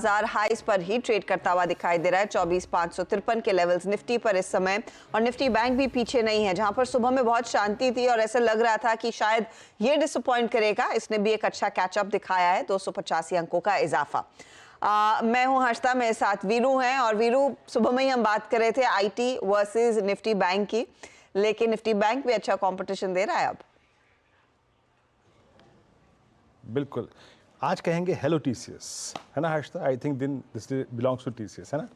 बाजार हाईस पर ही ट्रेड करता हुआ दिखाई दे रहा है। 24,553 के लेवल्स निफ्टी पर इस समय, और निफ्टी बैंक भी पीछे नहीं है। जहां पर सुबह में बहुत शांति थी और ऐसा लग रहा था कि शायद ये डिसअपॉइंट करेगा, इसने भी एक अच्छा कैचअप दिखाया है, 285 अंकों का इजाफा। मैं हूं हर्षिता, मेरे साथ वीरू हैं। और वीरू, सुबह में ही हम बात कर रहे थे आईटी वर्सेस निफ्टी बैंक की, लेकिन निफ्टी बैंक भी अच्छा कंपटीशन दे रहा है अब। बिल्कुल, आज कहेंगे हेलो टीसीएस, है ना Harshita? I think this belongs to TCS, है ना?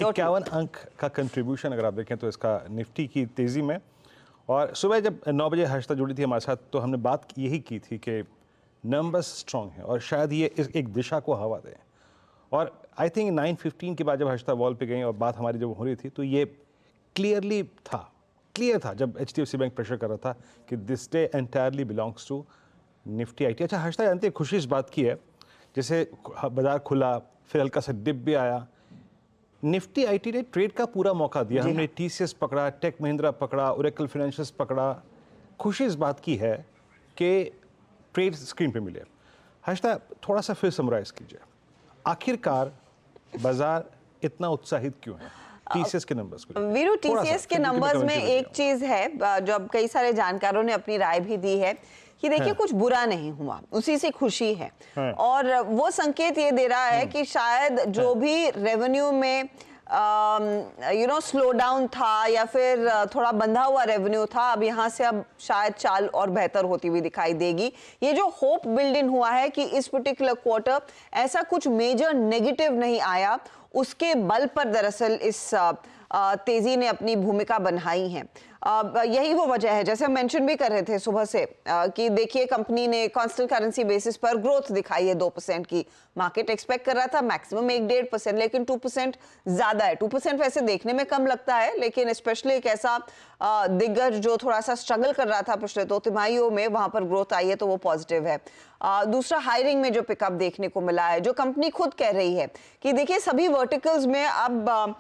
51 अंक का कंट्रीब्यूशन अगर आप देखें तो इसका निफ्टी की तेजी में। और सुबह जब 9 बजे हर्षिता जुड़ी थी हमारे साथ, तो हमने बात यही की थी कि नंबर्स स्ट्रॉन्ग हैं और शायद ये एक दिशा को हवा दें। और आई थिंक 9:15 के बाद जब हर्षिता वॉल पे गई और बात हमारी जब हो रही थी, तो ये क्लियर था जब HDFC बैंक प्रेशर कर रहा था कि this day entirely belongs to Nifty IT. अच्छा हर्षिता, जानते हैं खुशी इस बात की है, जैसे बाजार खुला फिर हल्का सा डिप भी आया, निफ्टी आईटी ने ट्रेड का पूरा मौका दिया। हमने टीसीएस पकड़ा, टेक महिंद्रा पकड़ा, ओरेकल फाइनेंशियल्स पकड़ा। खुशी इस बात की है कि ट्रेड स्क्रीन पे मिले। हर्षिता, थोड़ा सा फिर समराइज कीजिए, आखिरकार बाजार इतना उत्साहित क्यों है टीसीएस के नंबर्स को? वीरू, टीसीएस के नंबर्स में एक चीज है जो अब कई सारे जानकारों ने अपनी राय भी दी है कि देखिए कुछ बुरा नहीं हुआ, उसी से खुशी है। और वो संकेत ये दे रहा है कि शायद जो भी रेवेन्यू में स्लो डाउन था या फिर थोड़ा बंधा हुआ रेवेन्यू था, अब यहाँ से अब शायद चाल और बेहतर होती हुई दिखाई देगी। ये जो होप बिल्डिंग हुआ है कि इस पर्टिकुलर क्वार्टर ऐसा कुछ मेजर नेगेटिव नहीं आया, उसके बल पर दरअसल इस तेजी ने अपनी भूमिका बनाई है। यही वो वजह है, जैसे हम मेंशन भी कर रहे थे सुबह से, कि देखिए कंपनी ने कांस्टेंट करेंसी बेसिस पर ग्रोथ दिखाई है 2% की। मार्केट एक्सपेक्ट कर रहा था मैक्सिमम 1-1.5%, लेकिन 2% ज्यादा है। 2% वैसे देखने में कम लगता है, लेकिन स्पेशली एक ऐसा दिग्गज जो थोड़ा सा स्ट्रगल कर रहा था पिछले 2 तिमाहियों में, वहां पर ग्रोथ आई है, तो वो पॉजिटिव है। दूसरा, हायरिंग में जो पिकअप देखने को मिला है, जो कंपनी खुद कह रही है कि देखिए सभी वर्टिकल्स में अब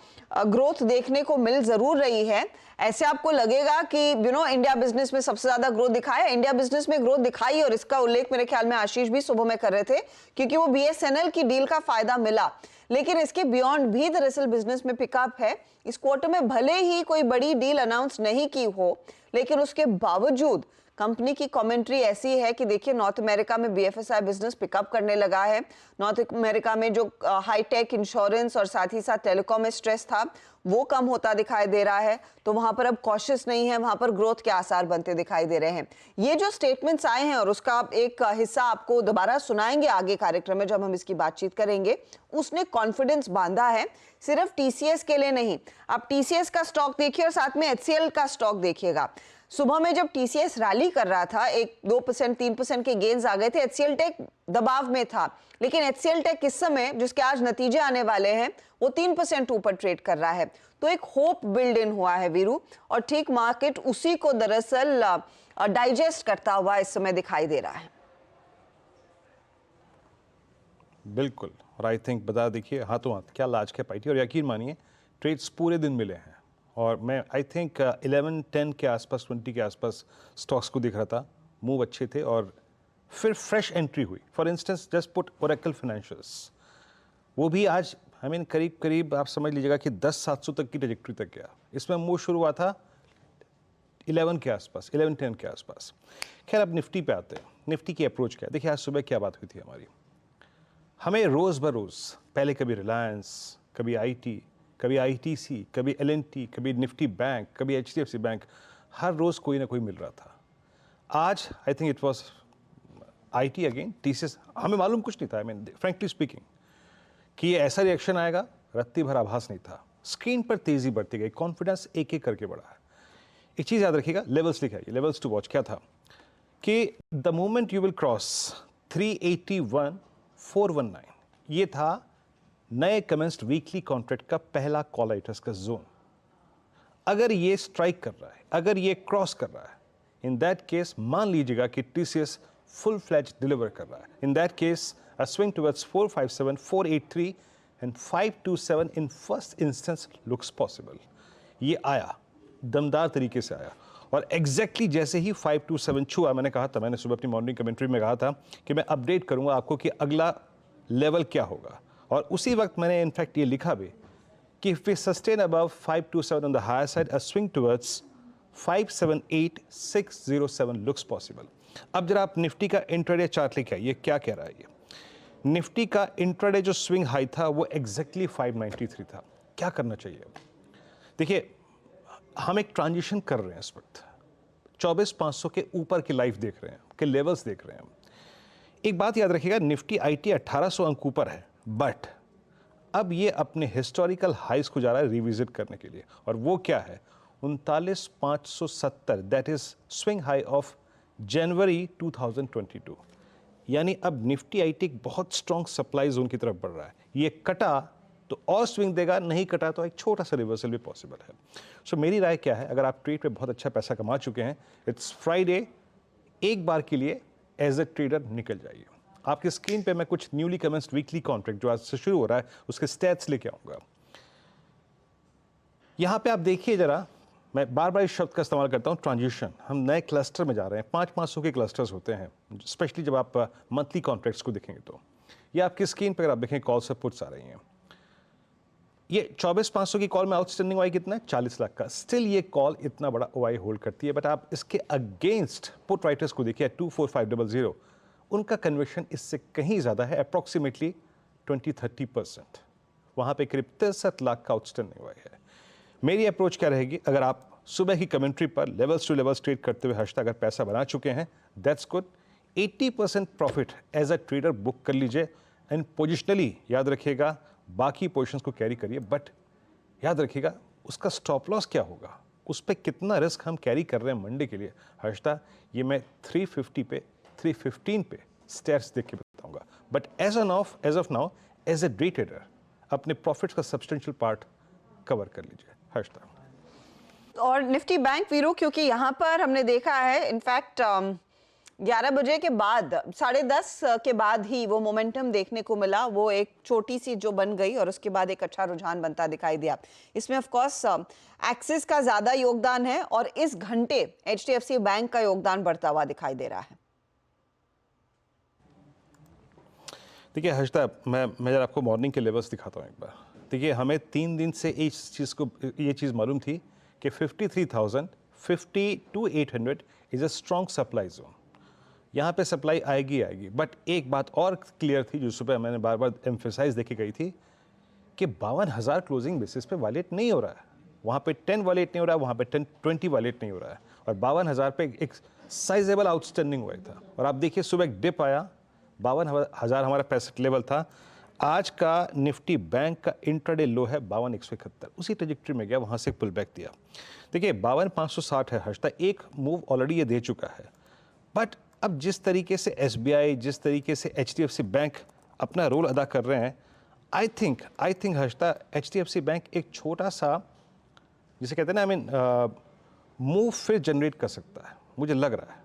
ग्रोथ देखने को मिल जरूर रही है। ऐसे आपको लगेगा कि इंडिया बिजनेस में सबसे ज्यादा ग्रोथ दिखाया, इंडिया बिजनेस में ग्रोथ दिखाई, और इसका उल्लेख मेरे ख्याल में आशीष भी सुबह में कर रहे थे, क्योंकि वो BSNL की डील का फायदा मिला। लेकिन इसके बियॉन्ड भी दरअसल बिजनेस में पिकअप है। इस क्वार्टर में भले ही कोई बड़ी डील अनाउंस नहीं की हो, लेकिन उसके बावजूद कंपनी की कमेंट्री ऐसी है कि देखिए नॉर्थ अमेरिका में BFSI बिजनेस पिकअप करने लगा है। नॉर्थ अमेरिका में जो हाईटेक, इंश्योरेंस और साथ ही साथ टेलीकॉम में स्ट्रेस था, वो कम होता दिखाई दे रहा है। तो वहां पर अब कॉशियस नहीं है, वहां पर ग्रोथ के आसार बनते दिखाई दे रहे हैं। ये जो स्टेटमेंट्स आए हैं, और उसका एक हिस्सा आपको दोबारा सुनाएंगे आगे कार्यक्रम में जब हम इसकी बातचीत करेंगे, उसने कॉन्फिडेंस बांधा है सिर्फ TCS के लिए नहीं। आप TCS का स्टॉक देखिए और साथ में HCL का स्टॉक देखिएगा। सुबह में जब TCS रैली कर रहा था, 1-2%, 3% के गेन्स आ गए थे, HCL टेक दबाव में था, लेकिन HCL टेक इस समय, जिसके आज नतीजे आने वाले हैं, वो 3% ऊपर ट्रेड कर रहा है। तो एक होप बिल्ड इन हुआ है वीरू, और ठीक मार्केट उसी को दरअसल डाइजेस्ट करता हुआ इस समय दिखाई दे रहा है। बिल्कुल, और आई थिंक बता देखिए हाथों हाथ क्या लाज के पाई, और यकीन मानिए ट्रेड्स पूरे दिन मिले हैं। और मैं आई थिंक 11-10 के आसपास, 20 के आसपास स्टॉक्स को दिख रहा था, मूव अच्छे थे, और फिर फ्रेश एंट्री हुई। For instance just put Oracle financials, वो भी आज करीब आप समझ लीजिएगा कि 10,700 तक की ट्रेजेक्टरी तक गया। इसमें मूव शुरू हुआ था 11 के आसपास, 11-10 के आसपास। खैर, अब निफ्टी पे आते हैं। निफ्टी की अप्रोच क्या है? देखिए आज सुबह क्या बात हुई थी हमारी। हमें रोज़ बरोज़ पहले कभी रिलायंस, कभी IT, कभी ITC, कभी LNT, कभी निफ्टी बैंक, कभी HDFC बैंक, हर रोज़ कोई ना कोई मिल रहा था। आज I think it was IT again, TCS। हमें मालूम कुछ नहीं था, आई मीन फ्रेंकली स्पीकिंग, कि ये ऐसा रिएक्शन आएगा, रत्ती भर आभास नहीं था। स्क्रीन पर तेज़ी बढ़ती गई, कॉन्फिडेंस एक एक करके बढ़ा है। एक चीज़ याद रखिएगा, लेवल्स लिखाइए, लेवल्स टू वॉच क्या था कि the moment you will cross 381,419, ये था नए कमेंस्ड वीकली कॉन्ट्रैक्ट का पहला कॉल राइटर्स का जोन। अगर ये स्ट्राइक कर रहा है, अगर ये क्रॉस कर रहा है, इन दैट केस मान लीजिएगा कि TCS फुल फ्लैज डिलीवर कर रहा है। In that case a swing towards 457, 483 and 527 in first instance looks possible. ये आया, दमदार तरीके से आया, और एग्जैक्टली जैसे ही 527 छुआ, मैंने कहा था, मैंने सुबह अपनी मॉर्निंग कमेंट्री में कहा था कि मैं अपडेट करूंगा आपको कि अगला लेवल क्या होगा, और उसी वक्त मैंने इनफैक्ट ये लिखा भी कि if we sustain above 527 on the higher side, a swing towards 578,607 looks possible. अब जरा आप निफ्टी का इंट्राडे चार्ट लेके आइए, क्या कह रहा है ये? निफ्टी का इंट्राडे जो स्विंग हाई था वो एग्जैक्टली 593 था। क्या करना चाहिए? देखिए, हम एक ट्रांजिशन कर रहे हैं इस वक्त, 24,500 के ऊपर की लाइफ देख रहे हैं, के लेवल्स देख रहे हैं। एक बात याद रखिएगा, निफ्टी आईटी 1800 अंक ऊपर है, बट अब ये अपने हिस्टोरिकल हाइस को जा रहा है रिविजिट करने के लिए, और वो क्या है? 39,570, that is swing high of January 2022। यानी अब निफ्टी आईटी एक बहुत स्ट्रॉन्ग सप्लाई जोन की तरफ बढ़ रहा है। ये कटा तो और स्विंग देगा, नहीं कटा तो एक छोटा सा रिवर्सल भी पॉसिबल है। सो मेरी राय क्या है, अगर आप ट्रेड पे बहुत अच्छा पैसा कमा चुके हैं, इट्स फ्राइडे, एक बार के लिए एज ए ट्रेडर निकल जाइए। आपकी स्क्रीन पे मैं कुछ न्यूली कमेंस्ड वीकली कॉन्ट्रैक्ट जो आज से शुरू हो रहा है उसके स्टैट्स लेके आऊंगा। यहां पे आप देखिए जरा, मैं बार बार इस शब्द का इस्तेमाल करता हूं, ट्रांजिशन। हम नए क्लस्टर में जा रहे हैं, 500 के क्लस्टर्स होते हैं, स्पेशली जब आप मंथली कॉन्ट्रैक्ट्स को देखेंगे तो। ये आपकी स्क्रीन पर अगर आप देखें, कॉल से पुट्स आ रही हैं। ये 24,500 की कॉल में आउटस्टैंडिंग ओआई कितना है? 40 लाख का। स्टिल ये कॉल इतना बड़ा ओआई होल्ड करती है, बट आप इसके अगेंस्ट पुट राइटर्स को देखिए 24500, उनका कन्वर्शन इससे कहीं ज़्यादा है, अप्रॉक्सीमेटली 20-30%। वहाँ पे करीब 63 लाख का आउटस्टैंडिंग ओआई है। मेरी अप्रोच क्या रहेगी? अगर आप सुबह की कमेंट्री पर लेवल्स टू लेवल्स ट्रेड करते हुए अगर पैसा बना चुके हैं, that's good. 80% profit as a trader book कर लीजिए, एंड पोजिशनली याद रखिएगा बाकी पोजीशंस को कैरी करिए, बट याद रखिएगा उसका स्टॉप लॉस क्या होगा, उस पर कितना रिस्क हम कैरी कर रहे हैं मंडे के लिए। हर्षदा, ये मैं 350 पे 315 पे स्टेट्स देख के बताऊंगा, but as of now as a day trader अपने प्रॉफिट्स का सब्सटेंशियल पार्ट कवर कर लीजिए। हर्षदा, और निफ्टी बैंक वीरो, क्योंकि यहाँ पर हमने देखा है इनफैक्ट 11 बजे के बाद, 10:30 के बाद ही वो मोमेंटम देखने को मिला, वो एक छोटी सी जो बन गई और उसके बाद एक अच्छा रुझान बनता दिखाई दिया। इसमें ऑफ कोर्स एक्सिस का ज्यादा योगदान है और इस घंटे एचडीएफसी बैंक का योगदान बढ़ता हुआ दिखाई दे रहा है। देखिए हर्षदा, मैं जरा आपको मॉर्निंग के लेवल्स दिखाता हूँ एक बार। देखिए, हमें 3 दिन से ये चीज़ मालूम थी कि 53,000 50 to 800 is a strong supply zone. यहाँ पे सप्लाई आएगी, बट एक बात और क्लियर थी जो सुबह मैंने बार बार एम्फेसाइज देखी गई थी कि 52,000 क्लोजिंग बेसिस पे वालेट नहीं हो रहा है। वहाँ पे 10 वालेट नहीं हो रहा है, वहाँ पे 20 वालेट नहीं हो रहा है, और 52,000 पे एक साइजेबल आउटस्टैंडिंग हुआ था। और आप देखिए सुबह एक डिप आया, 52,000 हमारा पैसेट लेवल था। आज का निफ्टी बैंक का इंट्राडे लो है 52,171, उसी ट्रेजेक्टरी में गया, वहाँ से पुल बैक दिया। देखिए 52,560 है हर्षदा, एक मूव ऑलरेडी ये दे चुका है, बट अब जिस तरीके से एसबीआई, जिस तरीके से एचडीएफसी बैंक अपना रोल अदा कर रहे हैं, I think Harshada HDFC bank एक छोटा सा, जिसे कहते हैं ना, मूव फिर जनरेट कर सकता है, मुझे लग रहा है।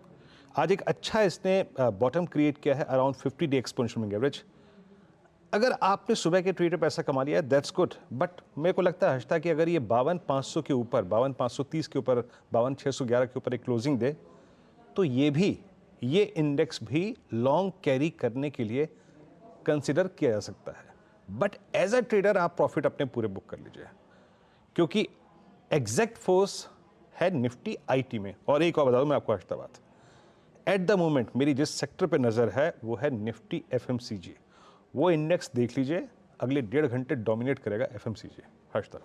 आज एक अच्छा इसने बॉटम क्रिएट किया है around 50 day exponential moving average. अगर आपने सुबह के ट्रेड पे पैसा कमा लिया है, दैट्स गुड, बट मेरे को लगता है हर्षदा कि अगर ये 52,500 के ऊपर, 52,530 के ऊपर, 52,611 के ऊपर एक क्लोजिंग दे, तो ये इंडेक्स भी लॉन्ग कैरी करने के लिए कंसिडर किया जा सकता है। बट एज अ ट्रेडर आप प्रॉफिट अपने पूरे बुक कर लीजिए, क्योंकि एग्जैक्ट फोर्स है निफ्टी आईटी में। और एक और बता दूं मैं आपको हर्षदा बात, एट द मोमेंट मेरी जिस सेक्टर पे नजर है वो है निफ्टी एफएमसीजी। वो इंडेक्स देख लीजिए, अगले 1.5 घंटे डोमिनेट करेगा एफएमसीजी। हर्षदा,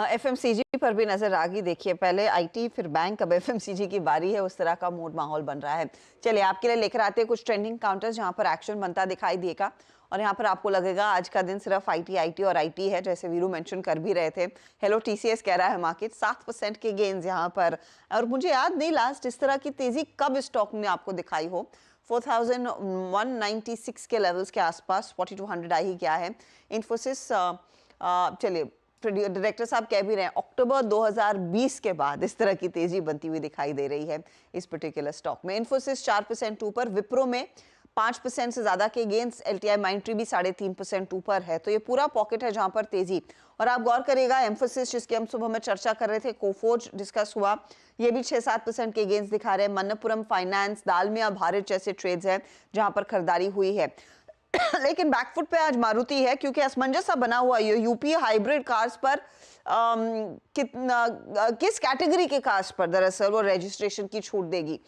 एफएमसीजी पर भी नजर आ गई। देखिए, पहले आईटी फिर बैंक, अब एफएमसीजी की बारी है, उस तरह का मूड माहौल बन रहा है। चलिए आपके लिए लेकर आते हैं कुछ ट्रेंडिंग काउंटर्स जहां पर एक्शन बनता दिखाई देगा, और यहाँ पर आपको लगेगा आज का दिन सिर्फ आईटी और आईटी है, जैसे वीरू मेंशन कर भी रहे थे। हेलो टीसीएस कह रहा है मार्केट 7% के गेन्स यहाँ पर, और मुझे याद नहीं लास्ट इस तरह की तेजी कब स्टॉक में आपको दिखाई हो। 4,196 के लेवल्स के आसपास 4200 आई ही क्या है। इन्फोसिस, चलिए डायरेक्टर साहब कह भी रहे हैं अक्टूबर 2020 के बाद इस तरह की तेजी बनती हुई दिखाई दे रही है इस पर्टिकुलर स्टॉक में। इन्फोसिस 4% ऊपर, विप्रो में 5% से ज्यादा के गेंस, एलटीआई माइंट्री भी 3.5% ऊपर है। तो ये पूरा पॉकेट है जहां पर तेजी। और आप गौर करेगा, एम्फोसिस जिसकी हम सुबह में चर्चा कर रहे थे, कोफोर्ज डिस्कस हुआ, ये भी 6-7% के गेंस दिखा रहे हैं। मन्नपुरम फाइनेंस, दालमिया भारत जैसे ट्रेड्स हैं जहां पर खरीदारी हुई है। लेकिन बैकफुट पे आज मारुति है क्योंकि असमंजस सा बना हुआ ये यूपी हाइब्रिड कार्स पर किस कैटेगरी के कार्स पर दरअसल वो रजिस्ट्रेशन की छूट देगी।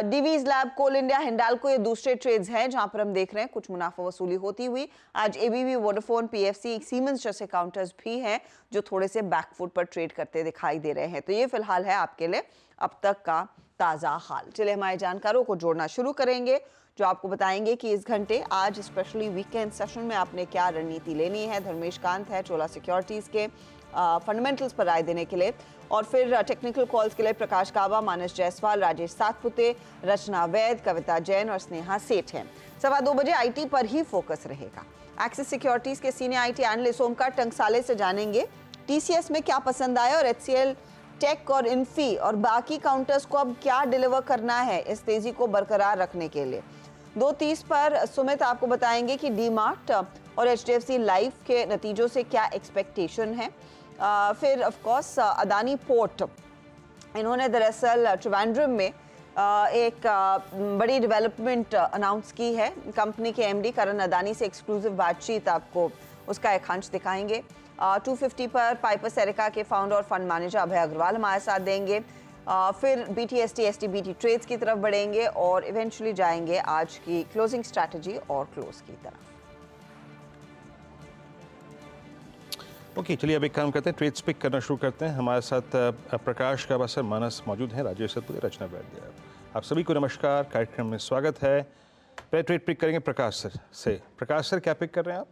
डिवीज लैब, कोल इंडिया, हिंडाल्को ये दूसरे ट्रेड्स हैं जहां पर हम देख रहे हैं कुछ मुनाफा वसूली होती हुई। आज एबीबी, वोडाफोन, पीएफसी, सीमेंस जैसे काउंटर्स भी हैं जो थोड़े से बैकफुट पर ट्रेड करते दिखाई दे रहे हैं। तो ये फिलहाल है आपके लिए अब तक का ताज़ा हाल। चलिए हमारे जानकारों को जोड़ना शुरू करेंगे जो आपको बताएंगे कि इस घंटे आज स्पेशली वीकेंड सेशन में आपने क्या रणनीति लेनी है। धर्मेश कांत है चोला सिक्योरिटीज के फंडामेंटल्स पर राय देने के लिए, और फिर टेक्निकल कॉल्स के लिए प्रकाश काबा, मानस जायसवाल, राजेश सातपुते, रचना वैद, कविता जैन और स्नेहा सेठ हैं। 2:15 बजे आईटी पर ही फोकस रहेगा। एक्सिस सिक्योरिटीज के सीनियर आईटी एनालिस्ट ओमकार टंकसाले से जानेंगे टीसीएस में क्या पसंद आया और एचसीएल, टेक और इन्फी और बाकी काउंटर्स को अब क्या डिलीवर करना है इस तेजी को बरकरार रखने के लिए। 2:30 पर सुमित आपको बताएंगे कि डीमार्ट और एचडीएफसी लाइफ के नतीजों से क्या एक्सपेक्टेशन है। फिर ऑफ कोर्स अदानी पोर्ट, इन्होंने दरअसल ट्रिवेंड्रम में एक बड़ी डेवलपमेंट अनाउंस की है। कंपनी के एमडी करण अदानी से एक्सक्लूसिव बातचीत, आपको उसका एक अंश दिखाएंगे। 250 पर पाइपर सेरिका के फाउंडर और फंड मैनेजर अभय अग्रवाल हमारे साथ देंगे। फिर बीटीएसटी एसटीबीटी ट्रेड्स की तरफ बढ़ेंगे और इवेंचुअली जाएंगे आज की क्लोजिंग स्ट्रैटेजी और क्लोज की तरफ। ओके, चलिए अब एक काम करते हैं, ट्रेड्स पिक करना शुरू करते हैं। हमारे साथ प्रकाश काबा सर, मानस मौजूद हैं, राजेश सतपुते, रचना वैद्य। आप सभी को नमस्कार, कार्यक्रम में स्वागत है। पहले ट्रेड पिक करेंगे प्रकाश सर से। प्रकाश सर, क्या पिक कर रहे हैं आप?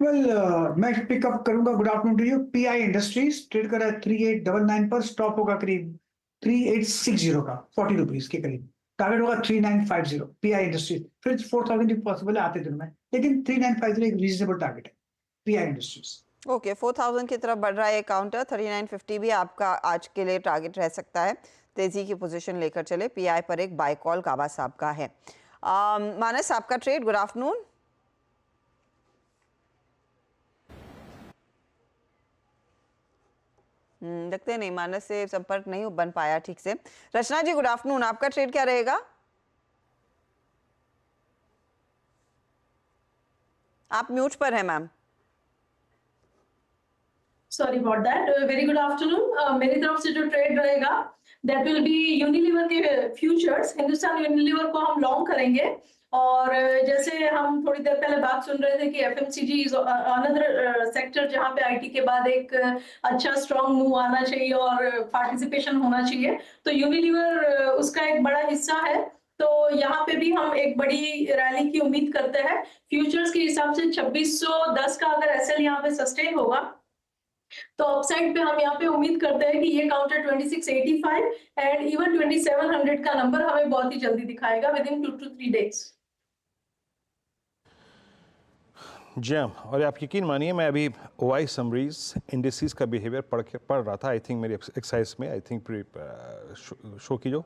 मैं पिकअप करूंगा। Good afternoon to you. PI Industries trade कर रहा है 3899 पर, स्टॉप होगा करीब 3860 का, 40 रुपीज के करीब। टारगेट होगा 3950। पीआई इंडस्ट्रीज फिर 4000 पॉसिबल है आते दिन में, लेकिन 3950 एक रीजनेबल टारगेट है पीआई इंडस्ट्रीज। ओके, 4000 की तरफ बढ़ रहा है काउंटर। 3950 भी आपका आज के लिए टारगेट रह सकता है। तेजी की पोजीशन लेकर चले। पीआई पर एक बाय कॉल काबा साहब का है। मानस, आपका ट्रेड। Good afternoon. लगते नहीं, मानस से संपर्क नहीं बन पाया ठीक से। रचना जी, गुड आफ्टरनून, आपका ट्रेड क्या रहेगा? आप म्यूट पर हैं ma'am. Sorry about that. Very good afternoon. मेरी तरफ से जो ट्रेड रहेगा दैट विल बी यूनिलीवर के फ्यूचर्स। हिंदुस्तान यूनिलीवर को हम लॉन्ग करेंगे, और जैसे हम थोड़ी देर पहले बात सुन रहे थे कि एफएमसीजी इज अनदर सेक्टर जहां पे आईटी के बाद एक अच्छा स्ट्रॉन्ग मूव आना चाहिए और पार्टिसिपेशन होना चाहिए, तो यूनिलीवर उसका एक बड़ा हिस्सा है। तो यहाँ पे भी हम एक बड़ी रैली की उम्मीद करते हैं। फ्यूचर्स के हिसाब से 2610 का अगर एसएल यहाँ पे सस्टेन होगा तो अपसाइड पे हम यहाँ पे उम्मीद करते हैं कि ये काउंटर 2685 एंड इवन 2700 का नंबर हमें बहुत ही जल्दी दिखाएगा विद इन 2 to 3 डेज। जी हाँ, और आप यकीन मानिए मैं अभी ओआई समरीज इंडिसेस का बिहेवियर पढ़ रहा था। आई थिंक मेरी एक्सरसाइज में, आई थिंक शो की जो,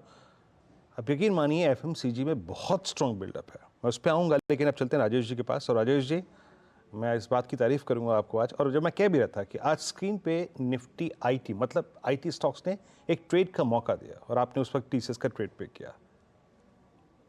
आप यकीन मानिए एफएमसीजी में बहुत स्ट्रॉन्ग बिल्डअप है। मैं उस पर आऊँगा, लेकिन अब चलते हैं राजेश जी के पास। और राजेश जी, मैं इस बात की तारीफ करूंगा आपको आज, और जब मैं कह भी रहा था कि आज स्क्रीन पे निफ्टी आईटी, मतलब आईटी स्टॉक्स ने एक ट्रेड का मौका दिया और आपने उस वक्त टीसीएस का ट्रेड पिक किया।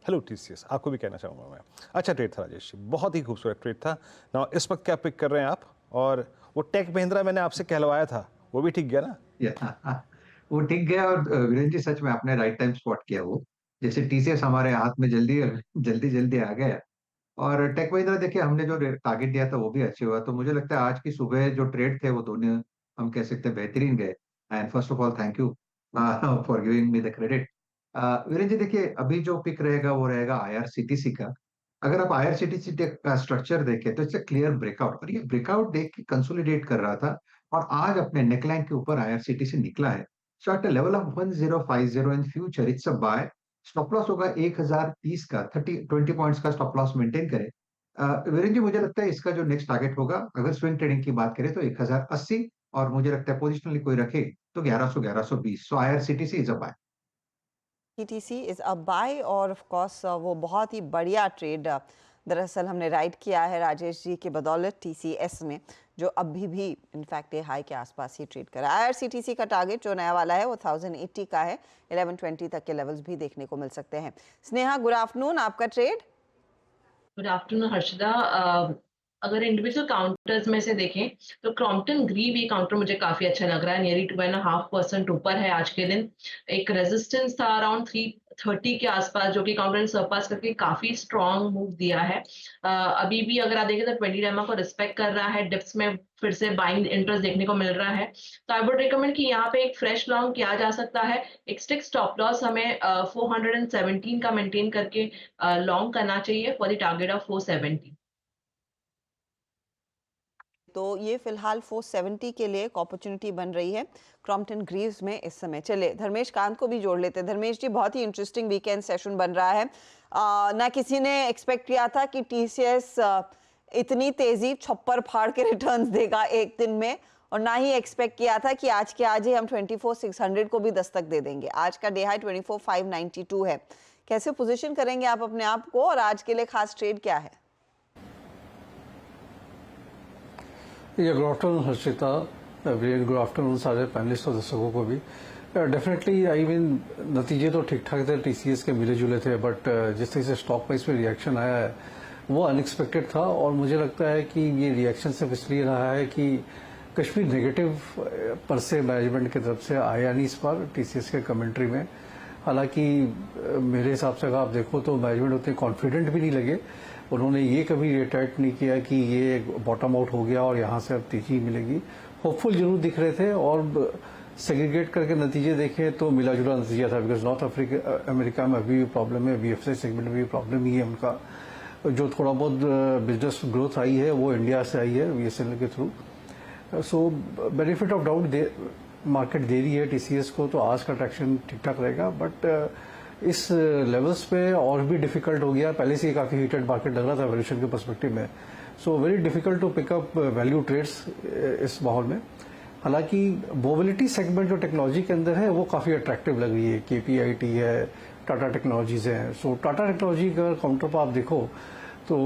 हेलो टीसीएस, आपको भी कहना चाहूँगा मैं। अच्छा ट्रेड था राजेश जी, बहुत ही खूबसूरत ट्रेड था ना। इस वक्त क्या पिक कर रहे हैं आप? और वो टेक महिंद्रा मैंने आपसे कहलवाया था, वो भी ठीक गया ना? वो ठीक गया। और वीरेंद्र जी, सच में आपने राइट टाइम स्पॉट किया। वो जैसे टीसीएस हमारे हाथ में जल्दी जल्दी आ गया, और टेक महिंद्रा देखिए हमने जो टारगेट दिया था वो भी अच्छे हुआ। तो मुझे लगता है आज की सुबह जो ट्रेड थे वो दोनों हम कह सकते हैं बेहतरीन गए। And first of all thank you for giving me the credit. Virendra ji, देखिए अभी जो पिक रहेगा वो रहेगा आईआरसीटीसी का। अगर आप आईआरसीटीसी का स्ट्रक्चर देखें तो इट्स अ क्लियर ब्रेकआउट, और ये ब्रेकआउट देख के कंसोलिडेट कर रहा था और आज अपने नेकलाइन के ऊपर आईआरसीटीसी निकला है। So at level of 1050 in future it's a buy. Stop loss होगा 1030 का, 20 पॉइंट्स का स्टॉप लॉस मेंटेन करें। वीरेंद्र जी, मुझे लगता है इसका जो नेक्स्ट टारगेट होगा, अगर स्विंग ट्रेडिंग की बात करें तो 1080, और मुझे लगता है पोजिशनली कोई रखे तो 1100-1120। So IRCTC is a buy. TTC is a buy, और ऑफ कोर्स वो बहुत ही बढ़िया ट्रेड दरअसल हमने राइट किया है राजेश जी के बदौलत टीसीएस में, जो अभी भी इनफैक्ट ये हाई के आसपास ही ट्रेड कर रहा है। आईआरसीटीसी का टारगेट जो नया वाला है वो 1080 का है। 1120 तक के लेवल्स भी देखने को मिल सकते हैं। स्नेहा, गुड आफ्टरनून, आपका ट्रेड। Good afternoon Harshita. अगर इंडिविजुअल काउंटर्स में से देखें तो क्रॉम्पटन ग्रीव ये काउंटर मुझे काफी अच्छा लग रहा है, नियरली 2.5% ऊपर है आज के दिन। एक रेजिस्टेंस था अराउंड 330 के आसपास, जो कि काउंटर ने सरपास करके काफी स्ट्रॉन्ग मूव दिया है। अभी भी अगर आप देखें तो 20 डेमा को रिस्पेक्ट कर रहा है, डिप्स में फिर से बाइंग इंटरेस्ट देखने को मिल रहा है। तो आई वुड रिकमेंड कि यहाँ पे एक फ्रेश लॉन्ग किया जा सकता है। एक स्टिक स्टॉप लॉस हमें 417 का मेंटेन करके लॉन्ग करना चाहिए फॉर द टारगेट ऑफ 470। तो ये फिलहाल 470 के लिए एक अपॉर्चुनिटी बन रही है क्रॉम्पटन ग्रीव्स में इस समय। चले धर्मेश कांत को भी जोड़ लेते हैं। धर्मेश जी, बहुत ही इंटरेस्टिंग वीकेंड सेशन बन रहा है। ना किसी ने एक्सपेक्ट किया था कि टीसीएस इतनी तेजी छप्पर फाड़ के रिटर्न्स देगा एक दिन में, और ना ही एक्सपेक्ट किया था कि आज के आज ही हम 24,600 को भी दस्तक दे देंगे। आज का डे हाई 24,592 है। कैसे पोजीशन करेंगे आप अपने आप को, और आज के लिए खास ट्रेड क्या है? Good afternoon Harshita, good afternoon सारे पैनलिस्ट और दर्शकों को भी। डेफिनेटली आई मीन नतीजे तो ठीक ठाक थे, टीसीएस के मिले जुले थे, बट जिस तरह से स्टॉक प्राइस में रिएक्शन आया है वो अनएक्सपेक्टेड था। और मुझे लगता है कि ये रिएक्शन सिर्फ इसलिए रहा है कि कश्मीर नेगेटिव पर से मैनेजमेंट की तरफ से आया नहीं इस बार टीसीएस के कमेंट्री में। हालांकि मेरे हिसाब से अगर आप देखो तो मैनेजमेंट उतने कॉन्फिडेंट भी नहीं लगे। उन्होंने ये कभी रिटाइट नहीं किया कि ये बॉटम आउट हो गया और यहाँ से अब तेजी मिलेगी। होपफुल जरूर दिख रहे थे, और सेग्रीगेट करके नतीजे देखें तो मिला जुला नतीजा था, बिकॉज नॉर्थ अमेरिका में अभी भी प्रॉब्लम है, बीएफसी सेगमेंट में भी प्रॉब्लम ही है उनका। जो थोड़ा बहुत बिजनेस ग्रोथ आई है वो इंडिया से आई है बीएसएनएल के थ्रू। So benefit of doubt market दे रही है टीसीएस को, तो आज का ट्रैक्शन ठीक ठाक रहेगा। बट इस लेवल्स पे और भी डिफिकल्ट हो गया। पहले से ही काफी हीटेड मार्केट लग रहा था वैल्यूएशन के पर्सपेक्टिव में। So very difficult to pick up value trades इस माहौल में। हालांकि मोबिलिटी सेगमेंट जो टेक्नोलॉजी के अंदर है वो काफी अट्रैक्टिव लग रही है। केपीआईटी है, टाटा टेक्नोलॉजीज है। सो टाटा टेक्नोलॉजी का काउंटर पर आप देखो तो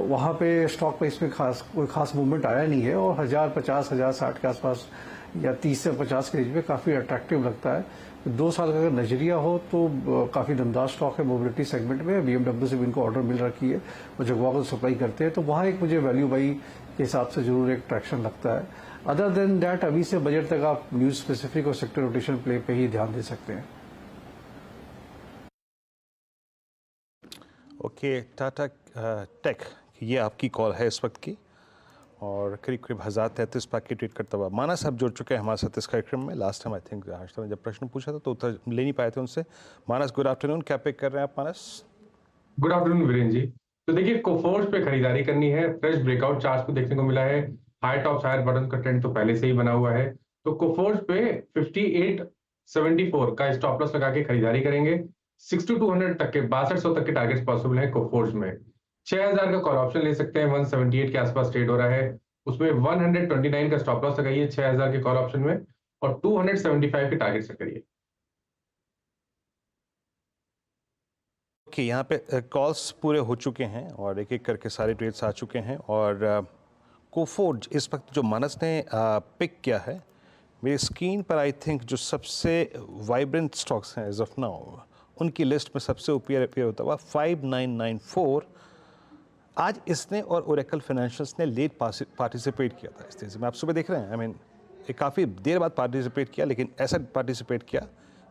वहां पे स्टॉक प्राइस में कोई खास मूवमेंट आया नहीं है, और 1050, 1060 के आसपास या 30 से 50 के रेंज में काफी अट्रैक्टिव लगता है। 2 साल का अगर नजरिया हो तो काफी दमदार स्टॉक है मोबिलिटी सेगमेंट में। बीएमडब्ल्यू से भी इनको ऑर्डर मिल रखी है, वो जगवा को सप्लाई करते हैं, तो वहां एक मुझे वैल्यू बाई के हिसाब से जरूर एक ट्रैक्शन लगता है। अदर देन दैट अभी से बजट तक आप न्यूज स्पेसिफिक और सेक्टर रोटेशन प्ले पे ही ध्यान दे सकते हैं। ओके, टाटा टेक ये आपकी कॉल है इस वक्त की, और करीब करीब 1033 पैक की ट्रेड करता हुआ मानस अब जुड़ चुके हैं हमारे साथ इस कार्यक्रम में। Last time I think Harshita ने जब प्रश्न पूछा था तो उत्तर ले नहीं पाए थे उनसे। मानस, गुड आफ्टरनून, क्या पिक कर रहे हैं आप मानस? Good afternoon Virendra ji. तो देखिए, कोफोर्ज पे खरीदारी करनी है। फ्रेश ब्रेकआउट चार्ट को देखने को मिला है। हाई टॉप हायर बॉटम का ट्रेंड तो पहले से ही बना हुआ है। तो कोफोर्ज पे 5874 का स्टॉप लॉस लगा के खरीदारी करेंगे। 6200 तक के 6200 तक के टारगेट्स पॉसिबल है कोफोर्ज में। 6000 का कॉल ऑप्शन ले सकते हैं। 178 के आसपास ट्रेड हो रहा है, उसमें 129 का स्टॉप लॉस लगाइए 6000 के कॉल ऑप्शन में, और 275 के टारगेट सेट करिए। ओके, यहाँ पे कॉल्स पूरे हो चुके हैं और एक एक करके सारे ट्रेड्स आ चुके हैं। और कोफोर्ज इस वक्त जो मानस ने पिक किया है मेरी स्क्रीन पर, आई थिंक जो सबसे वाइब्रेंट स्टॉक्स हैं एज ऑफ नाउ उनकी लिस्ट में सबसे ऊपर अपीयर होता हुआ 5994। आज इसने और ओरेकल फाइनेंशियल्स ने लेट पार्टिसिपेट किया था इस तेजी में। आप सुबह देख रहे हैं, आई मीन ये काफ़ी देर बाद पार्टिसिपेट किया, लेकिन ऐसा पार्टिसिपेट किया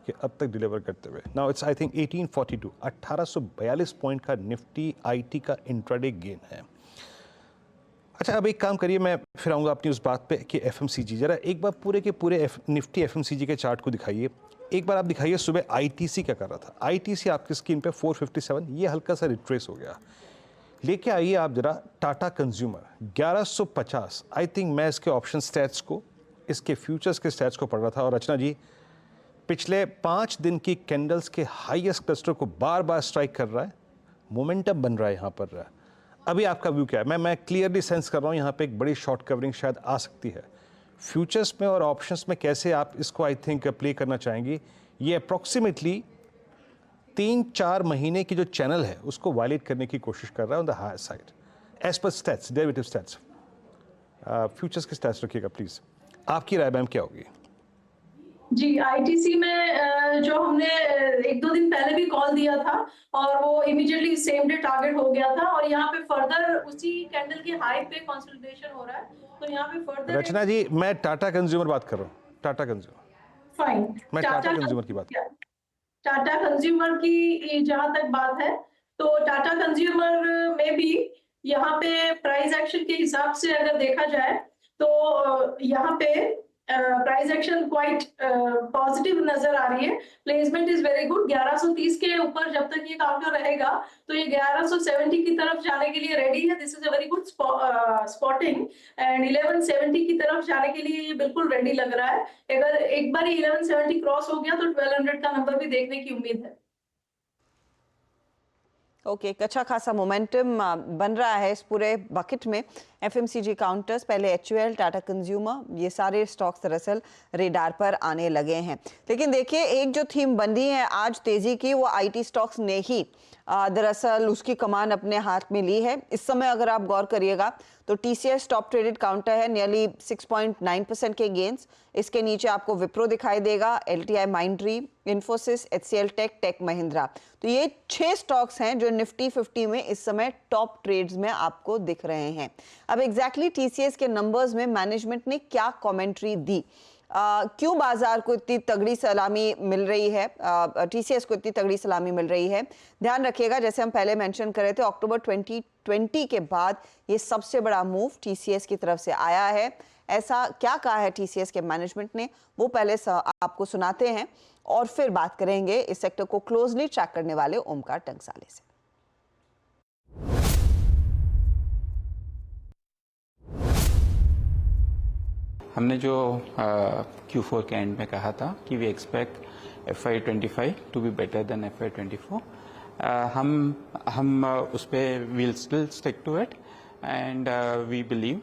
कि अब तक डिलीवर करते हुए। Now it's I think 1842, 1842 point का निफ्टी आईटी का इंट्राडे गेन है। अच्छा, अब एक काम करिए, मैं फिर आऊँगा अपनी उस बात पे कि एफएमसीजी, जरा एक बार पूरे के पूरे निफ्टी एफएमसीजी के चार्ट को दिखाइए। एक बार आप दिखाइए सुबह आईटीसी क्या कर रहा था। आईटीसी आपकी स्क्रीन पे 457, ये हल्का सा रिट्रेस हो गया। लेके आइए आप जरा टाटा कंज्यूमर 1150। आई थिंक मैं इसके ऑप्शन स्टैट्स को, इसके फ्यूचर्स के स्टैट्स को पढ़ रहा था, और रचना जी पिछले 5 दिन की कैंडल्स के हाईएस्ट क्लस्टर को बार बार स्ट्राइक कर रहा है, मोमेंटम बन रहा है यहाँ पर। अभी आपका व्यू क्या है? मैं क्लियरली सेंस कर रहा हूँ यहाँ पे एक बड़ी शॉर्ट कवरिंग शायद आ सकती है। फ्यूचर्स में और ऑप्शंस में कैसे आप इसको आई थिंक प्ले करना चाहेंगी? ये अप्रॉक्सीमेटली 3-4 महीने की जो चैनल है उसको वायलेट करने की कोशिश कर रहा है on the higher side as per stats, derivative stats. Futures के स्टैट्स रखिएगा प्लीज। आपकी राय मैम क्या होगी? जी, आईटीसी में जो हमने 1-2 दिन पहले भी कॉल दिया था और वो इमीडिएटली सेम डे टारगेट हो गया था और यहाँ पे फर्दर उसी कैंडल की हाई पे कंसोलिडेशन हो रहा है, तो यहाँ पे फर्दर रचना जी, मैं टाटा कंज्यूमर बात कर रहा हूँ, टाटा कंज्यूमर। फाइन। मैं टाटा कंज्यूमर की बात कर रहा हूँ। टाटा कंज्यूमर की जहां तक बात है, तो टाटा कंज्यूमर में भी यहाँ पे प्राइस एक्शन के हिसाब से अगर देखा जाए तो यहाँ पे प्राइस एक्शन क्वाइट पॉजिटिव नजर आ रही है। Placement is very good. 1130 के ऊपर जब तक ये काउंटर रहेगा तो ये 1170 की तरफ जाने के लिए रेडी है। This is a very good spotting and 1170 की तरफ जाने के लिए ये बिल्कुल रेडी लग रहा है। अगर एक बार 1170 क्रॉस हो गया तो 1200 का नंबर भी देखने की उम्मीद है। ओके, एक अच्छा खासा मोमेंटम बन रहा है इस पूरे बकेट में। एफएमसीजी काउंटर्स, पहले एचयूएल, टाटा कंज्यूमर, ये सारे स्टॉक्स दरअसल रेडार पर आने लगे हैं। लेकिन देखिए, एक जो थीम बन रही है आज तेजी की, वो आईटी स्टॉक्स ने ही दरअसल उसकी कमान अपने हाथ में ली है। इस समय अगर आप गौर करिएगा तो टीसीएस टॉप ट्रेडेड काउंटर है, नियरली 6.9% के गेंस। इसके नीचे आपको विप्रो दिखाई देगा, LTI Mindtree, Infosys, HCL tech, tech Mahindra. तो ये 6 स्टॉक्स हैं जो निफ्टी 50 में इस समय टॉप ट्रेड्स में आपको दिख रहे हैं। अब एग्जैक्टली टीसीएस के नंबर्स में मैनेजमेंट ने क्या कमेंट्री दी, क्यों बाजार को इतनी तगड़ी सलामी मिल रही है, टीसीएस को इतनी तगड़ी सलामी मिल रही है। ध्यान रखिएगा, जैसे हम पहले मेंशन कर रहे थे, अक्टूबर 2020 के बाद ये सबसे बड़ा मूव टीसीएस की तरफ से आया है। ऐसा क्या कहा है टीसीएस के मैनेजमेंट ने, वो पहले आपको सुनाते हैं और फिर बात करेंगे इस सेक्टर को क्लोजली ट्रैक करने वाले ओमकार टंकसाले से। हमने जो Q4 के एंड में कहा था कि we expect FY25 to be better than FY24, हम उस पर we'll still stick to it and we believe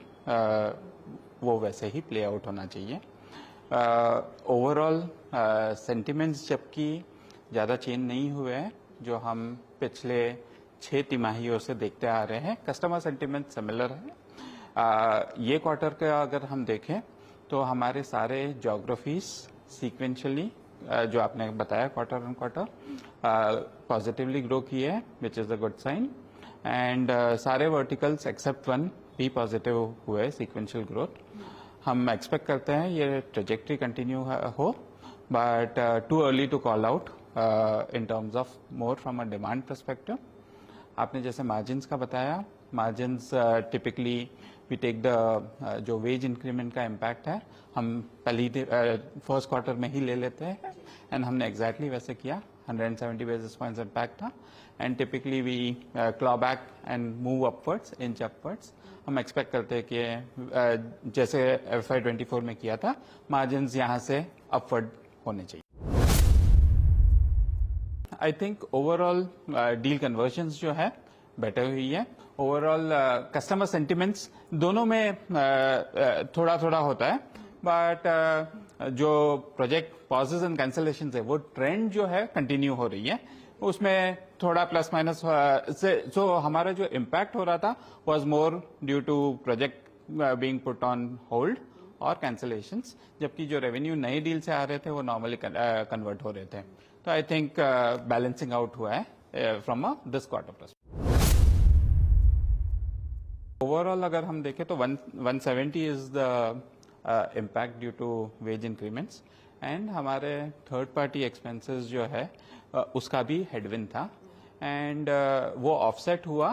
वो वैसे ही प्ले आउट होना चाहिए। ओवरऑल सेंटिमेंट्स जबकि ज़्यादा चेंज नहीं हुए हैं, जो हम पिछले 6 तिमाहियों से देखते आ रहे हैं, कस्टमर सेंटिमेंट सिमिलर है। ये क्वार्टर का अगर हम देखें तो हमारे सारे ज्योग्राफीज सीक्वेंशियली जो आपने बताया quarter on quarter positively grow किए हैं, which is a good sign. And सारे वर्टिकल्स एक्सेप्ट वन भी पॉजिटिव हुए सीक्वेंशियल ग्रोथ। हम एक्सपेक्ट करते हैं ये ट्रेजेक्ट्री कंटिन्यू हो, but too early to call out in terms of more from a demand perspective. आपने जैसे मार्जिन्स का बताया, margins typically we take the जो वेज इंक्रीमेंट का इम्पैक्ट है, हम पहली फर्स्ट क्वार्टर में ही ले लेते हैं एंड हमने एग्जैक्टली वैसे किया। 170 बेसिस पॉइंट्स इम्पैक्ट था and typically we claw back and move upwards, inch upwards. हम एक्सपेक्ट करते हैं कि जैसे FY24 में किया था, मार्जिन्स यहाँ से अपवर्ड होने चाहिए। I think overall deal convergence जो है बेटर हुई है। ओवरऑल कस्टमर सेंटिमेंट्स दोनों में थोड़ा थोड़ा होता है, बट जो प्रोजेक्ट पॉजेज एंड कैंसलेशन है वो ट्रेंड जो है कंटिन्यू हो रही है। उसमें थोड़ा प्लस माइनस से जो हमारा जो इम्पैक्ट हो रहा था was more due to project being put on hold और कैंसलेशंस, जबकि जो रेवेन्यू नए डील से आ रहे थे वो नॉर्मली कन्वर्ट हो रहे थे। तो आई थिंक बैलेंसिंग आउट हुआ है from this quarter plus. Overall अगर हम देखें तो 170 is the impact due to wage increments and हमारे थर्ड पार्टी एक्सपेंसेस जो है उसका भी हेडविन था एंड वो ऑफसेट हुआ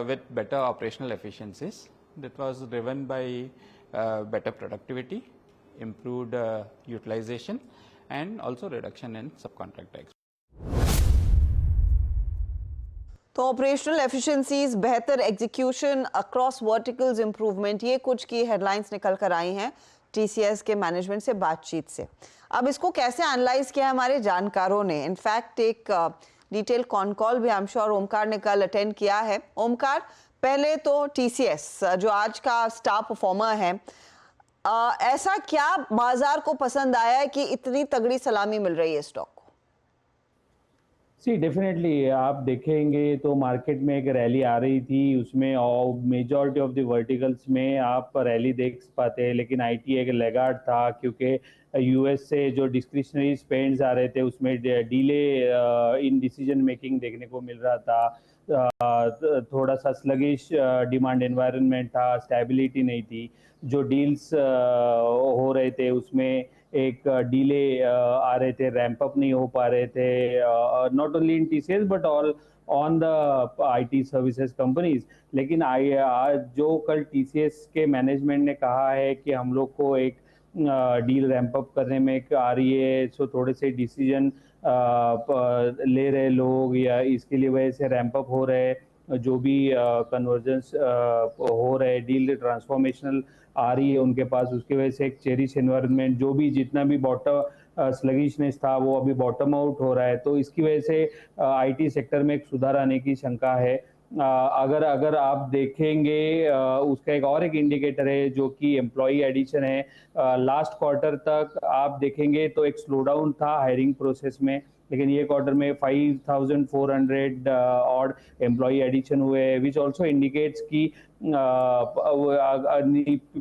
with better operational efficiencies. That was driven by better productivity, improved utilization and also reduction in subcontractor expenses. तो operational efficiencies, बेहतर एग्जीक्यूशन, अक्रॉस वर्टिकल्स इंप्रूवमेंट, ये कुछ की हेडलाइंस निकल कर आई हैं टीसीएस के मैनेजमेंट से बातचीत से। अब इसको कैसे एनालाइज किया हमारे जानकारों ने, इनफैक्ट एक डिटेल कॉन कॉल भी आई एम श्योर ओमकार ने कल अटेंड किया है। ओमकार, पहले तो टीसीएस जो आज का स्टार परफॉर्मर है, ऐसा क्या बाजार को पसंद आया है कि इतनी तगड़ी सलामी मिल रही है स्टॉक को? सी डेफिनेटली आप देखेंगे तो मार्केट में एक रैली आ रही थी, उसमें मेजॉरिटी ऑफ द वर्टिकल्स में आप रैली देख पाते हैं, लेकिन आईटी एक लेगार्ड था क्योंकि यूएस से जो डिस्क्रिशनरी स्पेंड्स आ रहे थे उसमें डिले इन डिसीजन मेकिंग देखने को मिल रहा था। थोड़ा सा स्लगिश डिमांड एनवायरनमेंट था, स्टेबिलिटी नहीं थी। जो डील्स हो रहे थे उसमें एक डिले आ रहे थे, रैंप अप नहीं हो पा रहे थे, not only in TCS but all on the IT services companies. लेकिन आज जो कल टीसीएस के मैनेजमेंट ने कहा है कि हम लोग को एक डील रैंप अप करने में आ रही है, सो थोड़े से डिसीजन ले रहे लोग या इसके लिए वजह से रैंप अप हो रहे हैं, जो भी कन्वर्जेंस हो रहे, डील ट्रांसफॉर्मेशनल आ रही है उनके पास, उसकी वजह से एक चेरिश एनवायरनमेंट जो भी जितना भी बॉटम स्लगिशनेस था वो अभी बॉटम आउट हो रहा है। तो इसकी वजह से आईटी सेक्टर में एक सुधार आने की शंका है। अगर आप देखेंगे उसका एक इंडिकेटर है जो कि एम्प्लॉय एडिशन है। लास्ट क्वार्टर तक आप देखेंगे तो एक स्लो डाउन था हायरिंग प्रोसेस में, लेकिन ये क्वार्टर में 5,400 ऑड एम्प्लॉय एडिशन हुए, विच ऑल्सो इंडिकेट्स कि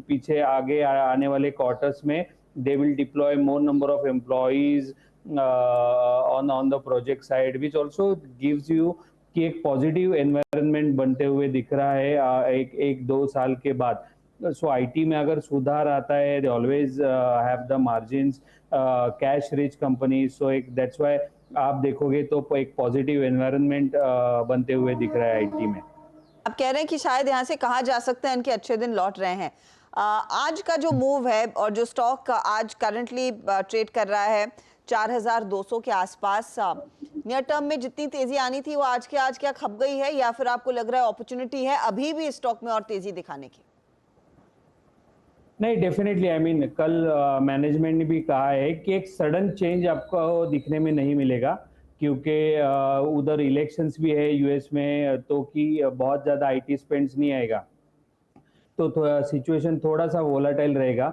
पीछे आगे आने वाले क्वार्टर्स में they will deploy more number of employees on the project side, which also gives you कि एक पॉजिटिव एनवायरनमेंट बनते हुए दिख रहा है एक दो साल के बाद। सो आईटी में अगर सुधार आता है, they always have the margins, cash rich company, so एक दैट्स व्हाई आप देखोगे तो एक पॉजिटिव एनवायरनमेंट बनते हुए दिख रहा है आईटी में। आप कह रहे हैं कि शायद यहाँ से कहा जा सकता है इनके अच्छे दिन लौट रहे हैं। आज का जो मूव है और जो स्टॉक आज करंटली ट्रेड कर रहा है 4,200 के आसपास, नियर टर्म में जितनी तेजी आनी थी वो आज क्या खप गई है, या फिर आपको लग रहा है अपॉर्चुनिटी है अभी भी स्टॉक में और तेजी दिखाने की? नहीं, डेफिनेटली आई मीन कल मैनेजमेंट ने भी कहा है कि एक सडन चेंज आपको दिखने में नहीं मिलेगा, क्योंकि उधर इलेक्शंस भी है यूएस में, तो कि बहुत ज़्यादा आईटी स्पेंड्स नहीं आएगा, तो सिचुएशन थोड़ा सा वोलाटाइल रहेगा।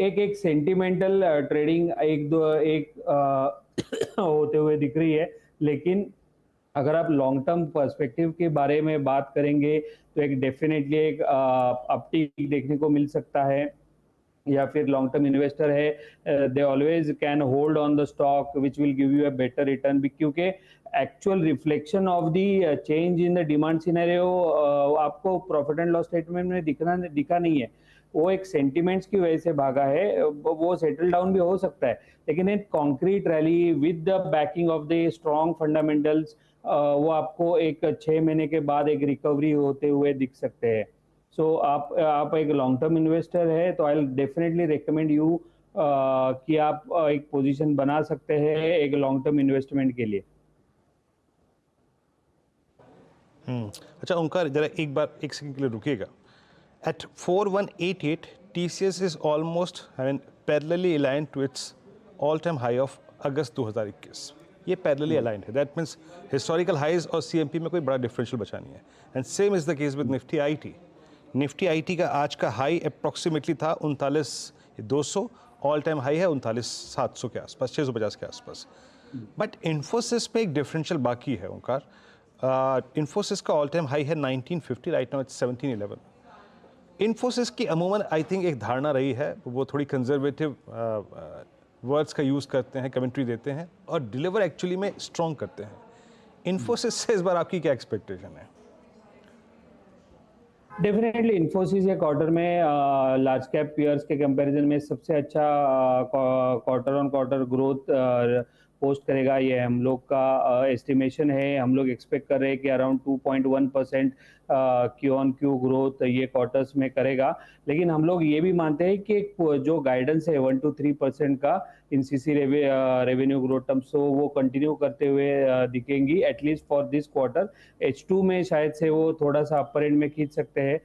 एक सेंटिमेंटल ट्रेडिंग होते हुए दिख रही है, लेकिन अगर आप लॉन्ग टर्म पर्सपेक्टिव के बारे में बात करेंगे तो एक डेफिनेटली एक अपटिक देखने को मिल सकता है, या फिर लॉन्ग टर्म इन्वेस्टर है they always can hold on the stock which will give you a better return, क्योंकि actual reflection of the change in the demand scenario आपको प्रॉफिट एंड लॉस स्टेटमेंट में दिखा नहीं है। वो एक सेंटिमेंट्स की वजह से भागा है, वो सेटल डाउन भी हो सकता है, लेकिन एक concrete rally with the banking of the strong fundamentals वो आपको एक 6 महीने के बाद एक रिकवरी होते हुए दिख सकते हैं। सो आप एक लॉन्ग टर्म इन्वेस्टर है तो आई डेफिनेटली रिकमेंड यू कि आप एक पोजीशन बना सकते हैं एक लॉन्ग टर्म इन्वेस्टमेंट के लिए। अच्छा ओंकार, जरा एक सेकंड के लिए रुकिएगा। At 4188 TCS is almost parallelly aligned to its all-time high of अगस्त 2021। ये पैरेलली अलाइंड है, दैट मीन्स हिस्टोरिकल हाइज और सीएमपी में कोई बड़ा डिफरेंशियल बचा नहीं है। And same is the case with Nifty IT. Nifty IT का आज का हाई अप्रॉक्सीमेटली था 39,200, ऑल टाइम हाई है 39,700 के आसपास, 650 के आसपास। बट इन्फोसिस पे एक डिफरेंशियल बाकी है ओंकार। इन्फोसिस का ऑल टाइम हाई है 1950, राइट नाउ इट्स 1711। इन्फोसिस की अमूमन आई थिंक एक धारणा रही है, वो थोड़ी कंजर्वेटिव वर्ड्स का यूज़ करते हैं, कमेंट्री देते हैं और डिलीवर एक्चुअली में स्ट्रॉन्ग करते हैं। इन्फोसिस से इस बार आपकी क्या एक्सपेक्टेशन है? डेफिनेटली इन्फोसिस ये क्वार्टर में लार्ज कैप पीयर्स के कंपैरिजन में सबसे अच्छा quarter on quarter growth post करेगा, ये हम लोग का एस्टिमेशन है। हम लोग एक्सपेक्ट कर रहे हैं कि around 2.1% Q on Q growth ये क्वार्टर्स में करेगा, लेकिन हम लोग ये भी मानते हैं कि जो गाइडेंस है 1 to 3% का इनसीसी रेवेन्यू ग्रोथ टर्म, सो वो कंटिन्यू करते हुए दिखेंगी at least for this quarter. H2 में शायद से वो थोड़ा सा अपर एंड में खींच सकते हैं,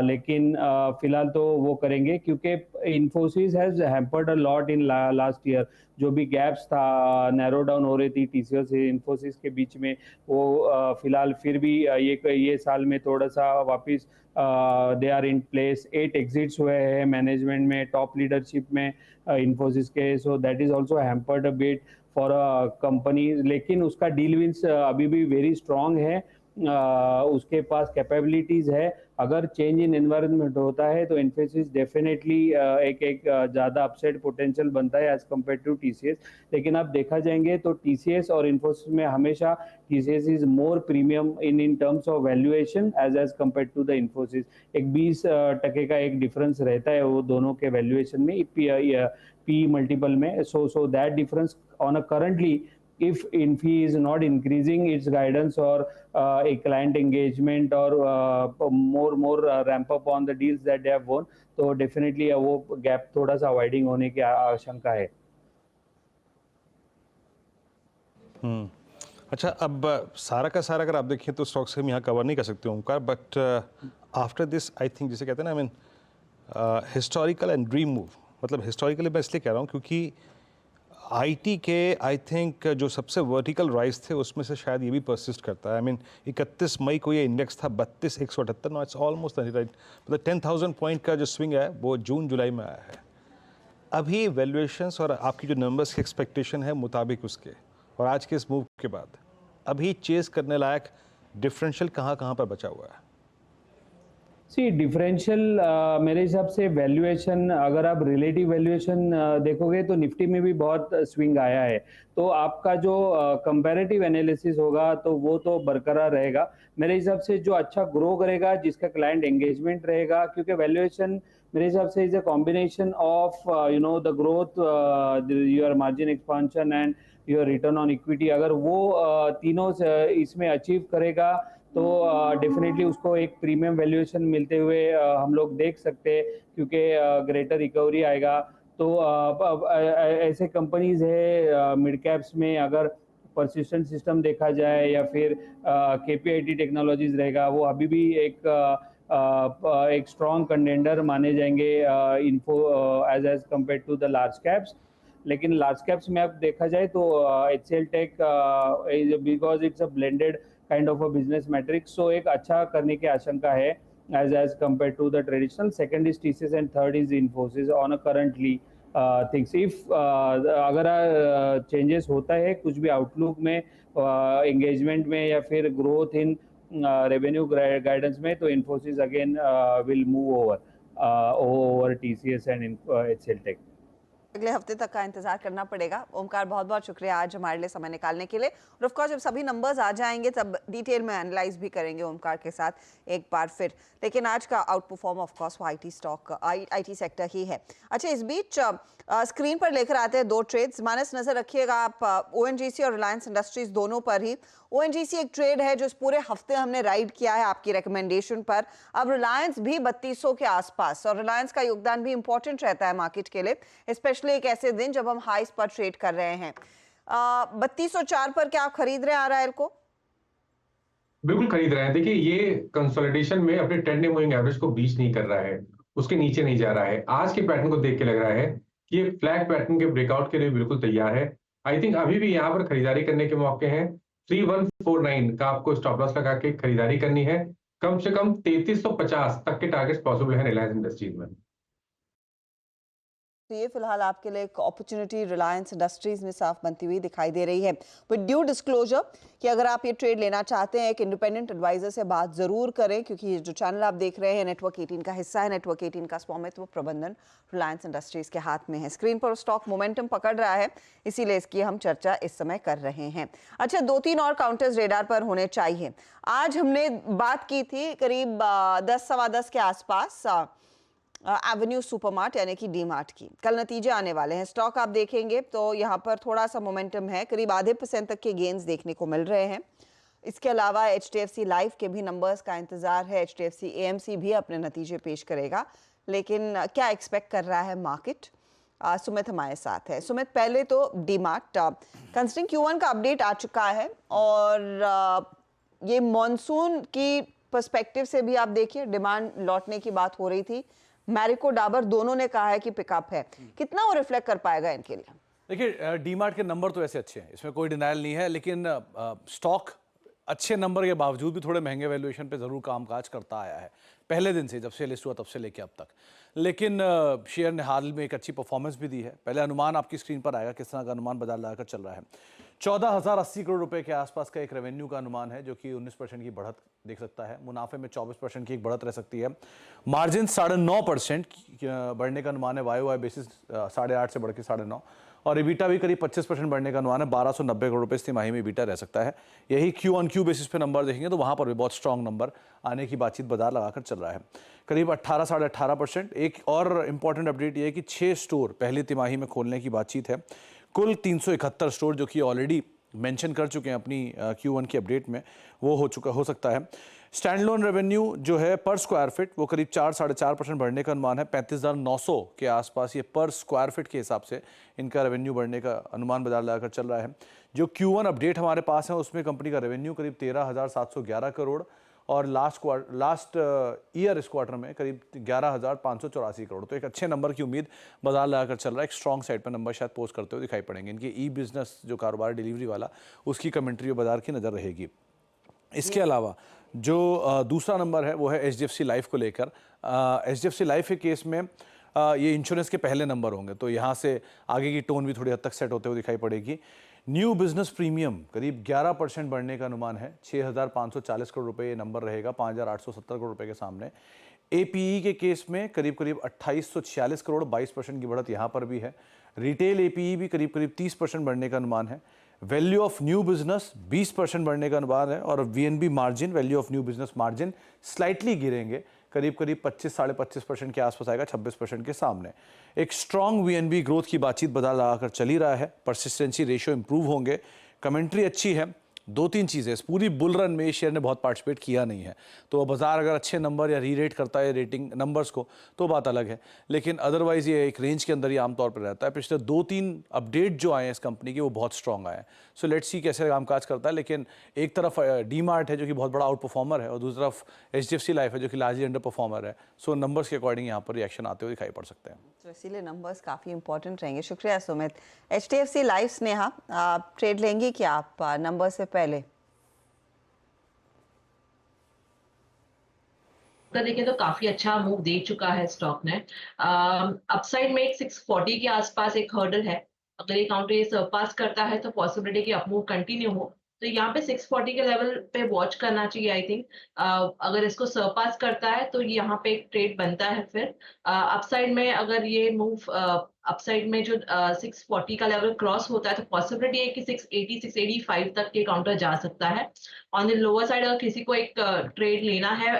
लेकिन फिलहाल तो वो करेंगे क्योंकि Infosys has hampered a lot in last year. जो भी गैप्स था, नैरो डाउन हो रही थी टीसीएस से इन्फोसिस के बीच में, वो फिलहाल फिर भी ये साल साल में थोड़ा सा वापस they are in place. 8 exits हुए हैं मैनेजमेंट में, टॉप लीडरशिप में इन्फोसिस के, so that is also hampered a bit for a company. लेकिन उसका डील विंस अभी भी वेरी स्ट्रांग है, उसके पास कैपेबिलिटीज है। अगर चेंज इन एनवायरनमेंट होता है तो इन्फोसिस डेफिनेटली एक ज़्यादा अपसाइड पोटेंशियल बनता है एज कम्पेयर टू टीसीएस। लेकिन आप देखा जाएंगे तो टीसीएस और इन्फोसिस में हमेशा TCS is more premium in terms of valuation as compare to the Infosys. एक 20% का एक डिफरेंस रहता है वो दोनों के वैल्यूएशन में, पी मल्टीपल में। So that difference on a currently, if Infi is not increasing its guidance or a client engagement or more ramp up on the deals that they have won, तो definitely वो gap थोड़ा सा widening होने की आशंका है। अच्छा, अब सारा का सारा अगर आप देखें तो स्टॉक्स हम यहाँ कवर नहीं कर सकते Omkar, but after this I think जिसे कहते हैं ना, I mean historical and dream move. मतलब हिस्टोरिकली मैं इसलिए कह रहा हूँ क्योंकि आईटी के आई थिंक जो सबसे वर्टिकल राइज थे उसमें से शायद ये भी परसिस्ट करता है। आई मीन 31 मई को ये इंडेक्स था 32,178, नो इट्स ऑलमोस्ट राइट, मतलब 10,000 पॉइंट का जो स्विंग है वो जून जुलाई में आया है। अभी वैल्यूएशंस और आपकी जो नंबर्स की एक्सपेक्टेशन है मुताबिक उसके, और आज के इस मूव के बाद अभी चेस करने लायक डिफरेंशियल कहाँ कहाँ पर बचा हुआ है? सी डिफरेंशियल मेरे हिसाब से वैल्यूएशन, अगर आप रिलेटिव वैल्यूएशन देखोगे तो निफ्टी में भी बहुत स्विंग आया है, तो आपका जो कंपैरेटिव एनालिसिस होगा तो वो तो बरकरार रहेगा। मेरे हिसाब से जो अच्छा ग्रो करेगा, जिसका क्लाइंट एंगेजमेंट रहेगा, क्योंकि वैल्यूएशन मेरे हिसाब से is a combination of the growth, your margin expansion and your return on equity. अगर वो तीनों इसमें अचीव करेगा तो डेफिनेटली उसको एक प्रीमियम वैल्यूएशन मिलते हुए हम लोग देख सकते हैं, क्योंकि ग्रेटर रिकवरी आएगा। तो ऐसे कंपनीज है मिड कैप्स में, अगर परसिस्टेंट सिस्टम देखा जाए या फिर केपीआईटी टेक्नोलॉजीज रहेगा, वो अभी भी एक स्ट्रॉन्ग कंटेंडर माने जाएंगे Info as compared to the large caps. लेकिन लार्ज कैप्स में अब देखा जाए तो HCL tech, because it's a blended kind of a business matrix, so एक अच्छा करने की आशंका है as compared to the traditional. Second is TCS and third is Infosys on a currently things. If अगर चेंजेस होता है कुछ भी आउटलुक में, एंगेजमेंट में या फिर ग्रोथ इन रेवेन्यू गाइडेंस में, तो Infosys again will move over TCS and HCL tech. अगले हफ्ते तक का इंतजार करना पड़ेगा। ओमकार, बहुत बहुत शुक्रिया आज हमारे लिए समय निकालने के लिए, और ऑफ कोर्स जब सभी नंबर्स आ जाएंगे तब डिटेल में एनालाइज भी करेंगे ओमकार के साथ एक बार फिर। लेकिन आज का out perform of course IT stock, IT sector ही है। अच्छा, इस बीच स्क्रीन पर लेकर आते हैं दो ट्रेड्स। मानस, नजर रखिएगा आप ओएनजीसी और रिलायंस इंडस्ट्रीज दोनों पर ही। ओएनजीसी एक ट्रेड है जो इस पूरे हफ्ते हमने राइड किया है आपकी रिकमेंडेशन पर। अब रिलायंस भी 3200 के आसपास, और रिलायंस का योगदान भी इंपॉर्टेंट रहता है मार्केट के लिए, स्पेशली एक ऐसे दिन जब हम हाईस पर ट्रेड कर रहे हैं। 3204 पर क्या आप खरीद रहे हैं आरआईएल को? बिल्कुल खरीद रहे हैं। देखिए, ये कंसोलिडेशन में अपने ट्रेंडिंग मूविंग एवरेज को ब्रीच नहीं कर रहा है, उसके नीचे नहीं जा रहा है। आज के पैटर्न को देख के लग रहा है कि ये फ्लैग पैटर्न के ब्रेकआउट के लिए बिल्कुल तैयार है। आई थिंक अभी भी यहाँ पर खरीदारी करने के मौके हैं। 3149 का आपको स्टॉप लॉस लगा के खरीदारी करनी है। कम से कम 3350 तक के टारगेट्स पॉसिबल है रिलायंस इंडस्ट्रीज में। तो ये फिलहाल आपके लिए एक अपॉर्चुनिटी रिलायंस इंडस्ट्रीज में साफ बनती हुई दिखाई दे रही है। विद ड्यू डिस्क्लोजर कि अगर आप ये ट्रेड लेना चाहते हैं, एक इंडिपेंडेंट एडवाइजर से बात जरूर करें, क्योंकि ये जो चैनल आप देख रहे हैं नेटवर्क 18 का हिस्सा है। नेटवर्क 18 का स्वामित्व प्रबंधन रिलायंस इंडस्ट्रीज के हाथ में है। स्क्रीन पर स्टॉक मोमेंटम पकड़ रहा है, इसीलिए इसकी हम चर्चा इस समय कर रहे हैं। अच्छा, 2-3 और काउंटर्स रेडार पर होने चाहिए। आज हमने बात की थी करीब 10-10:15 के आसपास एवेन्यू सुपरमार्ट यानी कि डी मार्ट की। कल नतीजे आने वाले हैं। स्टॉक आप देखेंगे तो यहाँ पर थोड़ा सा मोमेंटम है, करीब आधे % तक के गेन्स देखने को मिल रहे हैं। इसके अलावा HDFC लाइफ के भी नंबर्स का इंतजार है। HDFC AMC भी अपने नतीजे पेश करेगा, लेकिन क्या एक्सपेक्ट कर रहा है मार्केट? सुमित हमारे साथ है। सुमित, पहले तो डी मार्ट, कंसिडरिंग Q1 का अपडेट आ चुका है और ये मॉनसून की पर्सपेक्टिव से भी आप देखिए डिमांड लौटने की बात हो रही थी। मैरिको, डाबर दोनों ने कहा है कि पिकअप है। कितना वो रिफ्लेक्ट कर पाएगा इनके लिए? देखिए, डी मार्ट के नंबर तो ऐसे अच्छे हैं, इसमें कोई डिनायल नहीं है, लेकिन स्टॉक अच्छे नंबर के बावजूद भी थोड़े महंगे वैल्यूएशन पे ज़रूर कामकाज करता आया है पहले दिन से, जब से लिस्ट हुआ तब से लेके अब तक। लेकिन शेयर ने हाल में एक अच्छी परफॉर्मेंस भी दी है। पहले अनुमान आपकी स्क्रीन पर आएगा, किस तरह का अनुमान बाजार लगाकर चल रहा है। 14,080 करोड़ रुपए के आसपास का एक रेवेन्यू का अनुमान है, जो कि 19% की बढ़त देख सकता है। मुनाफे में 24% की एक बढ़त रह सकती है। मार्जिन 9.5% बढ़ने का अनुमान है, वाई बेसिस 8.5 से बढ़ के 9.5। और इबीटा भी करीब 25% बढ़ने का अनुमान है, 1290 करोड़ रुपए इस तिमाही में इबीटा रह सकता है। यही क्यू ऑन क्यू बेसिस पे नंबर देखेंगे तो वहां पर भी बहुत स्ट्रांग नंबर आने की बातचीत बाजार लगाकर चल रहा है। करीब 18 साढ़े 18%। एक और इंपॉर्टेंट अपडेट ये है कि 6 स्टोर पहली तिमाही में खोलने की बातचीत है। कुल 371 स्टोर, जो कि ऑलरेडी मेंशन कर चुके हैं अपनी Q1 की अपडेट में, वो हो सकता है। स्टैंड लोन रेवेन्यू जो है पर स्क्वायर फीट वो करीब 4-4.5% बढ़ने का अनुमान है। 35,900 के आसपास ये पर स्क्वायर फीट के हिसाब से इनका रेवेन्यू बढ़ने का अनुमान बाजार लगाकर चल रहा है। जो Q1 अपडेट हमारे पास है उसमें कंपनी का रेवेन्यू करीब 13,711 करोड़ और लास्ट ईयर इस क्वार्टर में करीब 11,584 करोड़। तो एक अच्छे नंबर की उम्मीद बाजार लगाकर चल रहा है। एक स्ट्रॉन्ग साइड पर नंबर शायद पोस्ट करते हुए दिखाई पड़ेंगे। इनके ई बिजनेस जो कारोबार डिलीवरी वाला, उसकी कमेंट्री बाजार की नज़र रहेगी। इसके अलावा जो दूसरा नंबर है वो है HDFC लाइफ को लेकर। HDFC लाइफ के केस में ये इंश्योरेंस के पहले नंबर होंगे, तो यहाँ से आगे की टोन भी थोड़ी हद तक सेट होते हुए दिखाई पड़ेगी। न्यू बिजनेस प्रीमियम करीब 11% बढ़ने का अनुमान है। 6,540 करोड़ रुपए ये नंबर रहेगा, 5,870 करोड़ रुपए के सामने। APE के केस में करीब 2,846 करोड़, 22% की बढ़त यहाँ पर भी है। रिटेल APE भी करीब 30% बढ़ने का अनुमान है। वैल्यू ऑफ न्यू बिजनेस 20% बढ़ने का अनुमान है। और VNB margin, value of new business margin slightly गिरेंगे, करीब 25-25% के आसपास आएगा, 26% के सामने। एक स्ट्रॉन्ग VNB ग्रोथ की बातचीत बाजार लगाकर चल ही रहा है। परसिस्टेंसी रेशियो इंप्रूव होंगे। कमेंट्री अच्छी है। 2-3 चीज़ें, इस पूरी बुल रन में शेयर ने बहुत पार्टिसिपेट किया नहीं है, तो बाजार अगर अच्छे नंबर या री रेट करता है रेटिंग नंबर्स को तो बात अलग है, लेकिन अदरवाइज ये एक रेंज के अंदर ही आमतौर पर रहता है। पिछले 2-3 अपडेट जो आए हैं इस कंपनी के वो बहुत स्ट्रॉन्ग आए हैं। सो लेट्स सी कैसे कामकाज करता है। लेकिन एक तरफ डीमार्ट है जो कि बहुत बड़ा आउट परफॉर्मर है, और दूसरी तरफ HDFC लाइफ है जो कि लार्जली अंडर परफॉर्मर है। सो नंबर्स के अकॉर्डिंग यहाँ पर रिएक्शन आते हुए दिखाई पड़ सकते हैं, तो इसीलिए नंबर्स काफ़ी इंपॉर्टेंट रहेंगे। शुक्रिया सुमित। HDFC लाइफ स्नेहा, आप ट्रेड लेंगी क्या आप नंबर से पहले? देखें तो काफी अच्छा मूव दे चुका है स्टॉक ने। अपसाइड में एक 640 के आसपास एक हर्डल है। अगर ये काउंटर ये सरपास करता है तो पॉसिबिलिटी कि अप मूव कंटिन्यू हो, तो यहाँ पे 640 के लेवल पे वॉच करना चाहिए। आई थिंक अगर इसको सरपास करता है तो यहाँ पे एक ट्रेड बनता है। फिर अपसाइड में अगर ये मूव अपसाइड में जो 640 का लेवल क्रॉस होता है तो पॉसिबिलिटी है कि 680 685 तक के काउंटर जा सकता है। ऑन द लोअर साइड अगर किसी को एक ट्रेड लेना है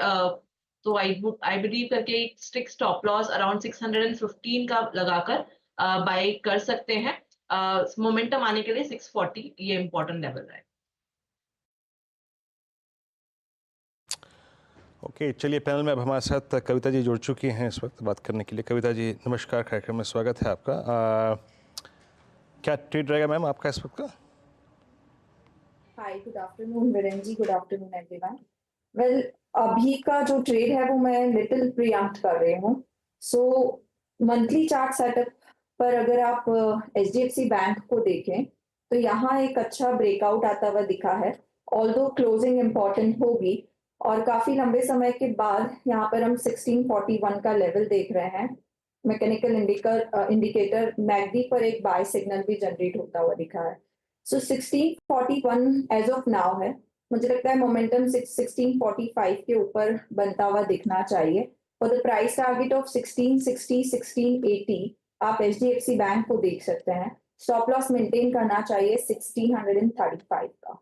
तो आई बिलीव करके एक स्ट्रिक्ट स्टॉप लॉस अराउंड 615 का लगाकर बाय कर सकते हैं। मोमेंटम आने के लिए 640 ये इंपॉर्टेंट लेवल है। ओके, चलिए पैनल में अब हमारे साथ कविता जी जुड़ चुकी हैं इस वक्त बात करने के लिए। कविता जी नमस्कार, कार्यक्रम में स्वागत है आपका। क्या ट्रेड रहेगा मैम आपका इस वक्त का? हाय, गुड आफ्टरनून वीरेन जी, गुड आफ्टरनून एवरीवन। वेल, अभी का जो ट्रेड है वो मैं लिटिल प्रीएम्प्ट कर रही हूँ। सो मंथली चार्ट सेटअप पर अगर आप HDFC बैंक को देखें तो यहाँ एक अच्छा ब्रेकआउट आता हुआ दिखा है, ऑल्दो क्लोजिंग इंपॉर्टेंट होगी। और काफी लंबे समय के बाद यहाँ पर हम 1641 का लेवल देख रहे हैं। मैकेनिकल इंडिकेटर मैगडी पर एक बाय सिग्नल भी जनरेट होता हुआ दिखा है। सो 1641 एज ऑफ नाउ है। मुझे लगता है मोमेंटम 1645 के ऊपर बनता हुआ दिखना चाहिए। और द प्राइस टारगेट ऑफ 1660 1680 आप HDFC बैंक को देख सकते हैं। स्टॉप लॉस मेंटेन करना चाहिए 1635 का।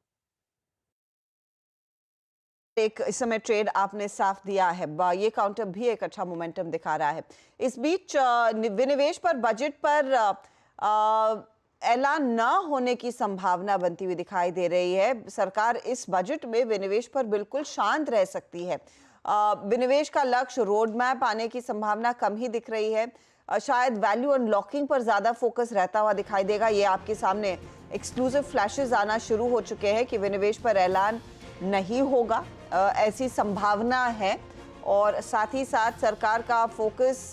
एक इस समय ट्रेड आपने साफ दिया है, ये काउंटर भी एक अच्छा मोमेंटम दिखा रहा है। इस बीच विनिवेश पर बजट पर ऐलान न होने की संभावना बनती हुई दिखाई दे रही है। सरकार इस बजट में विनिवेश पर बिल्कुल शांत रह सकती है। विनिवेश का लक्ष्य रोड मैप आने की संभावना कम ही दिख रही है। शायद वैल्यू अनलॉकिंग पर ज्यादा फोकस रहता हुआ दिखाई देगा। ये आपके सामने एक्सक्लूसिव फ्लैशेस आना शुरू हो चुके हैं कि विनिवेश पर ऐलान नहीं होगा, ऐसी संभावना है। और साथ ही साथ सरकार का फोकस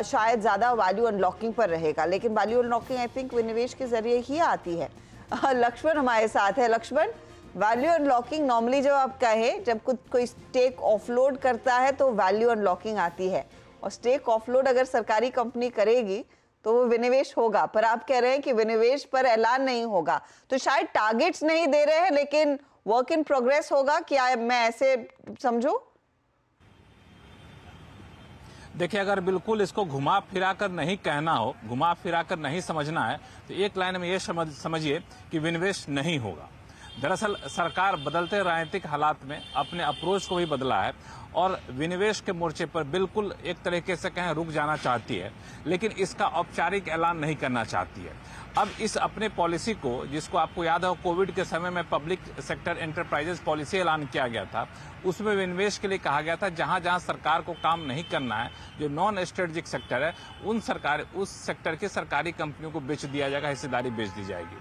शायद ज़्यादा वैल्यू अनलॉकिंग पर रहेगा, लेकिन वैल्यू अनलॉकिंग आई थिंक विनिवेश के जरिए ही आती है। लक्ष्मण हमारे साथ है। लक्ष्मण, वैल्यू अनलॉकिंग नॉर्मली जब आप कहें, जब कोई स्टेक ऑफलोड करता है तो वैल्यू अनलॉकिंग आती है, और स्टेक ऑफलोड अगर सरकारी कंपनी करेगी तो वो विनिवेश होगा। पर आप कह रहे हैं कि विनिवेश पर ऐलान नहीं होगा, तो शायद टारगेट्स नहीं दे रहे हैं लेकिन वर्क इन प्रोग्रेस होगा। क्या मैं ऐसे समझूं? देखिए, अगर बिल्कुल इसको घुमा फिरा कर नहीं कहना हो, घुमा फिरा कर नहीं समझना है, तो एक लाइन में ये समझिए कि विनिवेश नहीं होगा। दरअसल सरकार बदलते राजनीतिक हालात में अपने अप्रोच को भी बदला है और विनिवेश के मोर्चे पर बिल्कुल एक तरीके से कहें रुक जाना चाहती है, लेकिन इसका औपचारिक ऐलान नहीं करना चाहती है। अब इस अपने पॉलिसी को, जिसको आपको याद हो कोविड के समय में पब्लिक सेक्टर एंटरप्राइजेस पॉलिसी ऐलान किया गया था, उसमें विनिवेश के लिए कहा गया था जहां जहां सरकार को काम नहीं करना है, जो नॉन स्ट्रेटेजिक सेक्टर है, उस सेक्टर की सरकारी कंपनियों को बेच दिया जाएगा, हिस्सेदारी बेच दी जाएगी।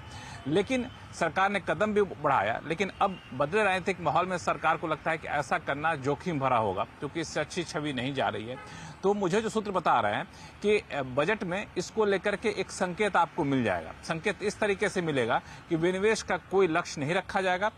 लेकिन सरकार ने कदम भी बढ़ाया, लेकिन अब बदले राजनीतिक माहौल में सरकार को लगता है कि ऐसा करना जोखिम भरा होगा, क्योंकि इससे अच्छी छवि नहीं जा रही है। तो मुझे जो सूत्र बता रहे हैं कि बजट में इसको लेकर के एक संकेत आपको मिल जाएगा। संकेत इस तरीके से मिलेगा कि विनिवेश का कोई लक्ष्य नहीं रखा जाएगा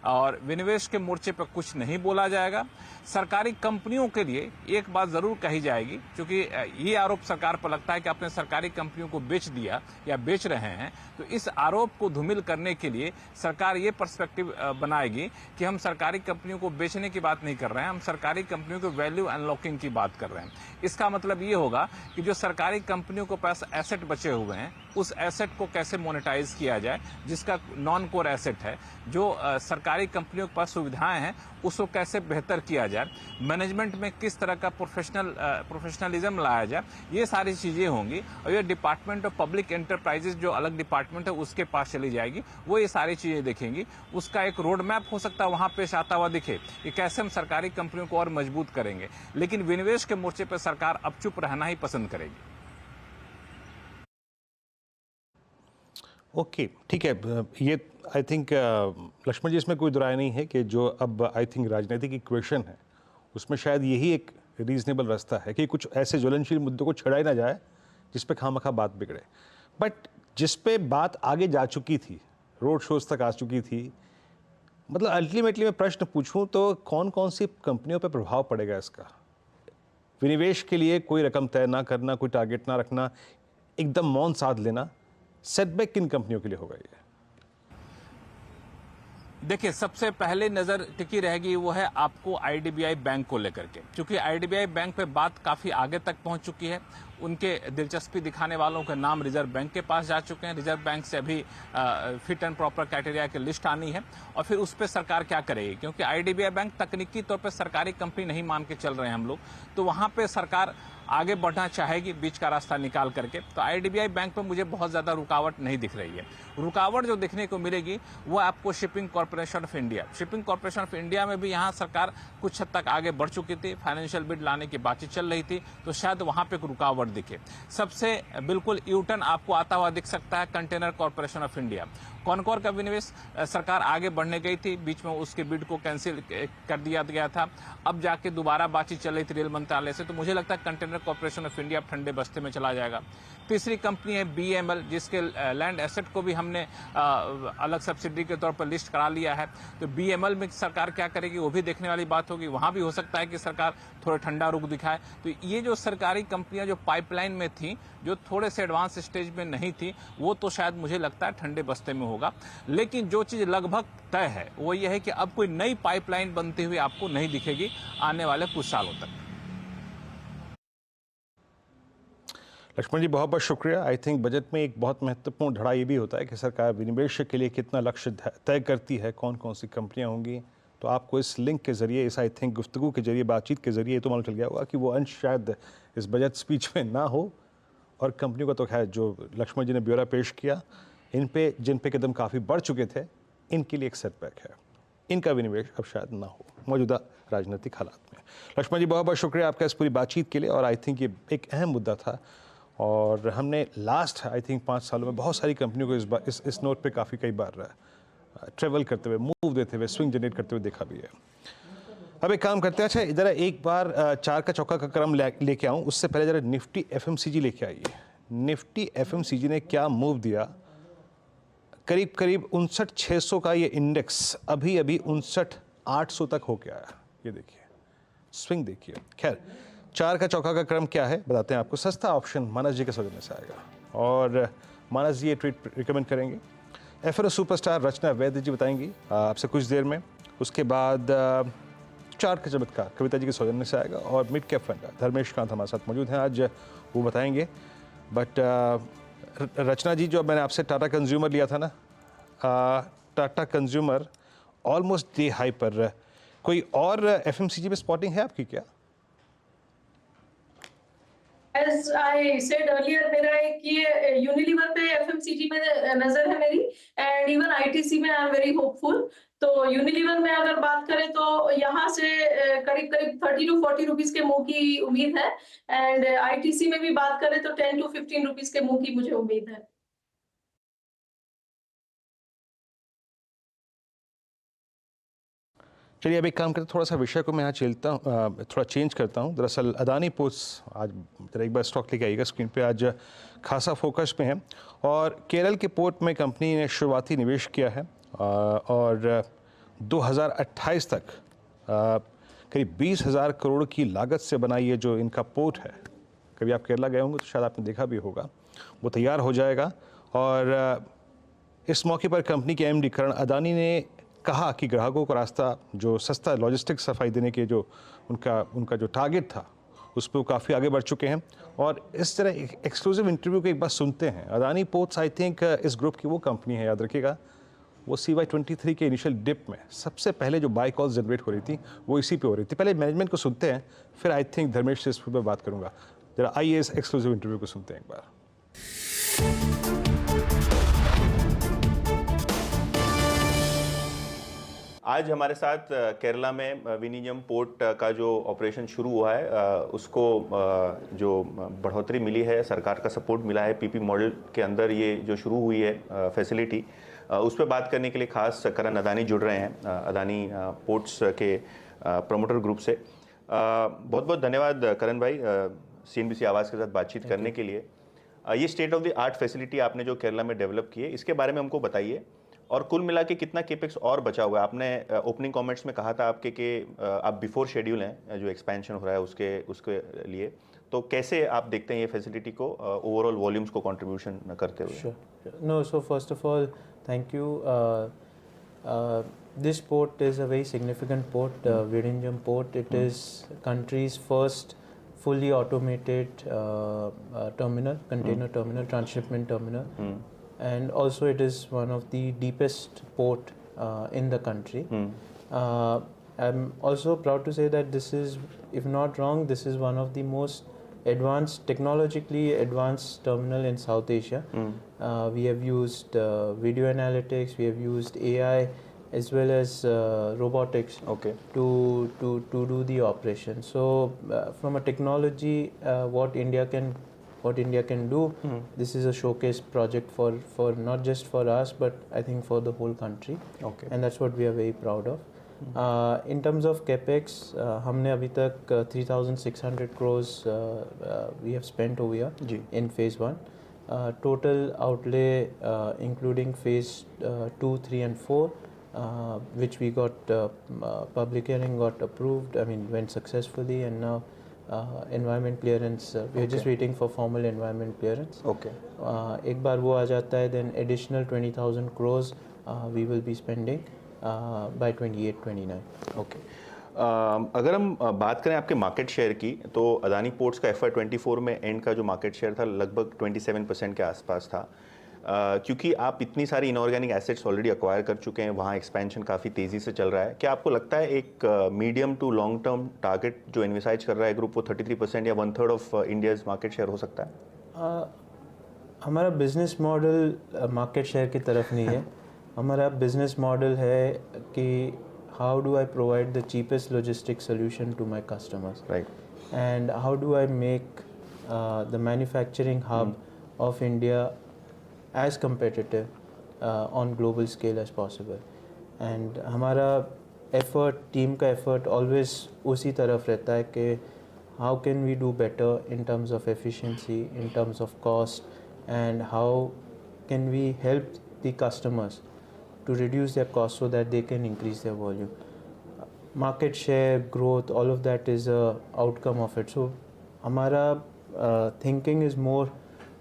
और विनिवेश के मोर्चे पर कुछ नहीं बोला जाएगा। सरकारी कंपनियों के लिए एक बात जरूर कही जाएगी, क्योंकि ये आरोप सरकार पर लगता है कि आपने सरकारी कंपनियों को बेच दिया या बेच रहे हैं। तो इस आरोप को धूमिल करने के लिए सरकार ये पर्सपेक्टिव बनाएगी कि हम सरकारी कंपनियों को बेचने की बात नहीं कर रहे हैं, हम सरकारी कंपनियों को वैल्यू अनलॉकिंग की बात कर रहे हैं। इसका मतलब ये होगा कि जो सरकारी कंपनियों को पास एसेट बचे हुए हैं, उस एसेट को कैसे मोनेटाइज किया जाए, जिसका नॉन कोर एसेट है, जो सरकारी कंपनियों के पास सुविधाएं हैं, उसको कैसे बेहतर किया जाए, मैनेजमेंट में किस तरह का प्रोफेशनलिज्म लाया जाए, ये सारी चीजें होंगी। और ये डिपार्टमेंट ऑफ पब्लिक एंटरप्राइजेस जो अलग डिपार्टमेंट है उसके पास चली जाएगी, वो ये सारी चीजें देखेंगी। उसका एक रोड मैप हो सकता है वहां पेश आता हुआ दिखे कि कैसे हम सरकारी कंपनियों को और मजबूत करेंगे। लेकिन विनिवेश के मोर्चे पर सरकार अब चुप रहना ही पसंद करेगी। ओके, ठीक है। ये आई थिंक लक्ष्मण जी, इसमें कोई दुराय नहीं है कि जो अब आई थिंक राजनीतिक इक्वेशन है उसमें शायद यही एक रीजनेबल रास्ता है कि कुछ ऐसे ज्वलनशील मुद्दों को छेड़ा ही ना जाए जिस पे खामखा बात बिगड़े। बट जिस पे बात आगे जा चुकी थी, रोड शोज तक आ चुकी थी, मतलब अल्टीमेटली मैं प्रश्न पूछूं तो कौन कौन सी कंपनियों पे प्रभाव पड़ेगा इसका? विनिवेश के लिए कोई रकम तय ना करना, कोई टारगेट ना रखना, एकदम मौन साध लेना, सेटबैक किन कंपनियों के लिए होगा ये? देखिए, सबसे पहले नजर टिकी रहेगी वो है आपको आईडीबीआई बैंक को लेकर के, क्योंकि आईडीबीआई बैंक पे बात काफी आगे तक पहुंच चुकी है। उनके दिलचस्पी दिखाने वालों के नाम रिजर्व बैंक के पास जा चुके हैं। रिजर्व बैंक से अभी फिट एंड प्रॉपर क्राइटेरिया की लिस्ट आनी है और फिर उस पर सरकार क्या करेगी, क्योंकि आईडीबीआई बैंक तकनीकी तौर पर सरकारी कंपनी नहीं मान के चल रहे हैं हम लोग, तो वहां पे सरकार आगे बढ़ना चाहेगी बीच का रास्ता निकाल करके। तो आईडीबीआई बैंक पे मुझे बहुत ज्यादा रुकावट नहीं दिख रही है। रुकावट जो देखने को मिलेगी वो आपको shipping corporation of India, shipping corporation of India में भी यहाँ सरकार कुछ हद तक आगे बढ़ चुकी थी, फाइनेंशियल बिड लाने की बातचीत चल रही थी, तो शायद वहां पे एक रुकावट दिखे। सबसे बिल्कुल यूटर्न आपको आता हुआ दिख सकता है container corporation of India. Concor का विनिवेश सरकार आगे बढ़ने गई थी, बीच में उसके बिड को कैंसिल कर दिया गया था, अब जाके दोबारा बातचीत चल रही थी रेल मंत्रालय से, तो मुझे लगता है कंटेनर कॉर्पोरेशन ऑफ इंडिया ठंडे बस्ते में चला जाएगा। तीसरी कंपनी है बीएमएल, जिसके लैंड एसेट को भी हमने अलग सब्सिडी के तौर पर लिस्ट करा लिया है। तो बीएमएल में सरकार क्या करेगी वो भी देखने वाली बात होगी, वहां भी हो सकता है कि सरकार थोड़ा ठंडा रुख दिखाए। तो ये जो सरकारी कंपनियां जो पाइपलाइन में थी, जो थोड़े से एडवांस स्टेज में नहीं थी, वो तो शायद मुझे लगता है ठंडे बस्ते में होगा। लेकिन जो चीज लगभग तय है वो ये है कि अब कोई नई पाइपलाइन बनती हुई आपको नहीं दिखेगी आने वाले कुछ सालों तक। लक्ष्मण जी, बहुत बहुत शुक्रिया। आई थिंक बजट में एक बहुत महत्वपूर्ण धड़ा ये भी होता है कि सरकार विनिवेश के लिए कितना लक्ष्य तय करती है, कौन कौन सी कंपनियां होंगी। तो आपको इस लिंक के जरिए, इस आई थिंक गुफ्तगू के जरिए, बातचीत के जरिए तो मालूम चल गया होगा कि वो अंश शायद इस बजट स्पीच में ना हो, और कंपनियों का तो खैर जो लक्ष्मण जी ने ब्यौरा पेश किया, जिन पे कदम काफ़ी बढ़ चुके थे, इनके लिए एक सेटबैक है, इनका विनिवेश अब शायद ना हो मौजूदा राजनीतिक हालात में। लक्ष्मण जी, बहुत बहुत शुक्रिया आपका इस पूरी बातचीत के लिए। और आई थिंक ये एक अहम मुद्दा था और हमने लास्ट आई थिंक 5 सालों में बहुत सारी कंपनियों को इस नोट पे काफ़ी कई बार ट्रेवल करते हुए, मूव देते हुए, स्विंग जनरेट करते हुए देखा भी है। अब एक काम करते हैं, अच्छा इधर एक बार 4 का चौका का क्रम लेके आऊँ, उससे पहले ज़रा निफ्टी एफएमसीजी लेके आइए। निफ्टी एफएमसीजी ने क्या मूव दिया, करीब करीब 59,600 का ये इंडेक्स अभी अभी 59,800 तक हो गया है। ये देखिए स्विंग देखिए। खैर 4 का चौका का क्रम क्या है बताते हैं आपको। सस्ता ऑप्शन मानस जी के सौजन्य से आएगा और मानस जी ये ट्रेड रिकमेंड करेंगे। एफएनओ सुपरस्टार रचना वैद्य जी बताएंगी आपसे कुछ देर में। उसके बाद 4 का चमत्कार कविता जी के सौजन्य से आएगा और mid cap fund Dharmesh Kant हमारे साथ मौजूद हैं आज, वो बताएंगे। बट रचना जी, जो मैंने आपसे टाटा कंज्यूमर लिया था ना, Tata consumer almost day high पर, कोई और एफएमसीजी में स्पॉटिंग है आपकी क्या? As I said earlier, मेरा एक ये यूनिलीवर पे एफएमसीजी में नजर है मेरी, एंड इवन आईटीसी में आई एम वेरी होपफुल। तो यूनिलीवर में अगर बात करें तो यहाँ से करीब करीब 30 to 40 रुपीस के मुंह की उम्मीद है, एंड आईटीसी में भी बात करें तो 10 to 15 रुपीस के मुंह की मुझे उम्मीद है। चलिए अब एक काम करते, थोड़ा सा विषय को मैं यहाँ चलता हूँ, थोड़ा चेंज करता हूँ। दरअसल अदानी पोर्ट्स, आज जरा एक बार स्टॉक लेके आइएगा स्क्रीन पे, आज खासा फोकस में है और केरल के पोर्ट में कंपनी ने शुरुआती निवेश किया है और 2028 तक करीब 20,000 करोड़ की लागत से बना ये जो इनका पोर्ट है, कभी आप केरला गए होंगे तो शायद आपने देखा भी होगा, वो तैयार हो जाएगा। और इस मौके पर कंपनी के एमडी करण अदानी ने कहा कि ग्राहकों को रास्ता जो सस्ता लॉजिस्टिक्स सफाई देने के जो उनका जो टारगेट था उस पर वो काफ़ी आगे बढ़ चुके हैं। और इस तरह एक्सक्लूसिव इंटरव्यू को एक बार सुनते हैं। अदानी पोर्ट्स आई थिंक इस ग्रुप की वो कंपनी है, याद रखिएगा, वो CY23 के इनिशियल डिप में सबसे पहले जो बाय कॉल्स जनरेट हो रही थी वो इसी पे हो रही थी। पहले मैनेजमेंट को सुनते हैं, फिर आई थिंक धर्मेश से इस पर बात करूँगा। जरा आइए इस एक्सक्लूसिव इंटरव्यू को सुनते हैं एक बार। आज हमारे साथ केरला में विनियम पोर्ट का जो ऑपरेशन शुरू हुआ है उसको जो बढ़ोतरी मिली है, सरकार का सपोर्ट मिला है, पीपी मॉडल के अंदर ये जो शुरू हुई है फैसिलिटी, उस पर बात करने के लिए खास करण अदानी जुड़ रहे हैं, अदानी पोर्ट्स के प्रमोटर ग्रुप से। बहुत बहुत धन्यवाद करण भाई CNBC आवाज़ के साथ बातचीत करने के लिए। ये state of the art facility आपने जो केरला में डेवलप की है, इसके बारे में हमको बताइए और कुल मिला के कितना केपेक्स और बचा हुआ है। आपने ओपनिंग कमेंट्स में कहा था आपके कि आप बिफोर शेड्यूल हैं जो एक्सपेंशन हो रहा है उसके लिए, तो कैसे आप देखते हैं ये फैसिलिटी को ओवरऑल वॉल्यूम्स को कंट्रीब्यूशन करते हुए? No, so first of all, thank you. This port is a very significant port, Vizhinjam port. It is country's first fully automated terminal, container terminal, transshipment terminal. And also it is one of the deepest port in the country. I'm also proud to say that this is, if not wrong, this is one of the most advanced, technologically advanced terminal in South Asia. We have used video analytics, we have used AI as well as robotics to do the operation. So from a technology, what India can do, this is a showcase project for not just for us but I think for the whole country, and that's what we are very proud of. In terms of capex, हमने अभी तक 3,600 crores we have spent over here in phase 1. Total outlay including phase 2, 3 and 4, which we got public hearing got approved, I mean went successfully, and now environment clearance, we are just waiting for formal environment clearance. एक बार वो आ जाता है, then additional 20,000 crores we will be spending by 28-29. अगर हम बात करें आपके market share की, तो अदानी पोर्ट्स का FY24 में एंड का जो मार्केट शेयर था लगभग 27% के आसपास था। क्योंकि आप इतनी सारी इनऑर्गेनिक एसेट्स ऑलरेडी अक्वायर कर चुके हैं, वहाँ एक्सपेंशन काफ़ी तेज़ी से चल रहा है, क्या आपको लगता है एक medium to long term target जो इन्विसाइज कर रहा है ग्रुप वो 33% या 1/3 ऑफ इंडियाज मार्केट शेयर हो सकता है? हमारा बिजनेस मॉडल मार्केट शेयर की तरफ नहीं है। हमारा बिजनेस मॉडल है कि how do I provide the cheapest logistic solution to my customers, right, and how do I make the manufacturing hub of India as competitive on global scale as possible. And हमारा effort, team का effort always उसी तरफ रहता है कि how can we do better in terms of efficiency, in terms of cost, and how can we help the customers to reduce their cost so that they can increase their volume. Market share, growth, all of that is a outcome of it. So हमारा thinking is more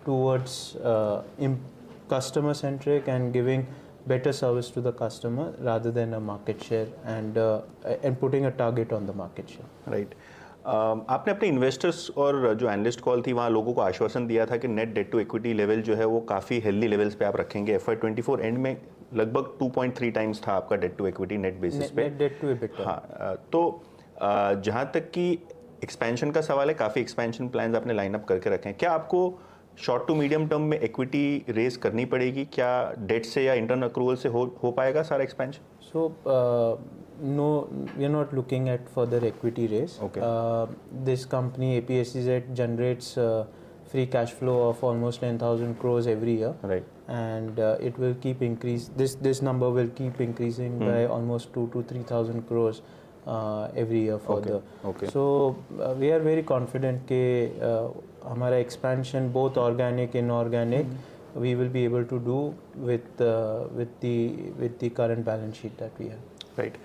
towards customer centric and giving better service to the customer rather than a market share and putting a target on the market share. Right. आपने अपने investors और जो analyst call थी वहाँ लोगों को आश्वासन दिया था कि net debt to equity level जो है वो काफ़ी हेल्दी लेवल्स पे आप रखेंगे। FY24 एंड में लगभग 2.3 टाइम्स था आपका debt to equity net basis पे। Net debt to EBITDA। हाँ, तो जहाँ तक कि एक्सपेंशन का सवाल है, काफ़ी एक्सपेंशन प्लान्स आपने लाइन अप करके रखे हैं। क्या आपको शॉर्ट टू मीडियम टर्म में इक्विटी रेज करनी पड़ेगी? क्या डेट से या इंटरनल अक्रूवल से हो पाएगा सारा expansion? So no, we are not looking at further equity raise. Okay. This company APSEZ generates free cash flow of almost 10,000 crores every year. Right. And it will keep increase. This number will keep increasing by almost 2,000 to 3,000 crores every year further. Okay. So we are very confident that हमारा expansion both organic and inorganic we will be able to do with the current balance sheet that we have. Right.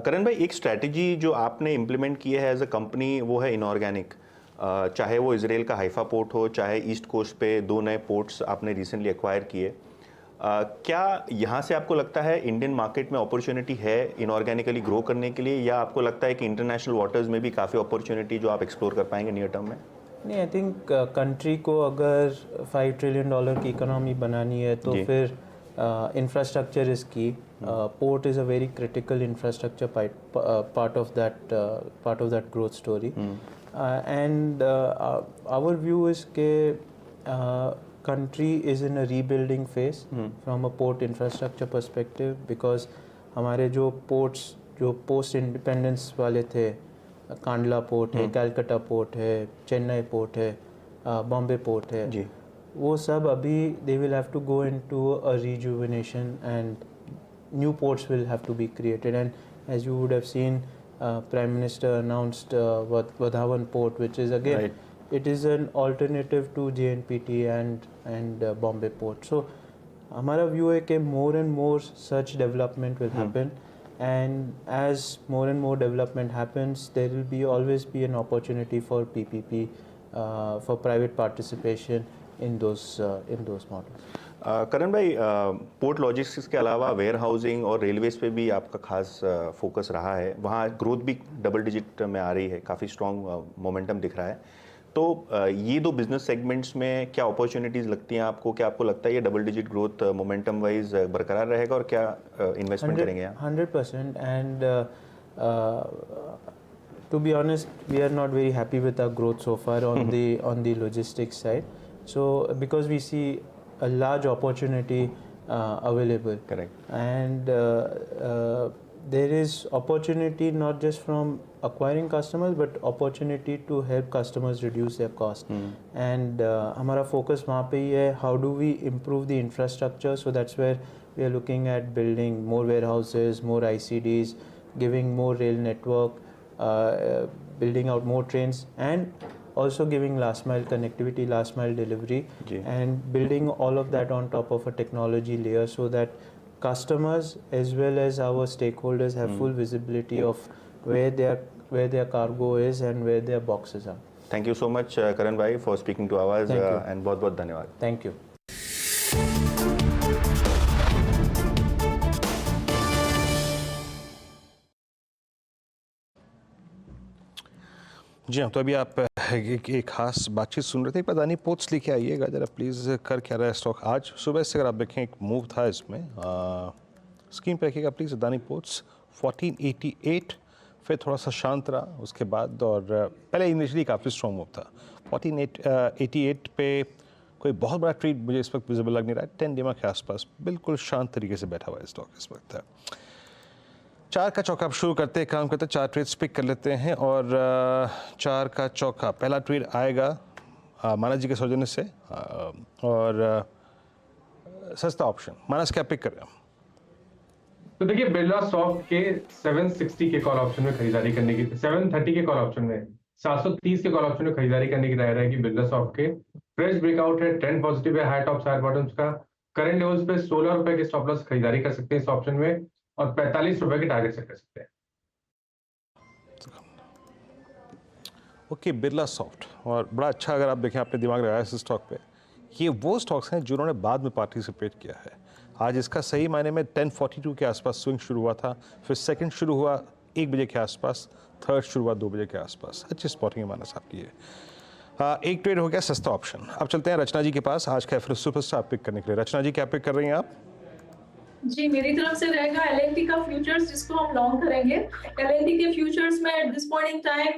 करण भाई, एक strategy जो आपने implement की है as a company वो है inorganic. चाहे वो इजराइल का हाइफा पोर्ट हो, चाहे ईस्ट कोस्ट पे 2 नए पोर्ट्स आपने रिसेंटली एक्वायर किए। क्या यहाँ से आपको लगता है इंडियन मार्केट में अपॉर्चुनिटी है इनऑर्गेनिकली ग्रो करने के लिए, या आपको लगता है कि इंटरनेशनल वाटर्स में भी काफ़ी अपॉर्चुनिटी जो आप एक्सप्लोर कर पाएंगे नियर टर्म में? नहीं, आई थिंक कंट्री को अगर $5 ट्रिलियन की इकोनॉमी बनानी है तो फिर infrastructure is key. Port is a very critical infrastructure part of that growth story. And our view is that country is in a rebuilding phase from a port infrastructure perspective, because हमारे जो ports जो post independence वाले थे, Kandla port है, Calcutta port है, Chennai port है, Bombay port है, वो सब अभी they will have to go into a rejuvenation and new ports will have to be created. And as you would have seen, Prime Minister announced Vadhavan port, which is again it is an alternative to JNPT and Bombay port. So हमारा view है कि more and more such development will happen. And as more and more development happens, there will be always be an opportunity for PPP, for private participation in those models. करण भाई, port logistics के अलावा where housing और railways पे भी आपका खास focus रहा है। वहाँ ग्रोथ भी डबल डिजिट में आ रही है, काफ़ी स्ट्रॉन्ग मोमेंटम दिख रहा है। तो ये 2 बिजनेस सेगमेंट्स में क्या अपॉर्चुनिटीज़ लगती हैं आपको? क्या आपको लगता है ये double digit growth momentum wise बरकरार रहेगा, और क्या इन्वेस्टमेंट करेंगे आप? 100%. And to be honest, we are not very happy with our growth so far on the logistics side. So because we see a large opportunity available. Correct. And there is opportunity not just from acquiring customers, but opportunity to help customers reduce their cost. And हमारा focus वहाँ पे ही है, how do we improve the infrastructure? So that's where we are looking at building more warehouses, more ICDs, giving more rail network, building out more trains, and also giving last mile connectivity, last mile delivery, and building all of that on top of a technology layer, so that customers as well as our stakeholders have full visibility of where their cargo is and where their boxes are. Thank you so much, Karan bhai, for speaking to Awaaz, and बहुत-बहुत धन्यवाद. Thank you. जी हाँ, तो अभी आप एक खास बातचीत सुन रहे थे। एक अदानी पोर्ट्स लेके आइएगा जरा प्लीज़। कर क्या रहा है स्टॉक आज सुबह से? अगर आप देखें एक मूव था इसमें, स्क्रीन पे रखिएगा प्लीज़। अदानी पोर्ट्स 1488, फिर थोड़ा सा शांत रहा उसके बाद, और पहले इनिशियली काफ़ी स्ट्रॉन्ग मूव था। 1488 पे कोई बहुत बड़ा ट्रेड मुझे इस वक्त विजिबल लग नहीं रहा है। 10 DMA के आसपास बिल्कुल शांत तरीके से बैठा हुआ है स्टॉक इस वक्त है। 4 का चौका आप शुरू करते हैं, काम करते हैं। 4 ट्रेड्स पिक कर लेते हैं, और 4 का चौका पहला ट्रेड आएगा मानस जी के सौजन्य से, और सस्ता ऑप्शन। मानस क्या पिक कर रहे हैं? तो देखिए, बिरला सॉफ्ट के 760 के कॉल ऑप्शन में खरीदारी करने की, 730 के कॉल ऑप्शन में, 730 के कॉल ऑप्शन में खरीदारी करने की राय रहेगी बिरला सॉफ्ट के। फ्रेश ब्रेकआउट है, ट्रेंड पॉजिटिव है, हाई टॉप्स हाई बॉटम्स का, करंट लेवल्स पे 16 रुपए के स्टॉप लॉस खरीदारी कर सकते हैं इस ऑप्शन में और 45 रुपए के टारगेट सेट कर सकते हैं। ओके, बिरला सॉफ्ट, और बड़ा अच्छा अगर आप देखें आपने दिमाग लगाया इस स्टॉक पे, ये वो स्टॉक्स हैं जिन्होंने बाद में पार्टिसिपेट किया है। आज इसका सही मायने में 1042 के आसपास स्विंग शुरू हुआ था, फिर सेकंड शुरू हुआ 1 बजे के आसपास, थर्ड शुरू हुआ 2 बजे के आसपास। अच्छी स्पॉटिंग है मानस आपकी है। एक ट्रेड हो गया सस्ता ऑप्शन। अब चलते हैं रचना जी के पास आज का सुपरस्टार पिक करने के लिए। रचना जी क्या पिक कर रही हैं आप? जी, मेरी तरफ से रहेगा एलएनटी का फ्यूचर्स, जिसको हम लॉन्ग करेंगे। एलएनटी के फ्यूचर्स में at this point in time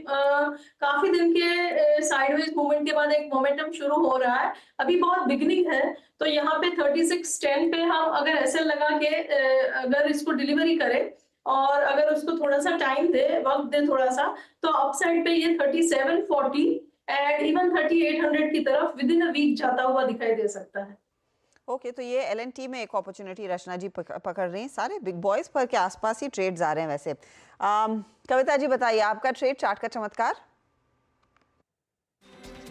काफी दिन के साइडवेज मूवमेंट के बाद एक मोमेंटम शुरू हो रहा है। अभी बहुत बिगनिंग है, तो यहाँ पे 3610 पे हम अगर एसएल लगा के अगर इसको डिलीवरी करें और अगर उसको थोड़ा सा टाइम दे, वक्त दे थोड़ा सा, तो अपसाइड पे ये 3740 एंड इवन 3800 की तरफ विद इन अ वीक जाता हुआ दिखाई दे सकता है। ओके, तो ये एलएनटी में एक अपॉर्चुनिटी रचना जी पकड़ रही हैं। सारे बिग बॉयज पर के आसपास ही ट्रेड्स आ रहे हैं वैसे। कविता जी बताइए आपका ट्रेड चार्ट का चमत्कार।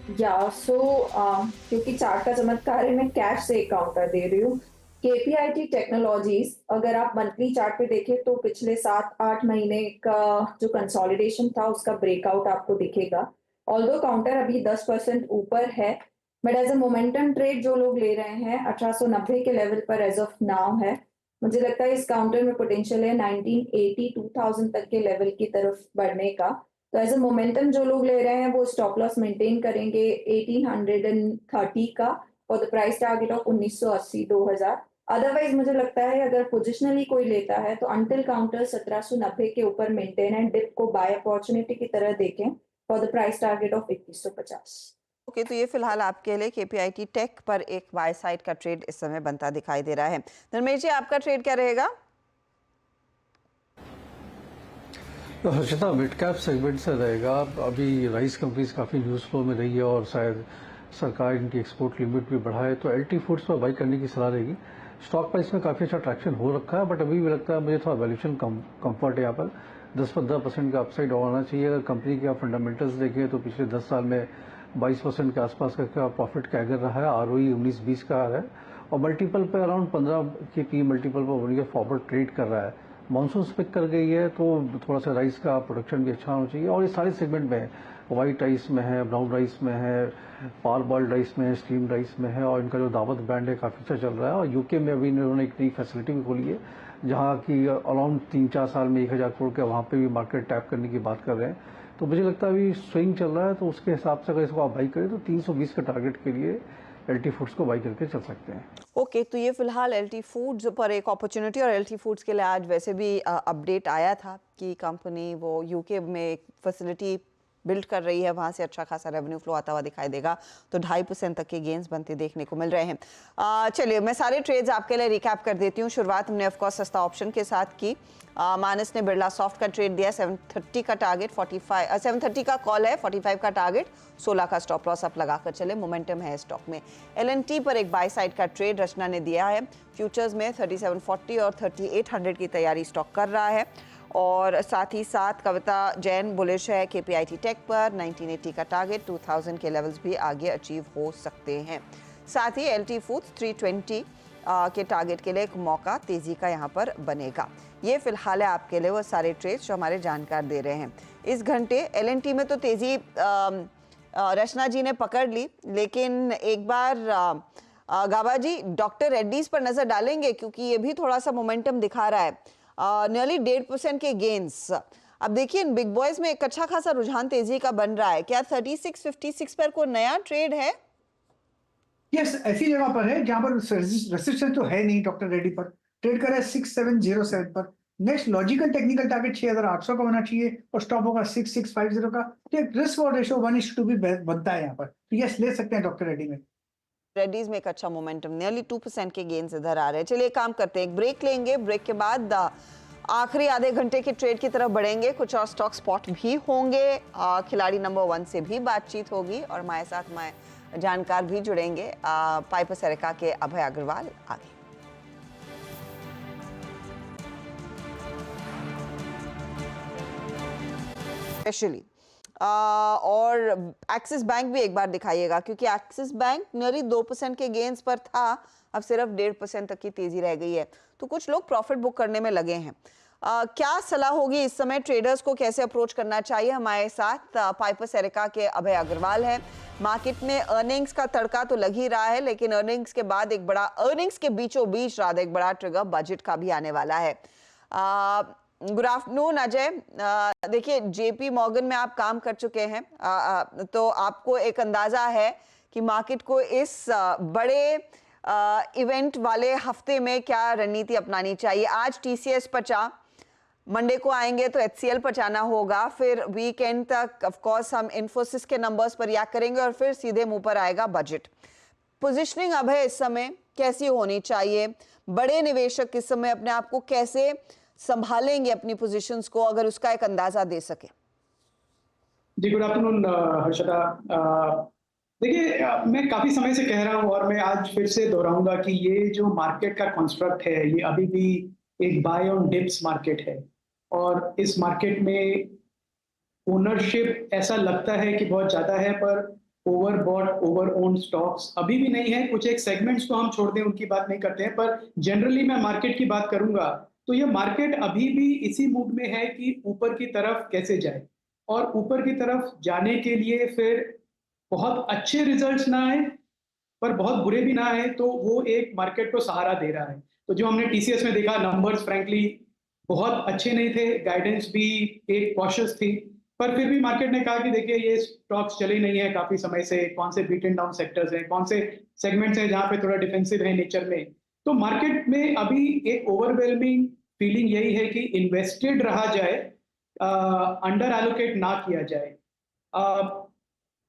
क्योंकि चार्ट का चमत्कार है, मैं कैश से एक काउंटर दे रही हूँ। केपीआईटी टेक्नोलॉजीज, अगर आप मंथली चार्ट पे देखें तो पिछले 7-8 महीने का जो कंसोलिडेशन था उसका ब्रेकआउट आपको दिखेगा। ऑल्दो काउंटर अभी 10% ऊपर है, but as a momentum trade जो लोग ले रहे हैं 1890 के लेवल पर एज ऑफ नाउ है। मुझे लगता है इस काउंटर में पोटेंशियल है 1980 2000 तक के लेवल की तरफ बढ़ने का। तो एज अ मोमेंटम जो लोग ले रहे हैं वो स्टॉप लॉस मेंटेन करेंगे 1830 का और the price target of 1980-2000। Otherwise मुझे लगता है अगर पोजिशनली कोई लेता है तो अंटिल काउंटर 1790 के ऊपर मेंटेन है, डिप को बाय अपॉर्चुनिटी की तरह देखें for the price target of 2150। Okay, तो ये फिलहाल आपके लिए केपीआईटी टेक पर एक बाय साइड का ट्रेड इस समय बनता दिखाई दे रहा है। धर्मेश जी आपका ट्रेड क्या रहेगा? तो हर्षिता मिड कैप सेगमेंट से रहेगा। अभी राइस कंपनीज काफ़ी न्यूज़ फ्लो में रही है और शायद सरकार इनकी एक्सपोर्ट लिमिट भी बढ़ाए, तो एलटी फूड्स पर बाई करने की सलाह रहेगी। स्टॉक प्राइस में काफ़ी अच्छा ट्रैक्शन हो रखा है, बट अभी भी लगता है मुझे थोड़ा वैल्यूएशन कंफर्ट है यहाँ पर। 10-15% का अपसाइड और आना चाहिए। अगर कंपनी के आप फंडामेंटल्स देखें तो पिछले 10 साल में 22% के आसपास का प्रॉफिट कैगर रहा है, आरओई 19-20 का आ रहा है और मल्टीपल पे अराउंड 15 के पी मल्टीपल पर बन के फॉरवर्ड ट्रेड कर रहा है। मानसून पिक कर गई है तो थोड़ा सा राइस का प्रोडक्शन भी अच्छा होना चाहिए और ये सारे सेगमेंट में है, वाइट राइस में है, ब्राउन राइस में है, पार बॉइल्ड राइस में है, स्टीम राइस में है और इनका जो दावत ब्रांड है काफ़ी अच्छा चल रहा है। और यूके में अभी इन्होंने एक नई फैसिलिटी भी खोली है जहाँ की अराउंड 3-4 साल में 1000 करोड़ के वहाँ पे भी मार्केट टैप करने की बात कर रहे हैं। तो मुझे लगता है अभी स्विंग चल रहा है, तो उसके हिसाब से अगर इसको आप बाई करें तो 320 के टारगेट के लिए एलटी फूड्स को बाई करके चल सकते हैं। ओके, तो ये फिलहाल एलटी फूड्स पर एक अपॉर्चुनिटी और एलटी फूड्स के लिए आज वैसे भी अपडेट आया था कि कंपनी वो यूके में एक फैसिलिटी बिल्ड कर रही है, वहाँ से अच्छा खासा रेवेन्यू फ्लो आता हुआ दिखाई देगा, तो 2.5% तक के गेन्स बनते देखने को मिल रहे हैं। चलिए मैं सारे ट्रेड्स आपके लिए रिकैप कर देती हूँ। शुरुआत हमने ऑफकोर्स सस्ता ऑप्शन के साथ की। मानस ने बिरला सॉफ्ट का ट्रेड दिया, 730 का टारगेट 730 का कॉल है, 45 का टारगेट, 16 का स्टॉप लॉस आप लगाकर चले, मोमेंटम है स्टॉक में। एलएनटी पर एक बाय साइड का ट्रेड रचना ने दिया है, फ्यूचर्स में 3740 और 3800 की तैयारी स्टॉक कर रहा है और साथ ही साथ कविता जैन बुलिश है केपीआईटी टेक पर, 1980 का टारगेट, 2000 के लेवल्स भी आगे अचीव हो सकते हैं। साथ ही एलटी फूड्स 320 के टारगेट के लिए एक मौका तेजी का यहाँ पर बनेगा। ये फिलहाल है आपके लिए वो सारे ट्रेड्स जो हमारे जानकार दे रहे हैं इस घंटे। एलएनटी में तो तेजी रचना जी ने पकड़ ली, लेकिन एक बार गाबा जी डॉक्टर रेड्डीज पर नजर डालेंगे क्योंकि ये भी थोड़ा सा मोमेंटम दिखा रहा है, नियरली 1.5% के गेन्स। अब देखिए बिग बॉयज में एक अच्छा खासा रुझान तेजी का बन रहा है। क्या 3656 पर कोई नया ट्रेड है? यस, ऐसी जगह पर है जहां पर रेसिस्टेंस तो है नहीं। डॉक्टर रेड्डी पर ट्रेड कर रहा है 6707 पर। नेक्स्ट लॉजिकल टेक्निकल टारगेट 6800 का होना चाहिए और स्टॉप होगा 6650 का। तो एक रिस्क और रेशो 1:2 भी बनता है यहाँ पर, तो यस ले सकते हैं डॉक्टर रेड्डी में। रेड्डीज में एक अच्छा मोमेंटम, नियरली 2% के गेन्स इधर आ रहे हैं। चलिए काम करते हैं, एक ब्रेक लेंगे, ब्रेक के बाद आखिरी आधे घंटे के ट्रेड की तरफ बढ़ेंगे। कुछ और स्टॉक स्पॉट भी होंगे, खिलाड़ी नंबर 1 से भी बातचीत होगी और हमारे साथ हमारे जानकार भी जुड़ेंगे, पाइपर सेरेका के अभय अग्रवाल आगे। स्पेशली और एक्सिस बैंक भी एक बार दिखाइएगा, क्योंकि एक्सिस बैंक नियरली 2% के गेन्स पर था, अब सिर्फ 1.5% तक की तेजी रह गई है, तो कुछ लोग प्रॉफिट बुक करने में लगे हैं। क्या सलाह होगी इस समय ट्रेडर्स को, कैसे अप्रोच करना चाहिए? हमारे साथ पाइपर सैरिका के अभय अग्रवाल हैं। मार्केट में अर्निंग्स का तड़का तो लग ही रहा है, लेकिन अर्निंग्स के बाद एक बड़ा, अर्निंग्स के बीचों बीच रात एक बड़ा ट्रिगर बजट का भी आने वाला है। Good afternoon Ajay. देखिए, जेपी मॉर्गन में आप काम कर चुके हैं, तो आपको एक अंदाजा है कि मार्केट को इस बड़े इवेंट वाले हफ्ते में क्या रणनीति अपनानी चाहिए। आज टीसीएस बचा, मंडे को आएंगे तो एचसीएल बचाना होगा, फिर वीकेंड तक ऑफ कोर्स हम इन्फोसिस के नंबर्स पर रिएक्ट करेंगे और फिर सीधे मुंह पर आएगा बजट। पोजीशनिंग अब है इस समय कैसी होनी चाहिए? बड़े निवेशक इस समय अपने आप को कैसे संभालेंगे, अपनी पोजीशंस को, अगर उसका एक अंदाजा दे सके? जी, गुड आफ्टरनून हर्षदा। देखिए, मैं काफी समय से कह रहा हूं और मैं आज फिर से दोहराऊंगा कि ये जो मार्केट का कॉन्स्ट्रक्ट है, ये अभी भी एक बाय ऑन डिप्स मार्केट है, और इस मार्केट में ओनरशिप ऐसा लगता है कि बहुत ज्यादा है, पर overbought, overowned stocks अभी भी नहीं है। कुछ एक सेगमेंट्स को हम छोड़ दें, उनकी बात नहीं करते हैं, पर जनरली मैं मार्केट की बात करूंगा तो ये मार्केट अभी भी इसी मूड में है कि ऊपर की तरफ कैसे जाए, और ऊपर की तरफ जाने के लिए फिर बहुत अच्छे रिजल्ट्स ना आए पर बहुत बुरे भी ना आए, तो वो एक मार्केट को सहारा दे रहा है। तो जो हमने टीसीएस में देखा, नंबर्स फ्रैंकली बहुत अच्छे नहीं थे, गाइडेंस भी एक कॉशियस थी, पर फिर भी मार्केट ने कहा कि देखिए ये स्टॉक्स चले नहीं है काफी समय से, कौन से बीटन डाउन सेक्टर्स हैं, कौन से सेगमेंट्स हैं जहां पे थोड़ा डिफेंसिव है नेचर में। तो मार्केट में अभी एक ओवरवेलमिंग फीलिंग यही है कि इन्वेस्टेड रहा जाए, अंडर एलोकेट ना किया जाए।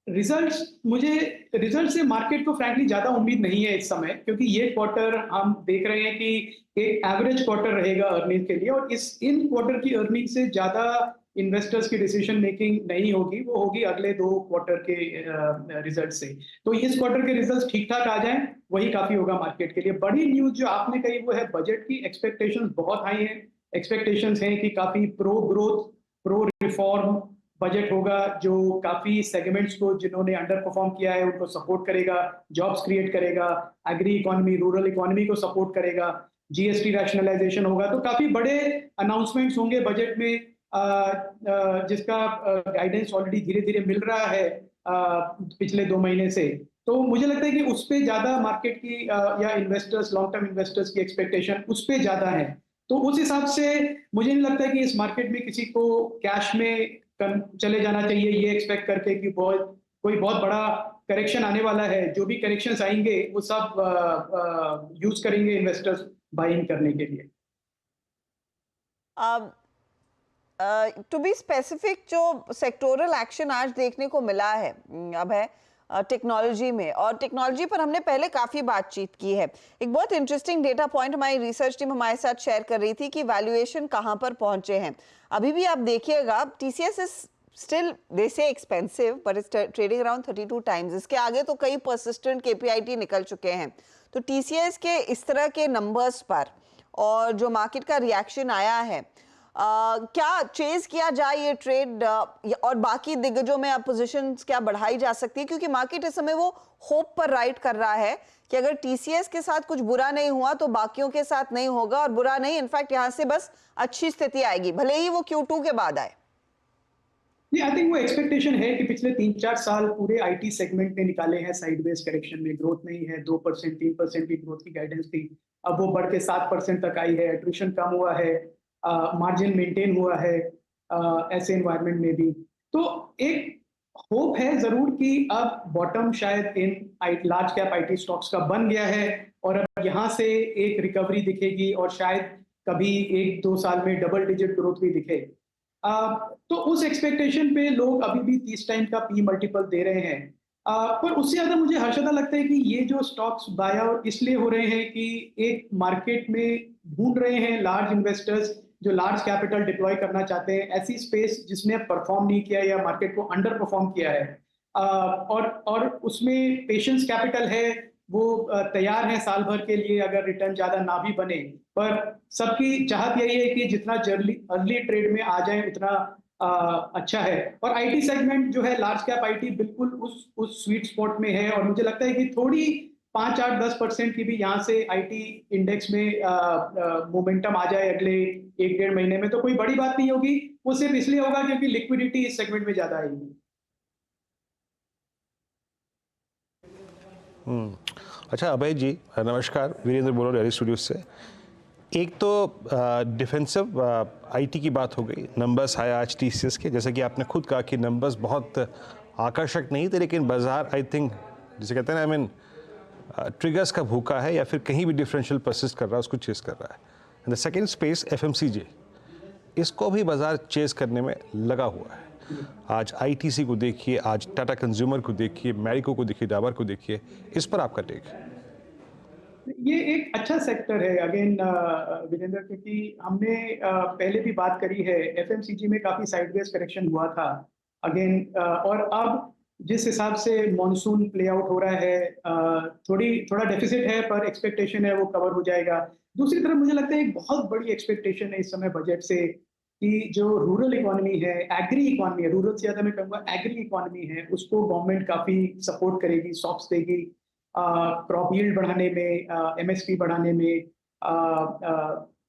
रिजल्ट से मार्केट को फ्रैंकली ज्यादा उम्मीद नहीं है इस समय, क्योंकि ये क्वार्टर हम देख रहे हैं कि एक एवरेज क्वार्टर रहेगा अर्निंग के लिए, और इन क्वार्टर की अर्निंग से ज्यादा इन्वेस्टर्स की डिसीजन मेकिंग नहीं होगी, वो होगी अगले 2 क्वार्टर के रिजल्ट से। तो इस क्वार्टर के रिजल्ट ठीक ठाक आ जाएं, वही काफी होगा मार्केट के लिए। बड़ी न्यूज जो आपने कही वो है बजट की। एक्सपेक्टेशंस बहुत हाई हैं, एक्सपेक्टेशंस हैं कि काफी pro growth, pro reform budget होगा, जो काफी सेगमेंट्स को जिन्होंने अंडर परफॉर्म किया है उनको सपोर्ट करेगा, जॉब्स क्रिएट करेगा, एग्री इकोनॉमी, रूरल इकोनॉमी को सपोर्ट करेगा, जीएसटी रैशनलाइजेशन होगा। तो काफी बड़े अनाउंसमेंट्स होंगे बजट में, जिसका गाइडेंस ऑलरेडी धीरे धीरे मिल रहा है पिछले 2 महीने से। तो मुझे लगता है कि उस पर ज्यादा मार्केट की या इन्वेस्टर्स, लॉन्ग टर्म इन्वेस्टर्स की एक्सपेक्टेशन उस पर ज्यादा है। तो उस हिसाब से मुझे नहीं लगता है कि इस मार्केट में किसी को कैश में चले जाना चाहिए ये एक्सपेक्ट करके कि कोई बहुत बड़ा करेक्शन आने वाला है। जो भी करेक्शंस आएंगे वो सब यूज करेंगे इन्वेस्टर्स बाइंग करने के लिए। टू बी स्पेसिफिक, जो सेक्टोरल एक्शन आज देखने को मिला है अब है टेक्नोलॉजी में, और टेक्नोलॉजी पर हमने पहले काफी बातचीत की है। एक बहुत इंटरेस्टिंग डेटा पॉइंट हमारी रिसर्च टीम हमारे साथ शेयर कर रही थी कि वैल्यूएशन कहां पर पहुंचे हैं। अभी भी आप देखिएगा, टीसीएस इज स्टिल दे से expensive but it's trading around 32 times. इसके आगे तो कई परसिस्टेंट केपीआईटी निकल चुके हैं। तो टीसीएस के इस तरह के नंबर्स पर और जो मार्केट का रिएक्शन आया है, क्या चेज किया जाए ये ट्रेड, और बाकी दिग्गजों में अब पोजीशंस क्या बढ़ाई जा सकती है? क्योंकि मार्केट इस समय वो होप पर राइड कर रहा है कि अगर टीसीएस के साथ कुछ बुरा नहीं हुआ तो बाकियों के साथ नहीं होगा, और बुरा नहीं, इनफैक्ट यहां से बस अच्छी स्थिति आएगी, भले ही वो Q2 के बाद आए। आई थिंक वो एक्सपेक्टेशन है कि पिछले 3-4 साल पूरे आईटी सेगमेंट में निकाले हैं साइडवेज करेक्शन में, ग्रोथ नहीं है, 2% 3% की ग्रोथ की गाइडेंस थी, अब वो बढ़ के 7% तक आई है, एट्रिशन कम हुआ है, मार्जिन मेंटेन हुआ है ऐसे एनवायरनमेंट में भी। तो एक होप है जरूर कि अब बॉटम शायद in large cap IT stocks का बन गया है, और अब यहाँ से एक रिकवरी दिखेगी, और शायद कभी 1-2 साल में डबल डिजिट ग्रोथ भी दिखे। तो उस एक्सपेक्टेशन पे लोग अभी भी 30 टाइम का पी मल्टीपल दे रहे हैं। पर उससे ज्यादा मुझे हर्षदा लगता है कि ये जो स्टॉक्स बाय आउट इसलिए हो रहे हैं कि एक मार्केट में ढूंढ रहे हैं लार्ज इन्वेस्टर्स जो लार्ज कैपिटल डिप्लॉय करना चाहते हैं, ऐसी स्पेस जिसने परफॉर्म नहीं किया या मार्केट को अंडर परफॉर्म किया है, और उसमें पेशेंस कैपिटल है, वो तैयार है साल भर के लिए अगर रिटर्न ज्यादा ना भी बने। पर सबकी चाहत यही है कि जितना अर्ली ट्रेड में आ जाए उतना अच्छा है। और आईटी सेगमेंट जो है, लार्ज कैप आईटी बिल्कुल उस स्वीट स्पॉट में है, और मुझे लगता है कि थोड़ी 5-8-10% की भी यहाँ से आईटी इंडेक्स में मोमेंटम आ जाए अगले 1-1.5 महीने में, तो कोई बड़ी बात नहीं होगी। वो सिर्फ इसलिए होगा क्योंकि लिक्विडिटी इस सेगमेंट में ज्यादा आएगी। अच्छा अभय जी नमस्कार, वीरेंद्र बोल रहे स्टूडियो से। एक तो डिफेंसिव आईटी की बात हो गई, नंबर्स आए आज टीसीएस के, जैसे कि आपने खुद कहा कि नंबर्स बहुत आकर्षक नहीं थे, लेकिन बाजार आई थिंक जिसे कहते हैं ना, आई मीन ट्रिगर्स का भूखा है या फिर कहीं भी डिफरेंशियल परसिस्ट कर रहा है, उसको चेस कर रहा है। And the second space FMCG, इसको भी बाजार चेस करने में लगा हुआ है। आज आईटीसी को देखिए, आज टाटा कंज्यूमर को देखिए, मैरिको को देखिए, डाबर को देखिए, इस पर आपका टेक? ये एक अच्छा सेक्टर है अगेन विजेंद्र, क्योंकि हमने पहले भी बात करी है, एफएमसीजी में काफी साइडवेज करेक्शन हुआ था अगेन, और अब जिस हिसाब से मॉनसून प्ले आउट हो रहा है, थोड़ा डेफिसिट है, पर एक्सपेक्टेशन है वो कवर हो जाएगा। दूसरी तरफ मुझे लगता है एक बहुत बड़ी एक्सपेक्टेशन है इस समय बजट से कि जो रूरल इकोनॉमी है, एग्री इकोनॉमी है, रूरल से ज्यादा मैं कहूँगा एग्री इकोनॉमी है, उसको गवर्नमेंट काफी सपोर्ट करेगी, सॉफ्ट देगी क्रॉप यील्ड बढ़ाने में, एमएसपी बढ़ाने में।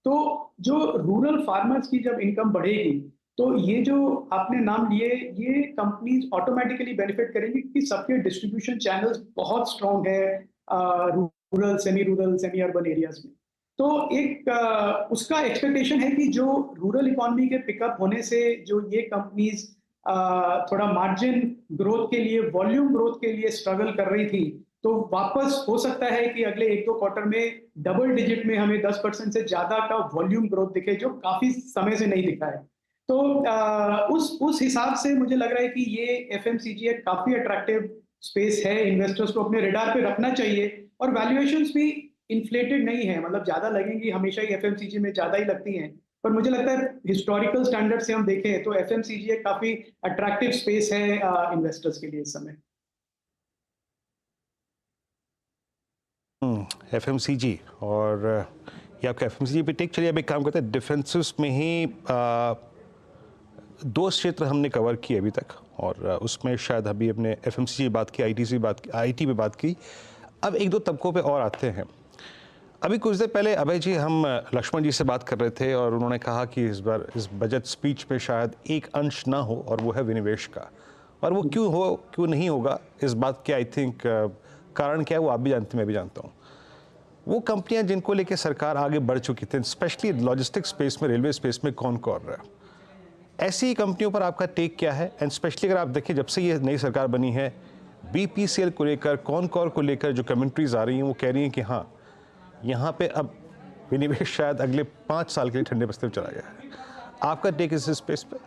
तो जो रूरल फार्मर्स की जब इनकम बढ़ेगी, तो ये जो आपने नाम लिए, ये कंपनीज ऑटोमेटिकली बेनिफिट करेंगी क्योंकि सबके डिस्ट्रीब्यूशन चैनल्स बहुत स्ट्रॉन्ग है रूरल, सेमी अर्बन एरियाज में। तो एक उसका एक्सपेक्टेशन है कि जो रूरल इकोनॉमी के पिकअप होने से जो ये कंपनीज थोड़ा मार्जिन ग्रोथ के लिए, वॉल्यूम ग्रोथ के लिए स्ट्रगल कर रही थी, तो वापस हो सकता है कि अगले 1-2 क्वार्टर में डबल डिजिट में हमें 10% से ज्यादा का वॉल्यूम ग्रोथ दिखे, जो काफी समय से नहीं दिखा है। तो उस हिसाब से मुझे लग रहा है कि ये एफएमसीजी एक काफी अट्रैक्टिव स्पेस है, इन्वेस्टर्स को अपने रडार पे रखना चाहिए। और वैल्यूएशंस भी इन्फ्लेटेड नहीं है, मतलब ज्यादा लगेंगी, हमेशा ही एफएमसीजी में ज्यादा ही लगती हैं, पर मुझे लगता है हिस्टोरिकल स्टैंडर्ड से हम देखें तो एफएमसीजी एक काफी अट्रैक्टिव स्पेस है इन्वेस्टर्स के लिए इस समय। एफएमसीजी, और ये आपका एफएमसीजी पे टेक। चलिए अब एक काम करते हैं, डिफेंसिव्स में ही 2 क्षेत्र हमने कवर किए अभी तक, और उसमें शायद अभी अपने एफएमसीजी बात की, आईटी पे बात की। अब 1-2 तबकों पे और आते हैं। अभी कुछ देर पहले अभय जी हम लक्ष्मण जी से बात कर रहे थे, और उन्होंने कहा कि इस बार इस बजट स्पीच में शायद एक अंश ना हो, और वो है विनिवेश का। और वो क्यों नहीं होगा, इस बात के आई थिंक कारण क्या है वो आप भी जानते हैं, मैं भी जानता हूँ। वो कंपनियां जिनको लेके सरकार आगे बढ़ चुकी थी, स्पेशली लॉजिस्टिक्स स्पेस में, रेलवे स्पेस में, कौन कर रहा है, ऐसी कंपनियों पर आपका टेक क्या है? एंड स्पेशली अगर आप देखिए, जब से ये नई सरकार बनी है, बीपीसीएल को लेकर, कॉनकॉर को लेकर जो कमेंट्रीज आ रही हैं, वो कह रही हैं कि हाँ, यहाँ पे अब विनिवेश शायद अगले 5 साल के लिए ठंडे बस्ते में चला गया है। आपका टेक इस स्पेस पे?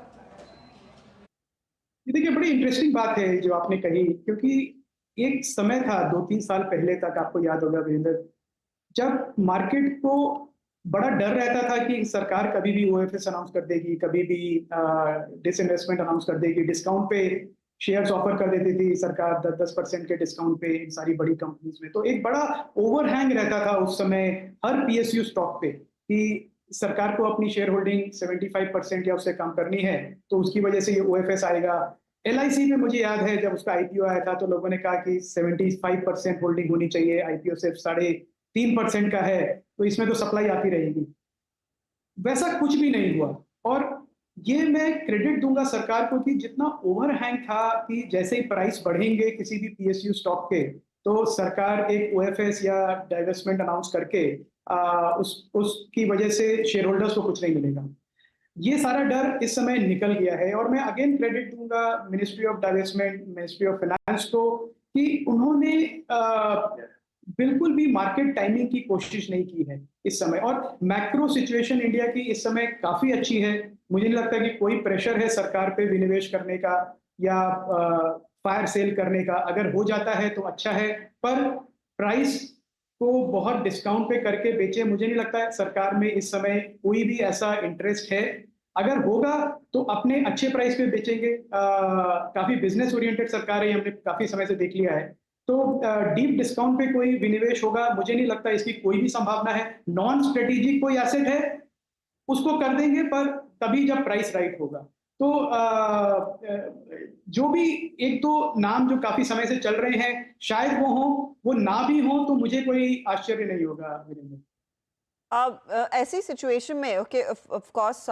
देखिए, बड़ी इंटरेस्टिंग बात है जो आपने कही, क्योंकि एक समय था 2-3 साल पहले तक, आपको याद होगा वीरेंद्र, जब मार्केट को बड़ा डर रहता था कि सरकार कभी भी ओएफएस अनाउंस कर देगी, कभी भी डिसइन्वेस्टमेंट अनाउंस कर देगी, डिस्काउंट पे शेयर्स ऑफर कर देती थी सरकार 10% के डिस्काउंट पे इन सारी बड़ी कंपनीज में। तो एक बड़ा ओवरहैंग रहता था उस समय हर पीएसयू स्टॉक पे कि सरकार को अपनी शेयर होल्डिंग 75% या उससे कम करनी है, तो उसकी वजह से ये ओएफएस आएगा। एलआईसी में मुझे याद है जब उसका आईपीओ आया था, तो लोगों ने कहा कि 75% होल्डिंग होनी चाहिए, आईपीओ सिर्फ 3.5% का है, तो इसमें तो सप्लाई आती रहेगी। वैसा कुछ भी नहीं हुआ, और ये मैं क्रेडिट दूंगा सरकार को कि जितना ओवरहैंग था कि जैसे ही प्राइस बढ़ेंगे किसी भी पीएसयू स्टॉक के, तो सरकार एक ओएफएस या डाइवेस्टमेंट अनाउंस करके उसकी वजह से शेयर होल्डर्स को कुछ नहीं मिलेगा। ये सारा डर इस समय निकल गया है, और मैं अगेन क्रेडिट दूंगा ministry of divestment, ministry of finance को कि उन्होंने बिल्कुल भी मार्केट टाइमिंग की कोशिश नहीं की है इस समय। और मैक्रो सिचुएशन इंडिया की इस समय काफी अच्छी है, मुझे नहीं लगता कि कोई प्रेशर है सरकार पे विनिवेश करने का या फायर सेल करने का। अगर हो जाता है तो अच्छा है, पर प्राइस को बहुत डिस्काउंट पे करके बेचे, मुझे नहीं लगता है सरकार में इस समय कोई भी ऐसा इंटरेस्ट है। अगर होगा तो अपने अच्छे प्राइस पे बेचेंगे। काफी बिजनेस ओरिएंटेड सरकार है, हमने काफी समय से देख लिया है। तो डीप डिस्काउंट पे कोई विनिवेश होगा, मुझे नहीं लगता इसकी कोई भी संभावना है। नॉन स्ट्रेटेजिक कोई एसेट है उसको कर देंगे, पर तभी जब प्राइस राइट होगा। तो जो भी एक दो नाम जो काफी समय से चल रहे हैं, शायद वो ना भी हो तो मुझे कोई आश्चर्य नहीं होगा वीरेंद्र। ऐसी सिचुएशन में ओके ऑफ कोर्स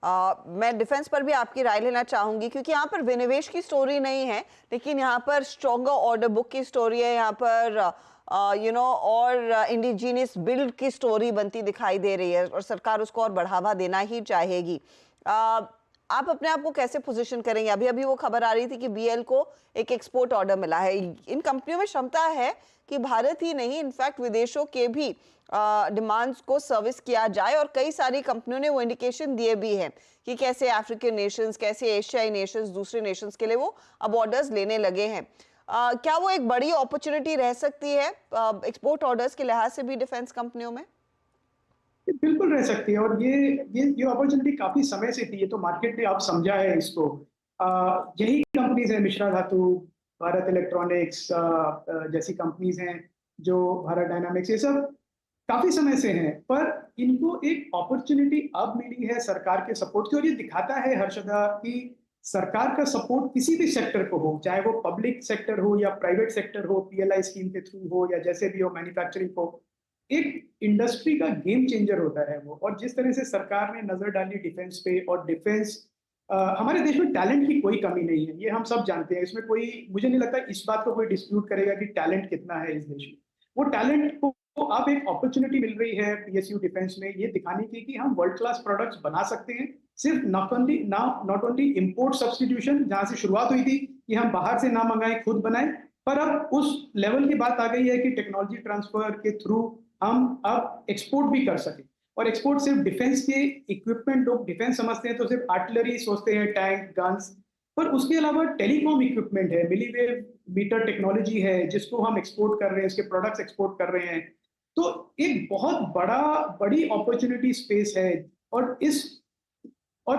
मैं डिफेंस पर भी आपकी राय लेना चाहूंगी, क्योंकि यहाँ पर विनिवेश की स्टोरी नहीं है, लेकिन यहाँ पर स्ट्रॉन्गर ऑर्डर बुक की स्टोरी है, यहाँ पर और इंडिजीनियस बिल्ड की स्टोरी बनती दिखाई दे रही है और सरकार उसको और बढ़ावा देना ही चाहेगी। आप अपने आप को कैसे पोजीशन करेंगे? अभी अभी वो खबर आ रही थी कि बीएल को एक एक्सपोर्ट ऑर्डर मिला है। इन कंपनियों में क्षमता है कि भारत ही नहीं, इनफैक्ट विदेशों के भी डिमांड्स को सर्विस किया जाए, और कई सारी कंपनियों ने वो इंडिकेशन दिए भी हैं कि कैसे अफ्रीकन नेशंस, कैसे एशियाई नेशंस, दूसरे नेशंस के लिए वो अब ऑर्डर्स लेने लगे हैं। क्या वो एक बड़ी अपॉर्चुनिटी रह सकती है एक्सपोर्ट ऑर्डर्स के लिहाज से भी डिफेंस कंपनियों में? बिल्कुल रह सकती है, और ये अपॉर्चुनिटी काफी समय से थी। ये तो मार्केट ने अब समझा है इसको। यही कंपनीज है, मिश्रा धातु, भारत इलेक्ट्रॉनिक्स जैसी कंपनीज हैं, जो भारत डायनामिक्स, ये सब काफी समय से हैं, पर इनको एक अपॉर्चुनिटी अब मिली है सरकार के सपोर्ट की। और ये दिखाता है हर्षदा कि सरकार का सपोर्ट किसी भी सेक्टर को हो, चाहे वो पब्लिक सेक्टर हो या प्राइवेट सेक्टर हो, पीएलआई स्कीम के थ्रू हो या जैसे भी हो, मैन्युफैक्चरिंग हो, एक इंडस्ट्री का गेम चेंजर होता है वो। और जिस तरह से सरकार ने नजर डाली डिफेंस पे, और डिफेंस हमारे देश में टैलेंट की कोई कमी नहीं है, ये हम सब जानते हैं। इसमें कोई, मुझे नहीं लगता इस बात को कोई डिस्प्यूट करेगा कि टैलेंट कितना है इस देश में। वो टैलेंट को अब एक अपॉर्चुनिटी मिल रही है पीएसयू डिफेंस में, ये दिखाने की कि हम वर्ल्ड क्लास प्रोडक्ट्स बना सकते हैं। सिर्फ नॉट ओनली इंपोर्ट सब्स्टिट्यूशन, जहां से शुरुआत हुई थी कि हम बाहर से ना मंगाएं, खुद बनाएं, पर अब उस लेवल की बात आ गई है कि टेक्नोलॉजी ट्रांसफर के थ्रू हम अब एक्सपोर्ट भी कर सकें। और एक्सपोर्ट सिर्फ डिफेंस के इक्विपमेंट, लोग डिफेंस समझते हैं तो सिर्फ आर्टिलरी सोचते हैं, टैंक, गन्स, पर उसके अलावा टेलीकॉम इक्विपमेंट है, मिलीवेव मीटर टेक्नोलॉजी है, जिसको हम एक्सपोर्ट कर रहे हैं, इसके प्रोडक्ट्स एक्सपोर्ट कर रहे हैं। तो एक बहुत बड़ी अपॉर्चुनिटी स्पेस है। और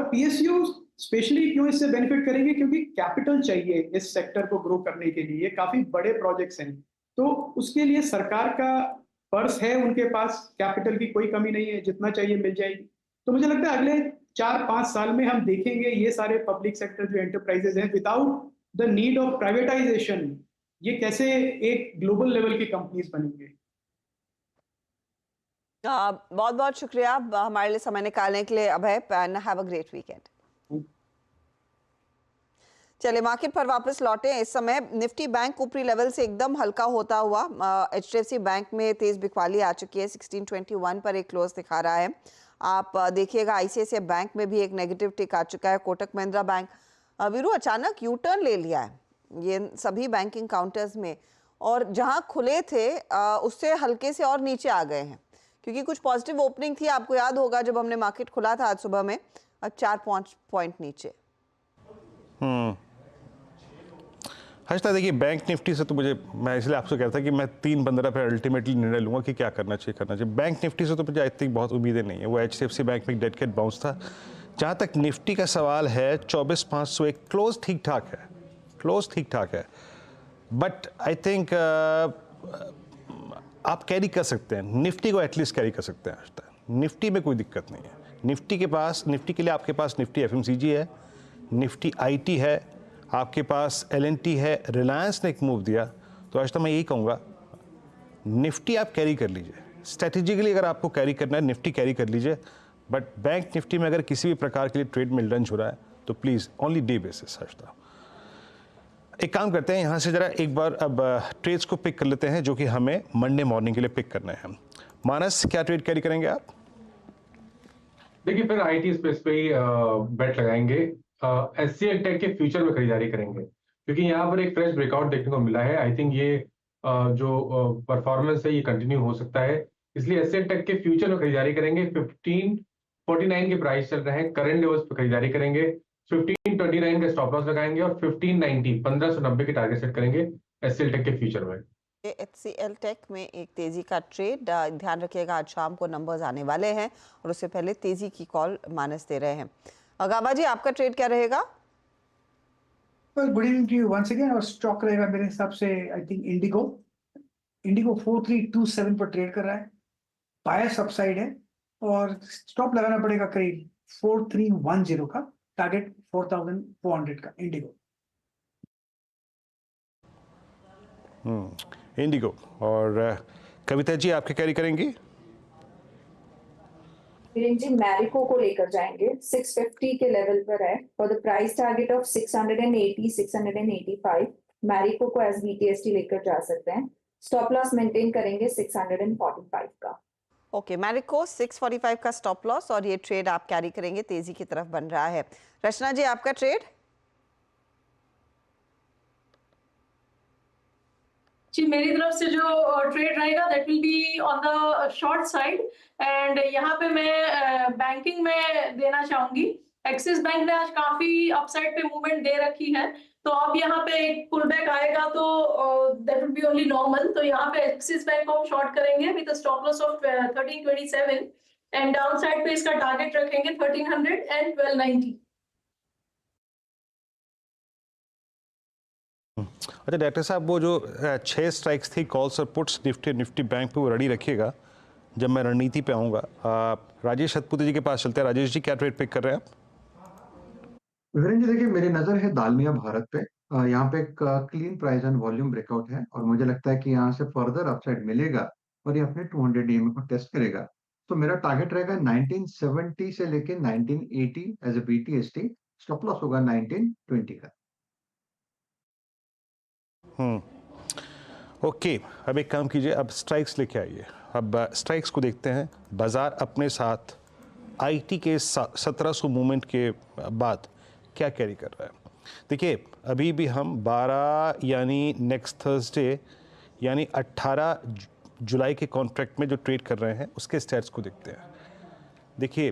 पीएसयू स्पेशली क्यों इससे बेनिफिट करेंगे, क्योंकि कैपिटल चाहिए इस सेक्टर को ग्रो करने के लिए। ये काफी बड़े प्रोजेक्ट्स हैं, तो उसके लिए सरकार का पर्स है, उनके पास कैपिटल की कोई कमी नहीं है, जितना चाहिए मिल जाएगी। तो मुझे लगता है अगले 4-5 साल में हम देखेंगे ये सारे पब्लिक सेक्टर जो एंटरप्राइजेज हैं, without the need of privatisation, ये कैसे एक ग्लोबल लेवल की कंपनीज बनेंगे। बहुत बहुत शुक्रिया हमारे लिए समय निकालने के लिए Abhay, and have a great weekend. चलिए मार्केट पर वापस लौटे। इस समय निफ्टी बैंक ऊपरी लेवल से एकदम हल्का होता हुआ, एचडीएफसी बैंक में तेज बिकवाली आ चुकी है, 1621 पर एक क्लोज दिखा रहा है। आप देखिएगा आईसीआईसीआई बैंक में भी एक नेगेटिव टिक आ चुका है। कोटक महिंद्रा बैंक वीरू अचानक यू टर्न ले लिया है ये सभी बैंकिंग काउंटर्स में, और जहां खुले थे उससे हल्के से और नीचे आ गए हैं, क्योंकि कुछ पॉजिटिव ओपनिंग थी। आपको याद होगा जब हमने मार्केट खुला था आज सुबह में, 4 पॉइंट नीचे। हर्षदा देखिए, बैंक निफ्टी से तो मैं इसलिए आपसे कहता था कि मैं 3-15 पे अल्टीमेटली निर्णय लूंगा कि क्या करना चाहिए। बैंक निफ्टी से तो मुझे आई थिंक बहुत उम्मीदें नहीं है। वो एचडीएफसी बैंक में एक डेड कैट बाउंस था। जहाँ तक निफ्टी का सवाल है, 24,501 क्लोज ठीक ठाक है, बट आई थिंक आप कैरी कर सकते हैं, निफ्टी को एटलीस्ट कैरी कर सकते हैं। हर्षदा निफ्टी में कोई दिक्कत नहीं है। निफ्टी के लिए आपके पास निफ्टी एफएमसीजी है, निफ्टी आईटी है, आपके पास एलएनटी है, रिलायंस ने एक मूव दिया। तो आज तो मैं यही कहूँगा, निफ्टी आप कैरी कर लीजिए। स्ट्रेटेजिकली अगर आपको कैरी करना है, निफ्टी कैरी कर लीजिए, बट बैंक निफ्टी में अगर किसी भी प्रकार के लिए ट्रेड में लंच हो रहा है तो please only day basis. Harshada एक काम करते हैं, यहाँ से जरा एक बार अब ट्रेड्स को पिक कर लेते हैं जो कि हमें मंडे मॉर्निंग के लिए पिक करना है। मानस, क्या ट्रेड कैरी करेंगे आप? देखिए, फिर आईटी स्पेस पे ही बेट लगाएंगे। एचसीएल टेक के फ्यूचर में खरीदारी करेंगे, क्योंकि यहाँ पर एक फ्रेश ब्रेकआउट देखने को मिला है। आई थिंक ये जो परफॉर्मेंस है ये कंटिन्यू हो सकता है, इसलिए एचसीएल टेक के फ्यूचर में खरीदारी करेंगे। 1549 के प्राइस चल रहे हैं, करंट लेवल्स पे खरीदारी करेंगे। 1529 का स्टॉप लॉस लगाएंगे और 1590 के टारगेट सेट करेंगे एचसीएल टेक के फ्यूचर में। एचसीएल टेक में एक तेजी का ट्रेड, ध्यान रखिएगा आज शाम को नंबर्स आने वाले हैं और उससे पहले तेजी की कॉल मानस दे रहे हैं। गाबा जी, आपका ट्रेड क्या रहेगा? Good evening to you once again. और स्टॉक रहेगा मेरे हिसाब से आई थिंक इंडिगो 4327 पर ट्रेड कर रहा है, बायर्स अपसाइड है, और स्टॉप लगाना पड़ेगा करीब 4310 का। टारगेट 4,400 का इंडिगो। इंडिगो। और कविता जी आपके कैरी करेंगी? वीरेंद्र जी मैरिको को लेकर जाएंगे, 650 के लेवल पर है for the price target of 680 685। Marico को एस BTST लेकर जा सकते हैं, स्टॉप लॉस मेंटेन करेंगे 645 का। ओके, मैरिको 645 का स्टॉप लॉस और ये ट्रेड आप कैरी करेंगे, तेजी की तरफ बन रहा है। रचना जी आपका ट्रेड? जी मेरी तरफ से जो ट्रेड रहेगा that will be on the short side and यहाँ पे मैं बैंकिंग में देना चाहूंगी। एक्सिस बैंक ने आज काफी अपसाइड पे मूवमेंट दे रखी है, तो अब यहाँ पे एक पुल बैक आएगा तो that will be only normal. तो यहाँ पे एक्सिस बैंक को हम शॉर्ट करेंगे with stop loss of 1327 and down side पे इसका टारगेट रखेंगे 1300 एंड 1290। अच्छा डायरेक्टर साहब, वो जो 6 स्ट्राइक्स थी कॉल्स और पुट्स निफ्टी बैंक पे, वो रेडी रखिएगा जब मैं रणनीति पे आऊँगा। राजेश सतपुते जी के पास चलते हैं। राजेश जी क्या ट्रेड पिक कर रहे हैं आप? वीरेंद्र जी देखिए, मेरी नज़र है दालमिया भारत पे। यहाँ पे एक clean price and volume breakout है और मुझे लगता है कि यहाँ से फर्दर अपसाइड मिलेगा और ये अपने 200 EMA को टेस्ट करेगा। तो मेरा टारगेट रहेगा 1970 से लेके 1980 as a BTST, stop loss होगा 1920 का। ओके, अब एक काम कीजिए, अब स्ट्राइक्स लेके आइए। अब स्ट्राइक्स को देखते हैं। बाजार अपने साथ IT के 1700 मूवमेंट के बाद क्या कैरी कर रहा है। देखिए अभी भी हम 12 यानी नेक्स्ट थर्सडे यानी 18 जुलाई के कॉन्ट्रैक्ट में जो ट्रेड कर रहे हैं उसके स्टैट्स को देखते हैं। देखिए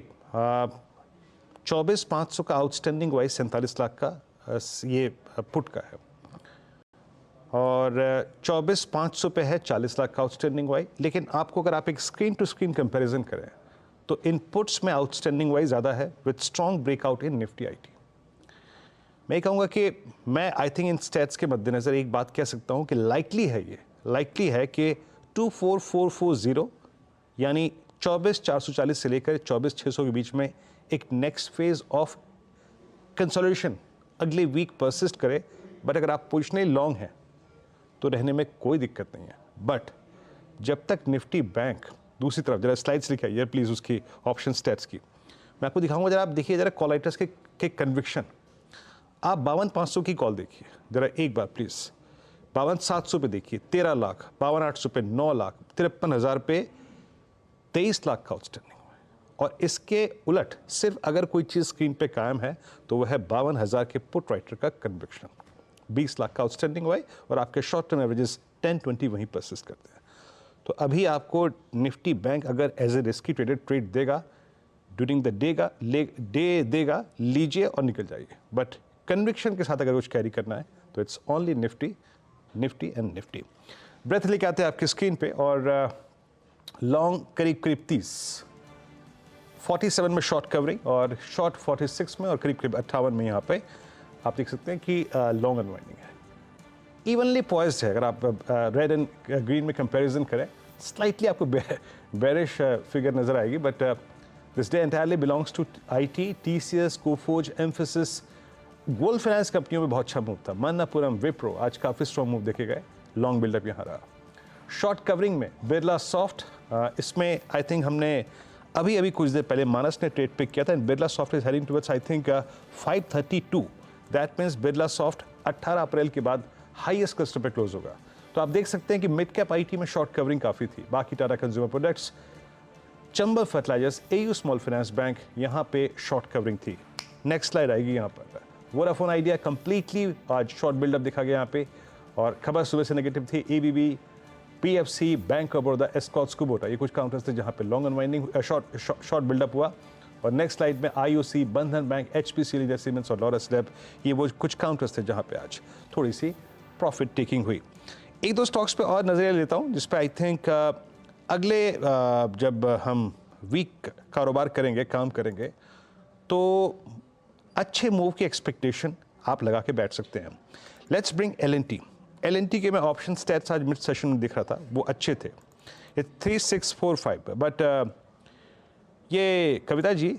24,500 का आउटस्टैंडिंग वाइज 47 लाख का ये पुट का है और 24,500 पे है 40 लाख का आउटस्टैंडिंग वाई। लेकिन आपको अगर आप एक स्क्रीन टू स्क्रीन कंपैरिजन करें तो इनपुट्स में आउटस्टैंडिंग वाई ज़्यादा है with strong breakout in Nifty IT। मैं कहूँगा कि मैं आई थिंक इन स्टैट्स के मद्देनज़र एक बात कह सकता हूँ कि लाइकली है कि 24,440 यानी 24,440 से लेकर 24,600 के बीच में एक नेक्स्ट फेज ऑफ कंसोलिडेशन अगले वीक परसिस्ट करे। बट अगर आप पोजिशनली लॉन्ग हैं तो रहने में कोई दिक्कत नहीं है। बट जब तक निफ्टी बैंक दूसरी तरफ, जरा स्लाइड्स लिखे आइए प्लीज़ उसकी ऑप्शन स्टैट्स की, मैं आपको दिखाऊंगा। जरा आप देखिए जरा कॉल राइटर्स के कन्विक्शन। आप 52,500 की कॉल देखिए जरा एक बार प्लीज़, 52,700 पे देखिए 13 लाख, 52,800 पे 9 लाख, 53,000 पे 23 लाख का आउटस्टैंडिंग। और इसके उलट सिर्फ अगर कोई चीज़ स्क्रीन पे कायम है तो वह है 52,000 के पुट राइटर का कन्विक्शन, 20 लाख का आउटस्टैंडिंग वाई और आपके शॉर्ट टर्म एवरेजेस 10-20 वहीं परसिस्ट करते हैं। तो अभी आपको निफ्टी बैंक अगर as a risky traded trade देगा ड्यूरिंग द डे देगा, लीजिए और निकल जाइए। बट कन्विक्शन के साथ अगर कुछ कैरी करना है तो it's only Nifty and Nifty. Breath लेके आते हैं आपकी स्क्रीन पे और लॉन्ग करीब 30, 47 में शॉर्ट कवरिंग और शॉर्ट 46 में और करीब 58 में यहाँ पे आप देख सकते हैं कि लॉन्ग अनवाइंडिंग है, इवनली पॉइज्ड है। अगर आप रेड एंड ग्रीन में कंपैरिजन करें स्लाइटली आपको बेरिश फिगर नजर आएगी। But this day entirely belongs to IT, TCS, Coforge, Mphasis, gold finance कंपनियों में बहुत अच्छा मूव था। मन्नापुरम, विप्रो आज काफ़ी स्ट्रॉन्ग मूव देखे गए, लॉन्ग बिल्डअप यहाँ रहा। शॉर्ट कवरिंग में बिरला सॉफ्ट, इसमें आई थिंक हमने अभी कुछ देर पहले मानस ने ट्रेड पिक किया था। Birla soft is heading towards I think 532। That means Birla soft 18 अप्रैल के बाद हाईएस्ट क्लस्टर पे क्लोज होगा। तो आप देख सकते हैं कि मिड कैप IT में शॉर्ट कवरिंग काफ़ी थी। बाकी Tata consumer products, Chambal fertilisers, AU small finance bank यहाँ पे शॉर्ट कवरिंग थी। नेक्स्ट स्लाइड आएगी यहाँ पर। वोडाफोन आइडिया कंप्लीटली आज शॉर्ट बिल्डअप दिखा गया यहाँ पे और खबर सुबह से नेगेटिव थी। ABB, PFC, bank of Baroda, Escorts, Kubota, ये कुछ काउंटर्स थे जहाँ पे लॉन्ग अनवाइंडिंग शॉर्ट बिल्डअप हुआ। और नेक्स्ट स्लाइड में IOC, बंधन बैंक, HPCL, लीडर सीमेंस और लॉरस लैब, ये वो कुछ काउंटर्स थे जहाँ पे आज थोड़ी सी प्रॉफिट टेकिंग हुई। एक दो स्टॉक्स पे और नजरिया लेता हूँ जिस पे आई थिंक अगले जब हम वीक कारोबार करेंगे, काम करेंगे, तो अच्छे मूव की एक्सपेक्टेशन आप लगा के बैठ सकते हैं। लेट्स ब्रिंग L&T के मैं ऑप्शन स्टैट्स आज मिड सेशन में दिख रहा था, वो अच्छे थे। ये 3645, बट ये कविता जी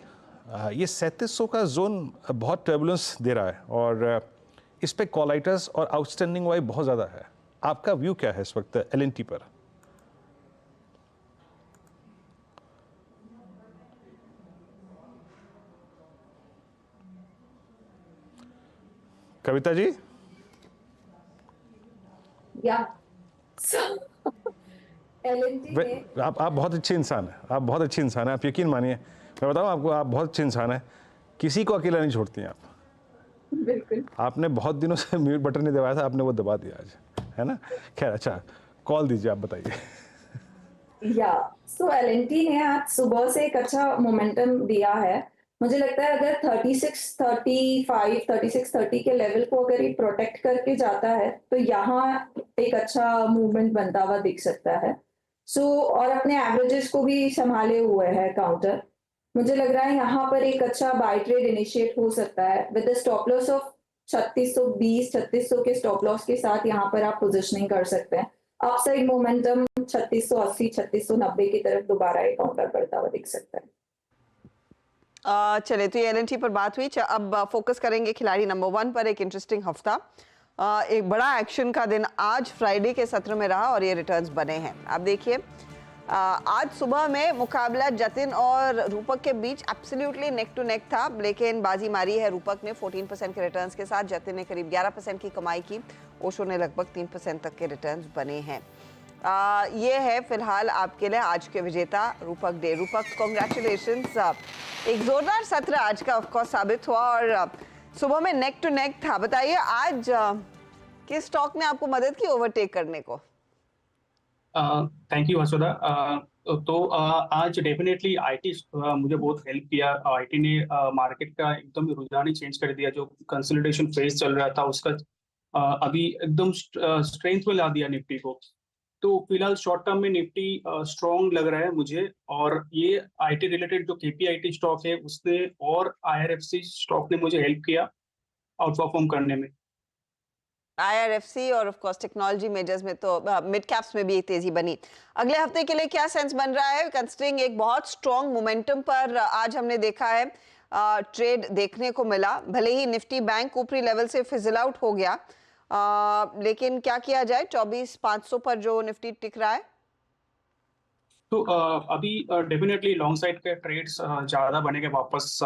ये 3700 का जोन बहुत टर्बुलेंस दे रहा है और इस पे कॉलाइटर्स और आउटस्टैंडिंग वाई बहुत ज़्यादा है। आपका व्यू क्या है इस वक्त LNT पर? कविता जी? आप बहुत अच्छे इंसान हैं, आप बहुत अच्छे इंसान हैं, आप यकीन मानिए, मैं बताऊं आपको, आप बहुत अच्छे इंसान हैं, किसी को अकेला नहीं छोड़ती हैं आप। बिल्कुल। आपने बहुत दिनों से म्यूट बटन नहीं दबाया था, आपने वो दबा दिया आज, है ना? खैर, अच्छा, कॉल दीजिए, आप बताइए। सो L&T ने आज सुबह से एक अच्छा मोमेंटम दिया है। मुझे लगता है अगर 3630 के लेवल को अगर ये प्रोटेक्ट करके जाता है तो यहाँ एक अच्छा मूवमेंट बनता हुआ दिख सकता है। और अपने एवरेजेस को भी संभाले हुए है काउंटर। मुझे लग रहा है यहाँ पर एक अच्छा बाय ट्रेड इनिशिएट हो सकता है with the stop loss of 3620 3600 के स्टॉप लॉस के साथ यहाँ पर आप पोजिशनिंग कर सकते हैं। अपसाइड मोमेंटम 3680 3690 की तरफ दोबारा एक काउंटर करता हुआ दिख सकता है। चले, तो ये L&T पर बात हुई। अब फोकस करेंगे खिलाड़ी नंबर 1 पर। एक इंटरेस्टिंग हफ्ता, एक बड़ा एक्शन का दिन आज फ्राइडे के सत्र में रहा और ये रिटर्न्स बने हैं। आप देखिए, आज सुबह में मुकाबला जतिन और रूपक के बीच एब्सोल्युटली नेक टू नेक था, लेकिन बाजी मारी है रूपक ने 14% के रिटर्न्स के साथ। जतिन ने करीब 11% की कमाई की, ओशो ने लगभग 3% तक के रिटर्न्स बने हैं। ये है फिलहाल आपके लिए आज के विजेता रूपक डे। रूपक, कॉन्ग्रेचुलेशंस। एक जोरदार सत्र आज का ऑफकोर्स साबित हुआ और सुबह में नेक टू नेक था। बताइए आज किस स्टॉक ने आपको मदद की ओवरटेक करने को? Thank you Harshada. तो आज डेफिनेटली आईटी मुझे बहुत हेल्प किया। आईटी ने मार्केट का एकदम रुझान ही चेंज कर दिया। जो कंसोलिडेशन फेज चल रहा था उसका अभी एकदम स्ट्रेंथ में ला दिया निफ्टी को। तो फिलहाल शॉर्ट टर्म में निफ्टी स्ट्रॉन्ग लग रहा है मुझे। और ये आईटी रिलेटेड जो केपीआईटी स्टॉक है उसने और IRFC स्टॉक ने मुझे हेल्प किया आउट परफॉर्म करने में। IRFC और ऑफ कोर्स टेक्नोलॉजी मेजर्स में तो मिड कैप्स में भी एक तेजी बनी। अगले हफ्ते के लिए क्या सेंस बन रहा है, कंसिडरिंग एक बहुत स्ट्रॉन्ग मोमेंटम पर आज हमने देखा है ट्रेड देखने को मिला। भले ही निफ्टी बैंक ऊपरी लेवल से फिजल आउट हो गया, लेकिन क्या किया जाए 24,500 पर जो निफ्टी टिक रहा है। तो अभी डेफिनेटली लॉन्ग साइड के ट्रेड्स ज्यादा बनेंगे वापस।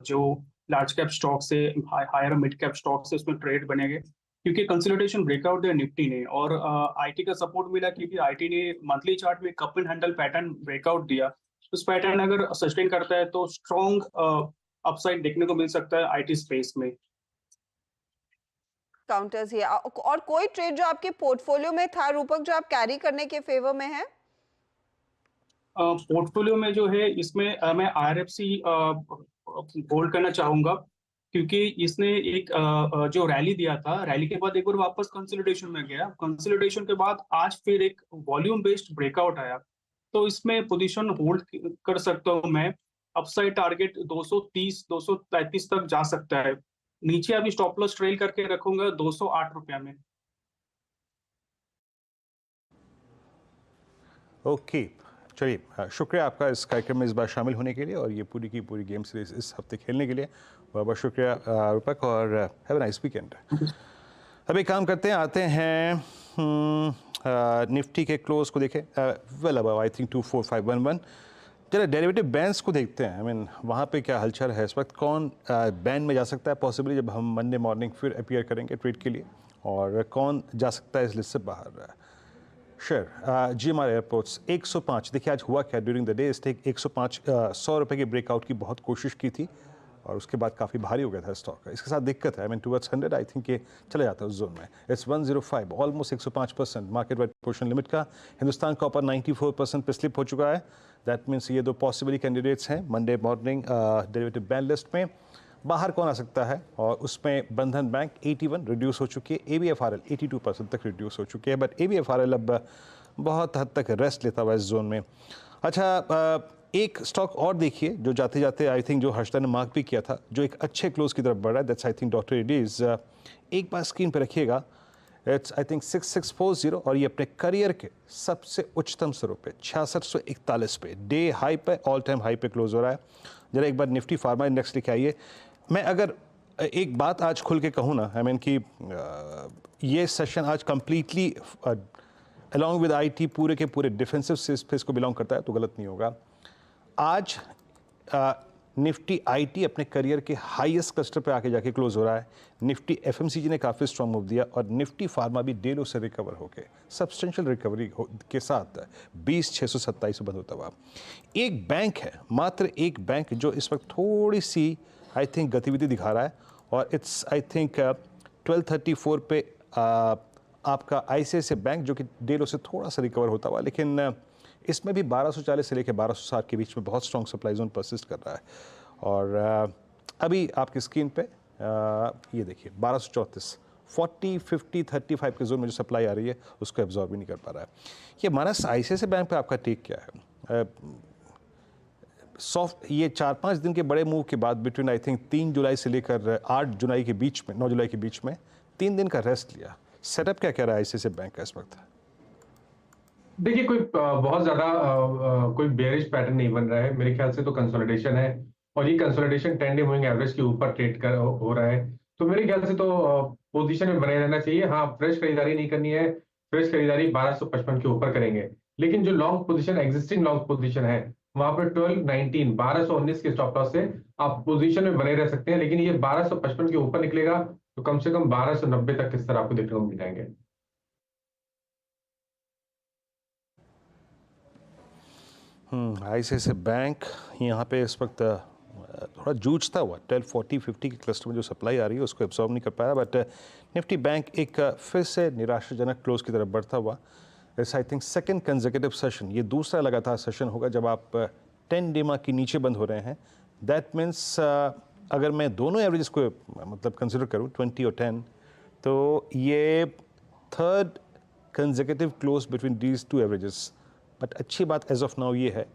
जो लार्ज कैप स्टॉक से हायर मिड कैप स्टॉक से उसमें ट्रेड बनेंगे क्योंकि कंसोलिडेशन ब्रेकआउट दिया निफ्टी ने और आईटी का सपोर्ट मिला क्योंकि आईटी ने मंथली चार्ट में cup and handle pattern breakout दिया। उस पैटर्न अगर सस्टेन करता है तो स्ट्रॉन्ग अपसाइड देखने को मिल सकता है आईटी स्पेस में। काउंटर्स ही और कोई ट्रेड जो आपके पोर्टफोलियो में था रूपक, जो आप कैरी करने के फेवर में है? पोर्टफोलियो में जो है इसमें मैं IRFC होल्ड करना चाहूंगा क्योंकि इसने एक जो रैली दिया था, रैली के बाद एक बार वापस कंसोलिडेशन में गया। कंसोलिडेशन के बाद आज फिर एक वॉल्यूम बेस्ड ब्रेकआउट आया, तो इसमें पोजीशन होल्ड कर सकता हूं मैं। अपसाइड टारगेट 230 233 तक जा सकता है। नीचे अभी स्टॉप लॉस ट्रेल करके रखूंगा 208 रुपया में। ओके, चलिए, शुक्रिया आपका इस कार्यक्रम में इस बार शामिल होने के लिए और ये पूरी की पूरी गेम सीरीज इस हफ्ते खेलने के लिए बहुत बहुत शुक्रिया रूपक, और हैव अ नाइस वीकेंड। अब एक काम करते हैं, आते हैं निफ्टी के क्लोज को देखें। Well above I think 24511। चलिए डेरिवेटिव बैंड्स को देखते हैं। आई मीन वहाँ पे क्या हलचल है इस वक्त, कौन बैंड में जा सकता है पॉसिबली जब हम मंडे मॉर्निंग फिर अपीयर करेंगे ट्रेड के लिए, और कौन जा सकता है इस लिस्ट से बाहर। Share GMR airports 105। देखिए आज हुआ क्या ड्यूरिंग द डे, स्टेक 105 100 रुपये के ब्रेकआउट की बहुत कोशिश की थी और उसके बाद काफ़ी भारी हो गया था स्टॉक। इसके साथ दिक्कत है, I mean towards 100 I think ये चले जाता है उस जोन में। It's 105, almost 105% market wide portion limit का। हिंदुस्तान कॉपर 94% पे स्लिप हो चुका है। दैट मीन्स ये दो पॉसिबल कैंडिडेट्स हैं Monday morning derivative band list में। बाहर कौन आ सकता है, और उसमें बंधन बैंक 81 रिड्यूस हो चुकी है, ABFRL 82% तक रिड्यूस हो चुकी है, बट ABFRL अब बहुत हद तक रेस्ट लेता हुआ इस जोन में। अच्छा, एक स्टॉक और देखिए जो जाते जाते आई थिंक जो हर्षदा ने मार्क भी किया था, जो एक अच्छे क्लोज की तरफ बढ़ रहा है, that's I think doctor Reddy's. एक बार स्क्रीन पर रखिएगा, इट्स आई थिंक 6640 और ये अपने करियर के सबसे उच्चतम स्तरों पे 6641 पे डे हाई पे, ऑल टाइम हाई पे क्लोज हो रहा है। जरा एक बार निफ्टी फार्मा इंडेक्स लिखे आइए। मैं अगर एक बात आज खुल के कहूँ ना, आई मीन कि ये सेशन आज कंप्लीटली अलॉन्ग विद आईटी पूरे के पूरे डिफेंसिव स्पेस को बिलोंग करता है, तो गलत नहीं होगा। आज निफ्टी आईटी अपने करियर के हाईएस्ट क्लस्टर पे आके जाके क्लोज हो रहा है। निफ्टी एफएमसीजी ने काफ़ी स्ट्रॉन्ग मूव दिया और निफ्टी फार्मा भी डे लो से रिकवर होके सब्सटेंशियल रिकवरी के साथ 20,627 बंद होता हुआ। एक बैंक है, मात्र एक बैंक जो इस वक्त थोड़ी सी आई थिंक गतिविधि दिखा रहा है और इट्स आई थिंक 1234 पे आपका आईसीआईसीआई बैंक जो कि डे लो से थोड़ा सा रिकवर होता हुआ, लेकिन इसमें भी 1240 से लेकर 1260 के बीच में बहुत स्ट्रॉन्ग सप्लाई जोन परसिस्ट कर रहा है। और अभी आपकी स्क्रीन पे ये देखिए 1234 40, 50, 35 के जोन में जो सप्लाई आ रही है उसको एब्जॉर्ब भी नहीं कर पा रहा है। ये मानस आईसीआईसीआई बैंक पे आपका टेक क्या है? सॉफ्ट ये 4-5 दिन के बड़े मूव के बाद बिटवीन आई थिंक 3 जुलाई से लेकर 8 जुलाई के बीच में, 9 जुलाई के बीच में 3 दिन का रेस्ट लिया। सेटअप क्या कह रहा है आईसीआईसीआई बैंक का इस वक्त? देखिए कोई बहुत ज्यादा कोई बेयरिश पैटर्न नहीं बन रहा है, मेरे ख्याल से तो कंसोलिडेशन है और ये कंसोलिडेशन 10 डे मूविंग एवरेज के ऊपर ट्रेड हो रहा है, तो मेरे ख्याल से तो पोजीशन में बने रहना चाहिए। हाँ, फ्रेश खरीदारी नहीं करनी है, फ्रेश खरीदारी 1255 के ऊपर करेंगे, लेकिन जो long position existing long position है वहां पर 1219 1219 के स्टॉप लॉस से आप पोजीशन में बने रह सकते हैं, लेकिन ये 1255 के ऊपर निकलेगा तो कम से कम 1290 तक किस तरह आपको देखने को मिल जाएंगे। आईसीआईसीआई बैंक यहाँ पे इस वक्त थोड़ा जूझता हुआ 1240-50 के क्लस्टर में जो सप्लाई आ रही है उसको एब्जॉर्ब नहीं कर पाया, बट निफ्टी बैंक एक फिर से निराशाजनक क्लोज की तरफ बढ़ता हुआ। It's I think second consecutive session, ये दूसरा लगातार सेशन होगा जब आप 10 डेमा के नीचे बंद हो रहे हैं। दैट मीन्स अगर मैं दोनों एवरेजेस को मतलब कंसिडर करूँ 20 और 10, तो ये third consecutive close between these two averages. But अच्छी बात एज ऑफ नाउ ये है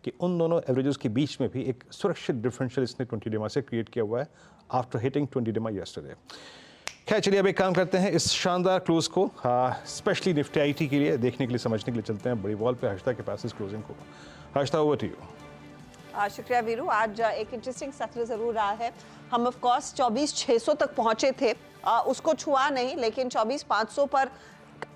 कि उन दोनों एवरेजेस के बीच में भी एक सुरक्षित डिफरेंशियल इसने 20 डेमा से क्रिएट किया हुआ है आफ्टर हिटिंग 20 डेमा यस्टरडे। खैर चलिए अब एक काम करते हैं, इस शानदार क्लोज को स्पेशली निफ्टी आईटी के लिए देखने के लिए, समझने के लिए चलते हैं बड़ी वॉल पे हर्षिता के पास इस क्लोजिंग को। Harshita, over to you. शुक्रिया वीरू। आज एक इंटरेस्टिंग सत्र जरूर रहा है। हम ऑफ कोर्स 24,600 तक पहुंचे थे, उसको छुआ नहीं, लेकिन 24,500 पर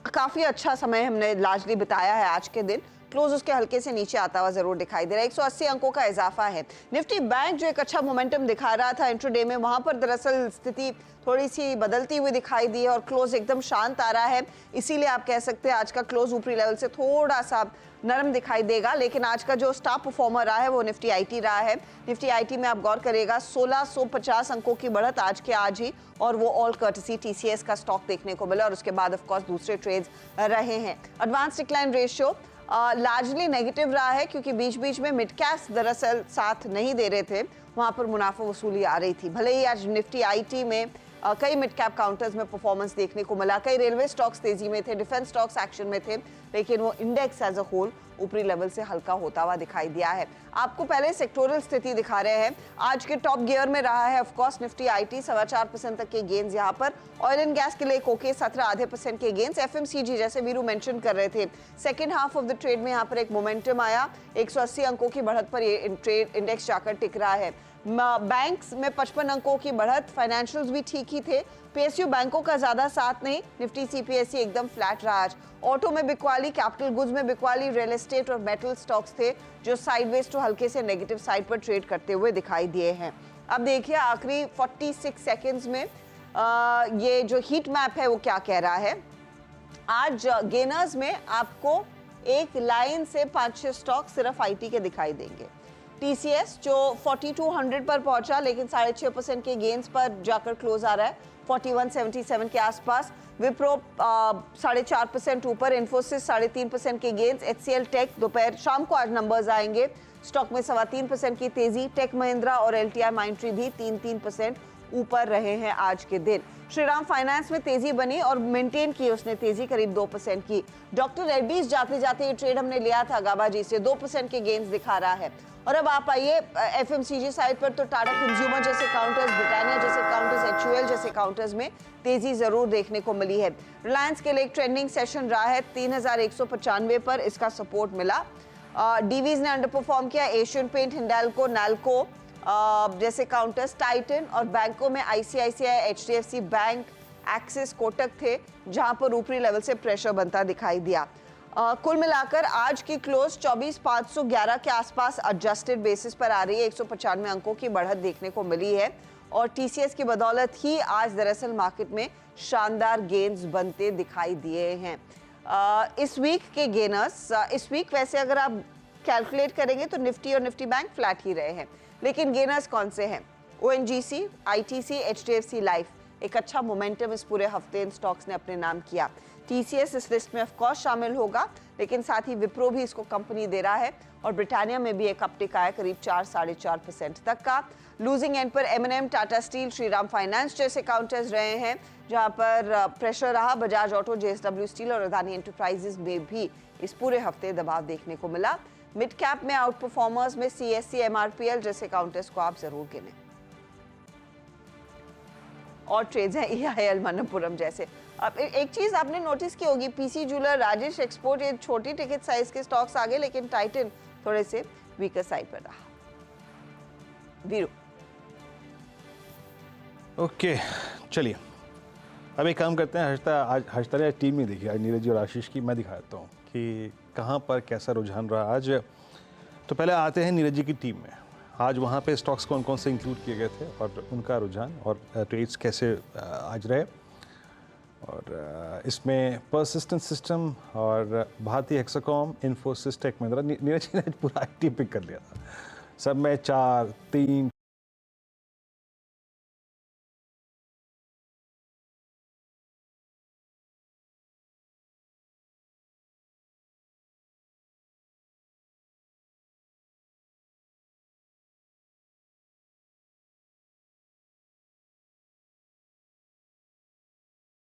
काफी अच्छा समय हमने लार्जली बिताया है। आज के दिन क्लोज उसके हल्के से नीचे आता हुआ जरूर दिखाई दे रहा है। 180 अंकों का इजाफा है। निफ्टी बैंक जो एक अच्छा मोमेंटम दिखा रहा था इंट्राडे में, वहां पर दरअसल स्थिति थोड़ी सी बदलती हुई दिखाई दी है और क्लोज एकदम शांत आ रहा है। इसीलिए आप कह सकते हैं आज का क्लोज ऊपरी लेवल से थोड़ा सा नरम दिखाई देगा, लेकिन आज का जो स्टार परफॉर्मर रहा है वो निफ्टी आईटी रहा है। निफ्टी आईटी में आप गौर करेगा 1650 अंकों की बढ़त आज के आज ही, और वो ऑल कर्टसी टीसीएस का स्टॉक देखने को मिला और उसके बाद ऑफ कोर्स दूसरे ट्रेड्स रहे हैं। Advance decline ratio largely negative रहा है क्योंकि बीच बीच में मिड कैप्स दरअसल साथ नहीं दे रहे थे, वहां पर मुनाफा वसूली आ रही थी। भले ही आज निफ्टी आईटी में कई मिड कैप काउंटर्स में परफॉर्मेंस देखने को मिला, कई रेलवे स्टॉक्स तेजी में थे, डिफेंस स्टॉक्स एक्शन में थे, लेकिन वो इंडेक्स एज अ होल ऊपरी लेवल से हल्का होता हुआ दिखाई दिया है। आपको पहले सेक्टोरल स्थिति दिखा रहे हैं। आज के टॉप गियर में रहा है ऑफ कोर्स निफ्टी आईटी, 4.25% तक के गेन्स यहाँ पर। ऑयल एंड गैस के लिए कोके 17.5% के गेन्स। एफएमसीजी जैसे वीरू मेंशन कर रहे थे, second half of the trade में यहाँ पर एक मोमेंटम आया, 180 अंकों की बढ़त पर ये ट्रेड इंडेक्स जाकर टिक रहा है। बैंक्स में 55 अंकों की बढ़त, फाइनेंशियल्स भी ठीक ही थे, पीएसयू बैंकों का ज्यादा साथ नहीं, निफ्टी सीपीएसई एकदम फ्लैट रहा आज। ऑटो में बिकवाली, कैपिटल गुड्स में बिकवाली, रियल एस्टेट और मेटल स्टॉक्स थे जो साइडवेज टू हल्के से नेगेटिव साइड पर ट्रेड करते हुए दिखाई दिए हैं। अब देखिए आखिरी 46 सेकेंड्स में ये जो हीट मैप है वो क्या कह रहा है। आज गेनर्स में आपको एक लाइन से 5-6 स्टॉक सिर्फ आईटी के दिखाई देंगे। टीसीएस जो 4200 पर पहुंचा लेकिन 6.5% के गेन्स पर जाकर क्लोज आ रहा है 4177 के आसपास। विप्रो 4.5% ऊपर, इन्फोसिस 3.5% के गेन्स। एचसीएल टेक दोपहर शाम को आज नंबर्स आएंगे, स्टॉक में 3.25% की तेजी। टेक महिंद्रा और एलटीआई माइंट्री भी 3% ऊपर रहे हैं आज के दिन। श्रीराम फाइनेंस में तेजी बनी और मेंटेन की उसने तेजी करीब 2% की। डॉक्टर रेड्डीज जाते जाते ये ट्रेड हमने लिया था गाबाजी से, 2% के गेन्स दिखा रहा है। और अब आप आइए एफएमसीजी साइड पर, तो टाटा कंज्यूमर जैसे काउंटर्स, ब्रिटानिया जैसे काउंटर्स, एचयूएल जैसे काउंटर्स में तेजी जरूर देखने को मिली है। रिलायंस के लिए एक ट्रेंडिंग सेशन रहा है, 3195 पर इसका सपोर्ट मिला। डीवीज ने अंडर परफॉर्म किया, एशियन पेंट, हिंडाल्को, नाल्को जैसे काउंटर्स टाइटन और बैंकों में ICICI, HDFC bank, axis, Kotak थे, जहां पर ऊपरी लेवल से प्रेशर बनता दिखाई दिया। कुल मिलाकर आज की क्लोज 24,511 के आसपास एडजस्टेड बेसिस पर आ रही है। 195 अंकों की बढ़त देखने को मिली है और टीसीएस की बदौलत ही आज दरअसल मार्केट में शानदार गेन्स बनते दिखाई दिए हैं। इस वीक के गेनर्स, इस वीक वैसे अगर आप कैलकुलेट करेंगे तो निफ्टी और निफ्टी बैंक फ्लैट ही रहे हैं, लेकिन गेनर्स कौन से हैं? ओएनजीसी, आईटीसी, एचडीएफसी लाइफ, एक अच्छा मोमेंटम इस पूरे हफ्ते इन स्टॉक्स ने अपने नाम किया। टीसीएस इस लिस्ट में ऑफ कोर्स शामिल होगा, लेकिन साथ ही विप्रो भी इसको कंपनी दे रहा है और ब्रिटानिया में भी एक अपटिक आया करीब 4-4.5% तक का। लूजिंग एंड पर MNM, Tata steel, Shriram finance जैसे काउंटर्स रहे हैं, जहां पर प्रेशर रहा। बजाज ऑटो, जेएसडब्ल्यू स्टील और अदानी एंटरप्राइजेस में भी इस पूरे हफ्ते दबाव देखने को मिला। मिड कैप में आउट परफॉर्मर्स में सीएससी, एमआरपीएल जैसे काउंटर्स को आप जरूर गिनें। और ट्रेड्स हैं ईआईएल, मनप्पुरम जैसे। अब एक चीज आपने नोटिस की होगी, पीसी जूलर, राजेश एक्सपोर्ट, ये छोटी टिकट साइज के स्टॉक्स आगे, लेकिन टाइटन थोड़े से वीकर साइड पर रहा। वीरू। ओके, चलिए अब एक काम करते हैं। हर्षता ने टीम में देखी आज नीरज जी और आशीष की, मैं दिखा देता हूँ कि कहाँ पर कैसा रुझान रहा आज। तो पहले आते हैं नीरज जी की टीम में। आज वहाँ पे स्टॉक्स कौन कौन से इंक्लूड किए गए थे और उनका रुझान और ट्रेड्स कैसे आज रहे। और इसमें परसिस्टेंट सिस्टम और भारतीय हेक्साकॉम, इन्फोसिस, टेक महिंद्रा, नीरज जी ने पूरा एक्टिव पिक कर लिया था। सब में 4, 3,